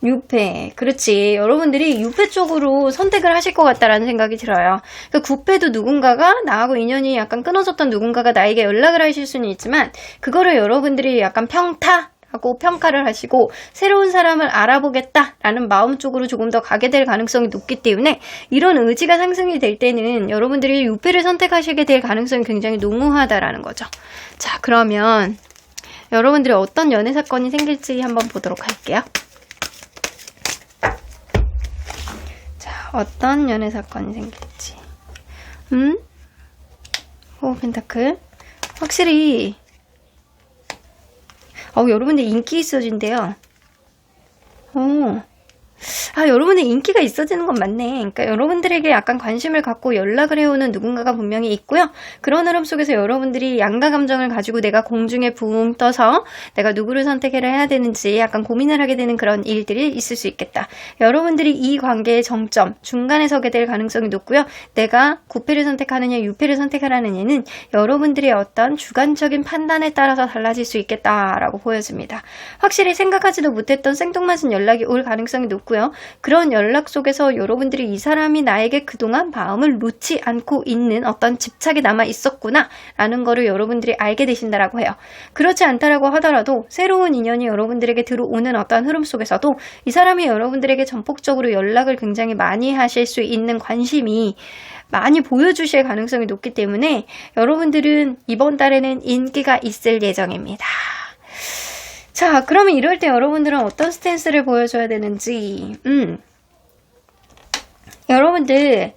6패. 그렇지. 여러분들이 6패 쪽으로 선택을 하실 것 같다라는 생각이 들어요. 그 9패도 누군가가 나하고 인연이 약간 끊어졌던 누군가가 나에게 연락을 하실 수는 있지만 그거를 여러분들이 약간 평타 라고 평가를 하시고 새로운 사람을 알아보겠다라는 마음 쪽으로 조금 더 가게 될 가능성이 높기 때문에 이런 의지가 상승이 될 때는 여러분들이 유패를 선택하시게 될 가능성이 굉장히 농후하다라는 거죠. 자, 그러면 여러분들이 어떤 연애 사건이 생길지 한번 보도록 할게요. 자, 어떤 연애 사건이 생길지. 펜타클. 확실히 여러분들 인기 있어진대요. 여러분의 인기가 있어지는 건 맞네. 그러니까 여러분들에게 약간 관심을 갖고 연락을 해오는 누군가가 분명히 있고요. 그런 흐름 속에서 여러분들이 양가 감정을 가지고 내가 공중에 붕 떠서 내가 누구를 선택해야 되는지 약간 고민을 하게 되는 그런 일들이 있을 수 있겠다. 여러분들이 이 관계의 정점, 중간에 서게 될 가능성이 높고요. 내가 구패를 선택하느냐, 유패를 선택하느냐는 여러분들의 어떤 주관적인 판단에 따라서 달라질 수 있겠다라고 보여집니다. 확실히 생각하지도 못했던 생뚱맞은 연락이 올 가능성이 높고요. 그런 연락 속에서 여러분들이 이 사람이 나에게 그동안 마음을 놓지 않고 있는 어떤 집착이 남아 있었구나 라는 거를 여러분들이 알게 되신다라고 해요. 그렇지 않다라고 하더라도 새로운 인연이 여러분들에게 들어오는 어떤 흐름 속에서도 이 사람이 여러분들에게 전폭적으로 연락을 굉장히 많이 하실 수 있는 관심이 많이 보여주실 가능성이 높기 때문에 여러분들은 이번 달에는 인기가 있을 예정입니다. 자, 그러면 이럴 때 여러분들은 어떤 스탠스를 보여줘야 되는지, 여러분들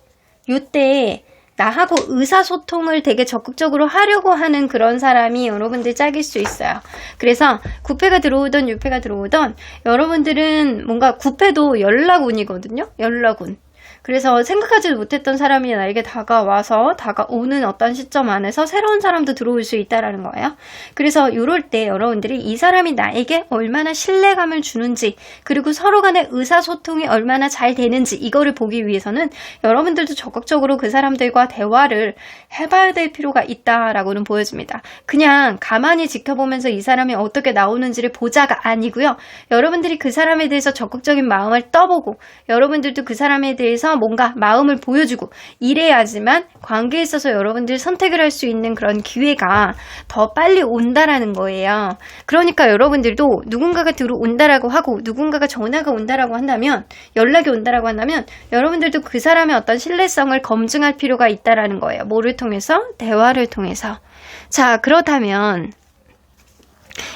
요때 나하고 의사소통을 되게 적극적으로 하려고 하는 그런 사람이 여러분들 짝일 수 있어요. 그래서 구패가 들어오던 유패가 들어오던 여러분들은 뭔가 구패도 연락운이거든요. 연락운. 그래서 생각하지도 못했던 사람이 나에게 다가오는 어떤 시점 안에서 새로운 사람도 들어올 수 있다라는 거예요. 그래서 이럴 때 여러분들이 이 사람이 나에게 얼마나 신뢰감을 주는지, 그리고 서로 간의 의사소통이 얼마나 잘 되는지 이거를 보기 위해서는 여러분들도 적극적으로 그 사람들과 대화를 해봐야 될 필요가 있다라고는 보여집니다. 그냥 가만히 지켜보면서 이 사람이 어떻게 나오는지를 보자가 아니고요. 여러분들이 그 사람에 대해서 적극적인 마음을 떠보고 여러분들도 그 사람에 대해서 뭔가 마음을 보여주고 이래야지만 관계에 있어서 여러분들이 선택을 할 수 있는 그런 기회가 더 빨리 온다라는 거예요. 그러니까 여러분들도 누군가가 들어온다라고 하고 누군가가 전화가 온다라고 한다면, 연락이 온다라고 한다면 여러분들도 그 사람의 어떤 신뢰성을 검증할 필요가 있다라는 거예요. 뭐를 통해서? 대화를 통해서. 자, 그렇다면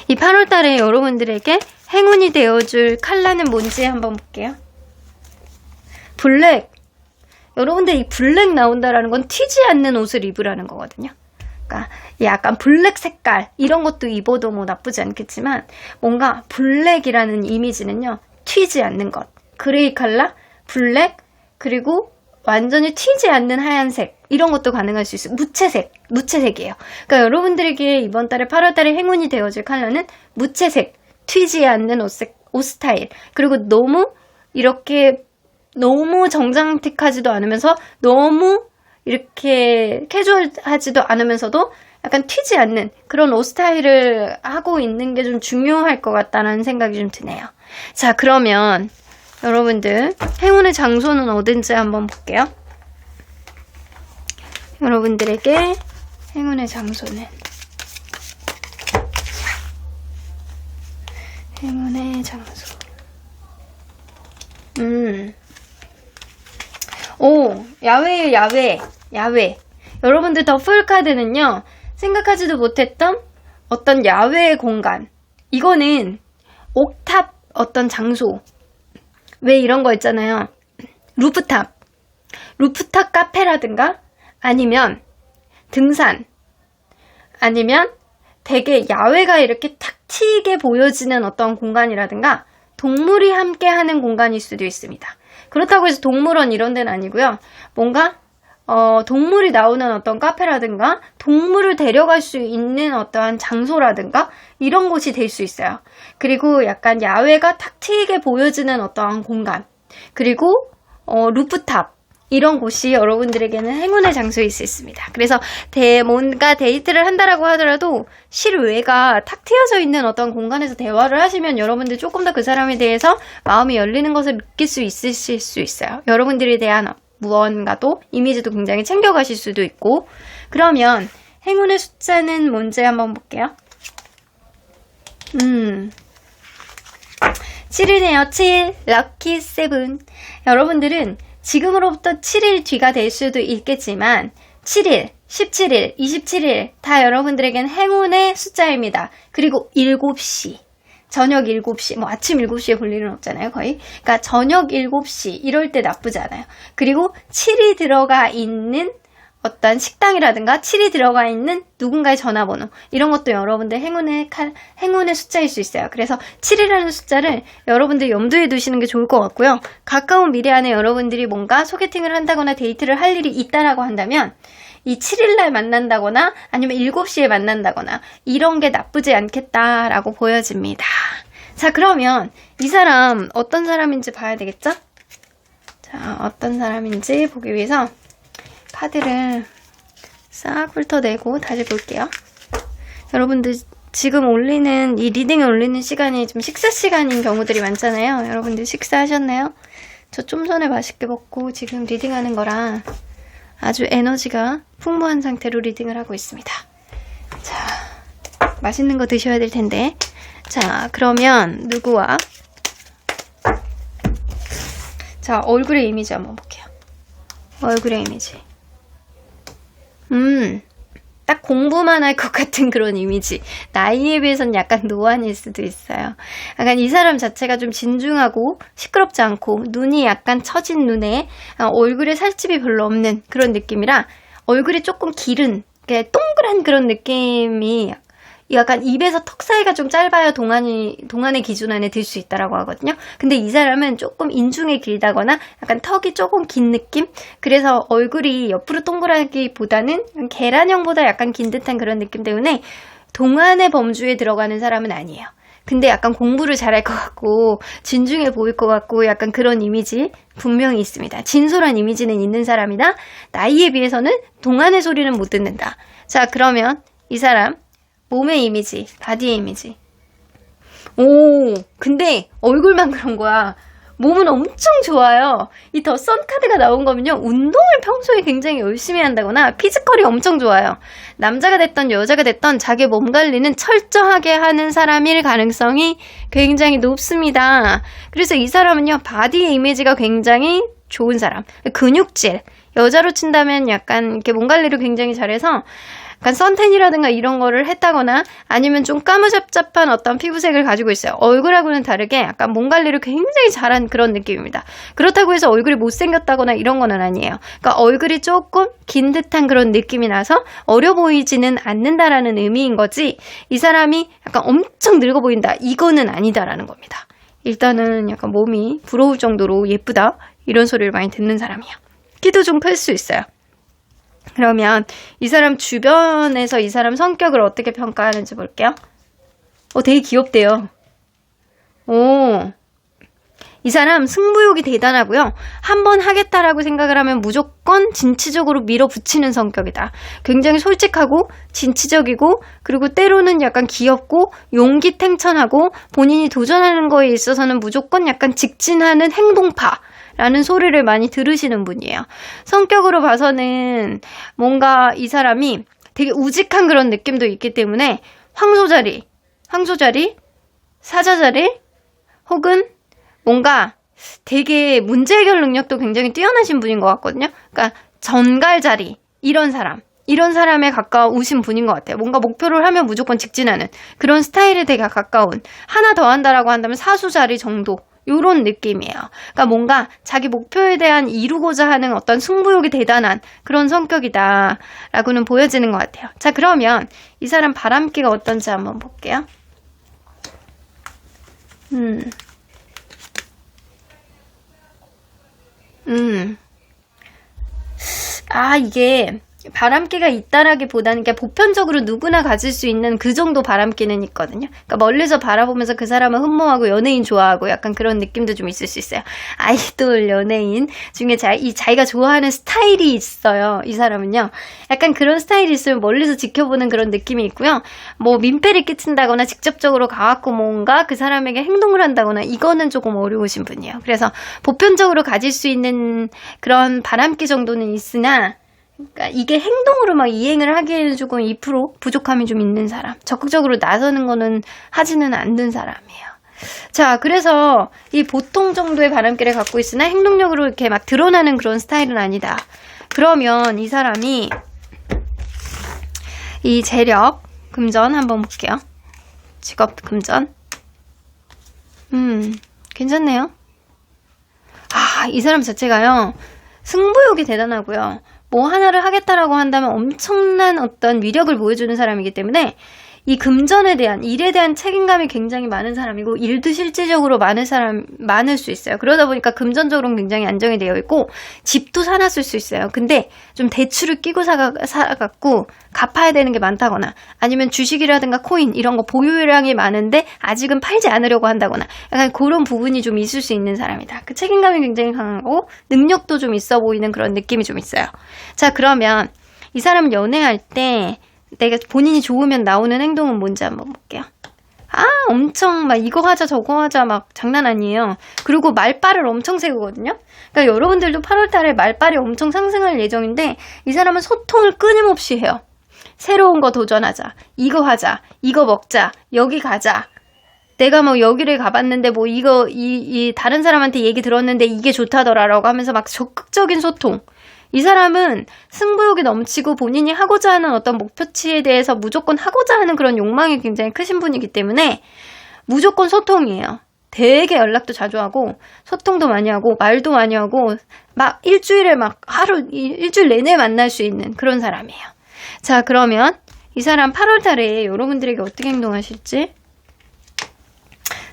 이 8월 달에 여러분들에게 행운이 되어줄 컬러는 뭔지 한번 볼게요. 블랙. 여러분들 이 블랙 나온다라는 건 튀지 않는 옷을 입으라는 거거든요. 그러니까 약간 블랙 색깔 이런 것도 입어도 뭐 나쁘지 않겠지만 뭔가 블랙이라는 이미지는요. 튀지 않는 것. 그레이 컬러, 블랙, 그리고 완전히 튀지 않는 하얀색 이런 것도 가능할 수 있어요. 무채색이에요. 그러니까 여러분들에게 이번 달에 8월 달에 행운이 되어줄 컬러는 무채색, 튀지 않는 옷 스타일. 그리고 너무 정장틱하지도 않으면서 너무 이렇게 캐주얼하지도 않으면서도 약간 튀지 않는 그런 옷 스타일을 하고 있는 게 좀 중요할 것 같다는 생각이 좀 드네요. 자, 그러면 여러분들 행운의 장소는 어딘지 한번 볼게요. 여러분들에게 행운의 장소는 행운의 장소. 야외. 여러분들 더풀 카드는요, 생각하지도 못했던 어떤 야외의 공간. 이거는 옥탑 어떤 장소. 왜 이런 거 있잖아요. 루프탑 카페라든가, 아니면 등산, 아니면 되게 야외가 이렇게 탁 튀게 보여지는 어떤 공간이라든가, 동물이 함께 하는 공간일 수도 있습니다. 그렇다고 해서 동물원 이런 데는 아니고요. 뭔가 동물이 나오는 어떤 카페라든가 동물을 데려갈 수 있는 어떠한 장소라든가 이런 곳이 될 수 있어요. 그리고 약간 야외가 탁 트이게 보여지는 어떠한 공간, 그리고 루프탑 이런 곳이 여러분들에게는 행운의 장소일 수 있습니다. 그래서 뭔가 데이트를 한다라고 하더라도 실외가 탁 트여져 있는 어떤 공간에서 대화를 하시면 여러분들 조금 더 그 사람에 대해서 마음이 열리는 것을 느낄 수 있으실 수 있어요. 여러분들에 대한 무언가도 이미지도 굉장히 챙겨가실 수도 있고. 그러면 행운의 숫자는 뭔지 한번 볼게요. 7이네요. 7. 럭키 7. 여러분들은 지금으로부터 7일 뒤가 될 수도 있겠지만 7일, 17일, 27일 다 여러분들에겐 행운의 숫자입니다. 그리고 7시. 저녁 7시, 뭐 아침 7시에 볼 일은 없잖아요, 거의. 그러니까 저녁 7시, 이럴 때 나쁘지 않아요. 그리고 7이 들어가 있는 어떤 식당이라든가 7이 들어가 있는 누군가의 전화번호, 이런 것도 여러분들 행운의 숫자일 수 있어요. 그래서 7이라는 숫자를 여러분들 염두에 두시는 게 좋을 것 같고요. 가까운 미래 안에 여러분들이 뭔가 소개팅을 한다거나 데이트를 할 일이 있다라고 한다면 이 7일날 만난다거나 아니면 7시에 만난다거나 이런 게 나쁘지 않겠다라고 보여집니다. 자, 그러면 이 사람 어떤 사람인지 봐야 되겠죠? 자, 어떤 사람인지 보기 위해서 카드를 싹 훑어내고 다시 볼게요. 여러분들 지금 올리는 이 리딩에 올리는 시간이 좀 식사 시간인 경우들이 많잖아요. 여러분들 식사하셨나요? 저 좀 전에 맛있게 먹고 지금 리딩하는 거라 아주 에너지가 풍부한 상태로 리딩을 하고 있습니다. 자, 맛있는 거 드셔야 될 텐데. 자, 그러면 누구와? 자, 얼굴의 이미지 한번 볼게요. 얼굴의 이미지. 딱 공부만 할 것 같은 그런 이미지. 나이에 비해서는 약간 노안일 수도 있어요. 약간 이 사람 자체가 좀 진중하고 시끄럽지 않고 눈이 약간 처진 눈에 얼굴에 살집이 별로 없는 그런 느낌이라 얼굴이 조금 기른, 동그란 그런 느낌이 약간 입에서 턱 사이가 좀 짧아야 동안의 기준 안에 들 수 있다라고 하거든요. 근데 이 사람은 조금 인중에 길다거나 약간 턱이 조금 긴 느낌? 그래서 얼굴이 옆으로 동그라기보다는 계란형보다 약간 긴 듯한 그런 느낌 때문에 동안의 범주에 들어가는 사람은 아니에요. 근데 약간 공부를 잘할 것 같고 진중해 보일 것 같고 약간 그런 이미지 분명히 있습니다. 진솔한 이미지는 있는 사람이다. 나이에 비해서는 동안의 소리는 못 듣는다. 자, 그러면 이 사람 몸의 이미지, 바디의 이미지. 오, 근데 얼굴만 그런 거야. 몸은 엄청 좋아요. 이 더 선 카드가 나온 거면요, 운동을 평소에 굉장히 열심히 한다거나 피지컬이 엄청 좋아요. 남자가 됐던 여자가 됐던 자기 몸 관리는 철저하게 하는 사람일 가능성이 굉장히 높습니다. 그래서 이 사람은요, 바디의 이미지가 굉장히 좋은 사람. 근육질. 여자로 친다면 약간 이렇게 몸 관리를 굉장히 잘해서 약간 선탠이라든가 이런 거를 했다거나 아니면 좀 까무잡잡한 어떤 피부색을 가지고 있어요. 얼굴하고는 다르게 약간 몸 관리를 굉장히 잘한 그런 느낌입니다. 그렇다고 해서 얼굴이 못생겼다거나 이런 건 아니에요. 그러니까 얼굴이 조금 긴 듯한 그런 느낌이 나서 어려 보이지는 않는다라는 의미인 거지, 이 사람이 약간 엄청 늙어 보인다, 이거는 아니다라는 겁니다. 일단은 약간 몸이 부러울 정도로 예쁘다, 이런 소리를 많이 듣는 사람이에요. 키도 좀 클 수 있어요. 그러면 이 사람 주변에서 이 사람 성격을 어떻게 평가하는지 볼게요. 되게 귀엽대요. 이 사람 승부욕이 대단하고요. 한번 하겠다라고 생각을 하면 무조건 진취적으로 밀어붙이는 성격이다. 굉장히 솔직하고 진취적이고, 그리고 때로는 약간 귀엽고 용기탱천하고, 본인이 도전하는 거에 있어서는 무조건 약간 직진하는 행동파 라는 소리를 많이 들으시는 분이에요. 성격으로 봐서는 뭔가 이 사람이 되게 우직한 그런 느낌도 있기 때문에 황소자리, 사자자리, 혹은 뭔가 되게 문제 해결 능력도 굉장히 뛰어나신 분인 것 같거든요. 그러니까 전갈자리, 이런 사람에 가까우신 분인 것 같아요. 뭔가 목표를 하면 무조건 직진하는 그런 스타일에 되게 가까운, 하나 더 한다라고 한다면 사수자리 정도, 요런 느낌이에요. 그러니까 뭔가 자기 목표에 대한 이루고자 하는 어떤 승부욕이 대단한 그런 성격이다 라고는 보여지는 것 같아요. 자, 그러면 이 사람 바람기가 어떤지 한번 볼게요. 이게 바람기가 있다라기보다는 그냥 보편적으로 누구나 가질 수 있는 그 정도 바람기는 있거든요. 그러니까 멀리서 바라보면서 그 사람을 흠모하고 연예인 좋아하고 약간 그런 느낌도 좀 있을 수 있어요. 아이돌 연예인 중에 자기가 좋아하는 스타일이 있어요. 이 사람은요. 약간 그런 스타일이 있으면 멀리서 지켜보는 그런 느낌이 있고요. 뭐 민폐를 끼친다거나 직접적으로 가갖고 뭔가 그 사람에게 행동을 한다거나 이거는 조금 어려우신 분이에요. 그래서 보편적으로 가질 수 있는 그런 바람기 정도는 있으나, 그러니까 이게 행동으로 막 이행을 하기에는 조금 2% 부족함이 좀 있는 사람, 적극적으로 나서는 거는 하지는 않는 사람이에요. 자, 그래서 이 보통 정도의 바람기를 갖고 있으나 행동력으로 이렇게 막 드러나는 그런 스타일은 아니다. 그러면 이 사람이 이 재력, 금전 한번 볼게요. 직업 금전. 괜찮네요. 이 사람 자체가요, 승부욕이 대단하고요. 뭐 하나를 하겠다라고 한다면 엄청난 어떤 위력을 보여주는 사람이기 때문에 이 금전에 대한, 일에 대한 책임감이 굉장히 많은 사람이고, 일도 실질적으로 많을 수 있어요. 그러다 보니까 금전적으로는 굉장히 안정이 되어 있고, 집도 사놨을 수 있어요. 근데 좀 대출을 끼고 사갖고 갚아야 되는 게 많다거나, 아니면 주식이라든가 코인, 이런 거 보유량이 많은데 아직은 팔지 않으려고 한다거나, 약간 그런 부분이 좀 있을 수 있는 사람이다. 그 책임감이 굉장히 강하고, 능력도 좀 있어 보이는 그런 느낌이 좀 있어요. 자, 그러면 이 사람은 연애할 때, 내가 본인이 좋으면 나오는 행동은 뭔지 한번 볼게요. 엄청 막 이거 하자 저거 하자 막 장난 아니에요. 그리고 말빨을 엄청 세우거든요. 그러니까 여러분들도 8월 달에 말빨이 엄청 상승할 예정인데, 이 사람은 소통을 끊임없이 해요. 새로운 거 도전하자. 이거 하자. 이거 먹자. 여기 가자. 내가 뭐 여기를 가봤는데 뭐 이거 다른 사람한테 얘기 들었는데 이게 좋다더라라고 하면서 막 적극적인 소통. 이 사람은 승부욕이 넘치고 본인이 하고자 하는 어떤 목표치에 대해서 무조건 하고자 하는 그런 욕망이 굉장히 크신 분이기 때문에 무조건 소통이에요. 되게 연락도 자주 하고 소통도 많이 하고 말도 많이 하고 막 일주일에 막 일주일 내내 만날 수 있는 그런 사람이에요. 자, 그러면 이 사람 8월 달에 여러분들에게 어떻게 행동하실지.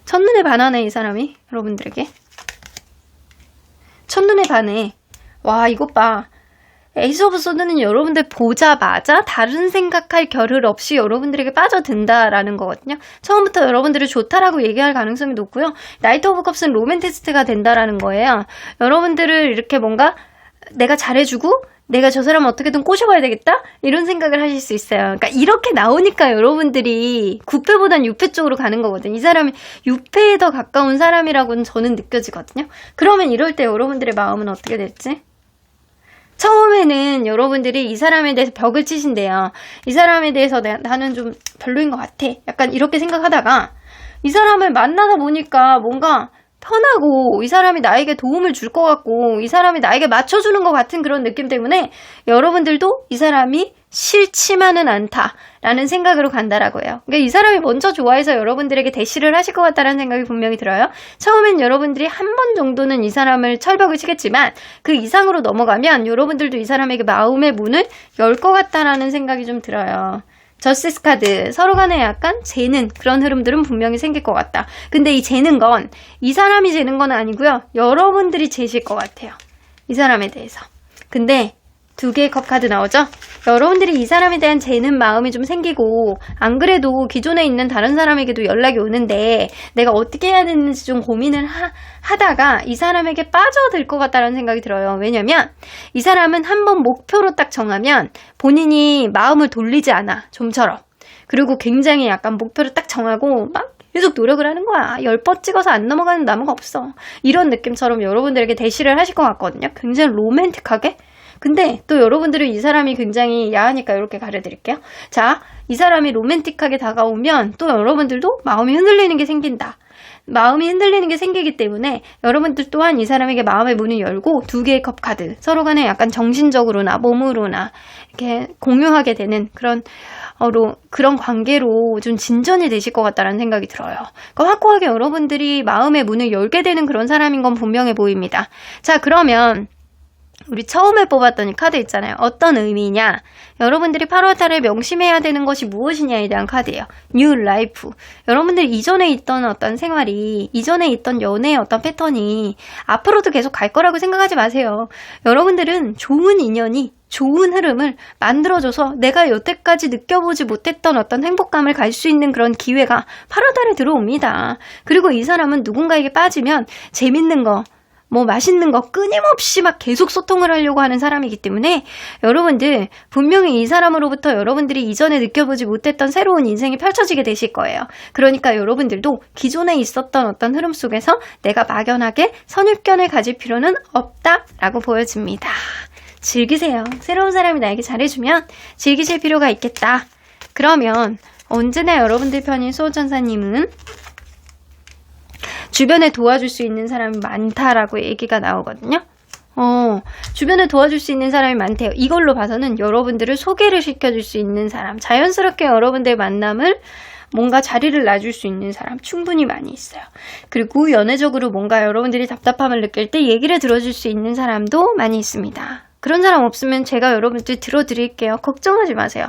첫눈에 반하네, 이 사람이 여러분들에게. 첫눈에 반해. 와, 이것 봐. 에이스 오브 소드는 여러분들 보자마자 다른 생각할 겨를 없이 여러분들에게 빠져든다라는 거거든요. 처음부터 여러분들을 좋다라고 얘기할 가능성이 높고요. 나이트 오브 컵스는 로맨티스트가 된다라는 거예요. 여러분들을 이렇게 뭔가 내가 잘해주고 내가 저 사람 어떻게든 꼬셔봐야 되겠다? 이런 생각을 하실 수 있어요. 그러니까 이렇게 나오니까 여러분들이 9패보단 6패 쪽으로 가는 거거든요. 이 사람이 6패에 더 가까운 사람이라고는 저는 느껴지거든요. 그러면 이럴 때 여러분들의 마음은 어떻게 될지? 처음에는 여러분들이 이 사람에 대해서 벽을 치신대요. 이 사람에 대해서 나는 좀 별로인 것 같아. 약간 이렇게 생각하다가 이 사람을 만나다 보니까 뭔가 편하고 이 사람이 나에게 도움을 줄 것 같고 이 사람이 나에게 맞춰주는 것 같은 그런 느낌 때문에 여러분들도 이 사람이 싫지만은 않다라는 생각으로 간다라고 해요. 그러니까 이 사람이 먼저 좋아해서 여러분들에게 대시를 하실 것 같다라는 생각이 분명히 들어요. 처음엔 여러분들이 한 번 정도는 이 사람을 철벽을 치겠지만 그 이상으로 넘어가면 여러분들도 이 사람에게 마음의 문을 열 것 같다라는 생각이 좀 들어요. 저스티스 카드, 서로 간에 약간 재는 그런 흐름들은 분명히 생길 것 같다. 근데 이 재는 건 이 사람이 재는 건 아니고요. 여러분들이 재실 것 같아요. 이 사람에 대해서. 근데 2개의 컵 카드 나오죠? 여러분들이 이 사람에 대한 재는 마음이 좀 생기고 안 그래도 기존에 있는 다른 사람에게도 연락이 오는데 내가 어떻게 해야 되는지 좀 고민을 하다가 이 사람에게 빠져들 것 같다는 생각이 들어요. 왜냐면 이 사람은 한번 목표로 딱 정하면 본인이 마음을 돌리지 않아. 좀처럼. 그리고 굉장히 약간 목표를 딱 정하고 막 계속 노력을 하는 거야. 10번 찍어서 안 넘어가는 나무가 없어. 이런 느낌처럼 여러분들에게 대시를 하실 것 같거든요. 굉장히 로맨틱하게. 근데 또 여러분들은 이 사람이 굉장히 야하니까 이렇게 가려드릴게요. 자, 이 사람이 로맨틱하게 다가오면 또 여러분들도 마음이 흔들리는 게 생긴다. 마음이 흔들리는 게 생기기 때문에 여러분들 또한 이 사람에게 마음의 문을 열고 2개의 컵 카드, 서로 간에 약간 정신적으로나 몸으로나 이렇게 공유하게 되는 그런 관계로 좀 진전이 되실 것 같다는 생각이 들어요. 그러니까 확고하게 여러분들이 마음의 문을 열게 되는 그런 사람인 건 분명해 보입니다. 자, 그러면 우리 처음에 뽑았던 이 카드 있잖아요. 어떤 의미냐? 여러분들이 8월달에 명심해야 되는 것이 무엇이냐에 대한 카드예요. 뉴 라이프. 여러분들 이전에 있던 어떤 생활이, 이전에 있던 연애의 어떤 패턴이 앞으로도 계속 갈 거라고 생각하지 마세요. 여러분들은 좋은 인연이, 좋은 흐름을 만들어줘서 내가 여태까지 느껴보지 못했던 어떤 행복감을 갈 수 있는 그런 기회가 8월달에 들어옵니다. 그리고 이 사람은 누군가에게 빠지면 재밌는 거, 뭐 맛있는 거 끊임없이 막 계속 소통을 하려고 하는 사람이기 때문에 여러분들 분명히 이 사람으로부터 여러분들이 이전에 느껴보지 못했던 새로운 인생이 펼쳐지게 되실 거예요. 그러니까 여러분들도 기존에 있었던 어떤 흐름 속에서 내가 막연하게 선입견을 가질 필요는 없다라고 보여집니다. 즐기세요. 새로운 사람이 나에게 잘해주면 즐기실 필요가 있겠다. 그러면 언제나 여러분들 편인 수호천사님은 주변에 도와줄 수 있는 사람이 많다라고 얘기가 나오거든요. 주변에 도와줄 수 있는 사람이 많대요. 이걸로 봐서는 여러분들을 소개를 시켜줄 수 있는 사람, 자연스럽게 여러분들의 만남을 뭔가 자리를 놔줄 수 있는 사람 충분히 많이 있어요. 그리고 연애적으로 뭔가 여러분들이 답답함을 느낄 때 얘기를 들어줄 수 있는 사람도 많이 있습니다. 그런 사람 없으면 제가 여러분들 들어드릴게요. 걱정하지 마세요.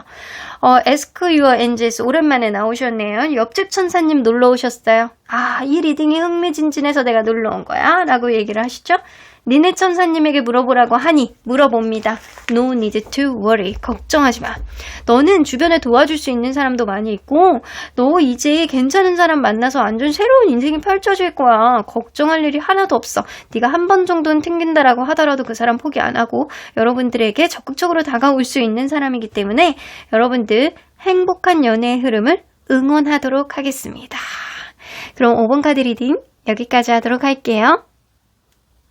Ask Your Angels 오랜만에 나오셨네요. 옆집 천사님 놀러 오셨어요. 이 리딩이 흥미진진해서 내가 놀러 온 거야 라고 얘기를 하시죠. 니네 천사님에게 물어보라고 하니 물어봅니다. No need to worry. 걱정하지 마. 너는 주변에 도와줄 수 있는 사람도 많이 있고 너 이제 괜찮은 사람 만나서 완전 새로운 인생이 펼쳐질 거야. 걱정할 일이 하나도 없어. 네가 한 번 정도는 튕긴다라고 하더라도 그 사람 포기 안 하고 여러분들에게 적극적으로 다가올 수 있는 사람이기 때문에 여러분들 행복한 연애의 흐름을 응원하도록 하겠습니다. 그럼 5번 카드 리딩 여기까지 하도록 할게요.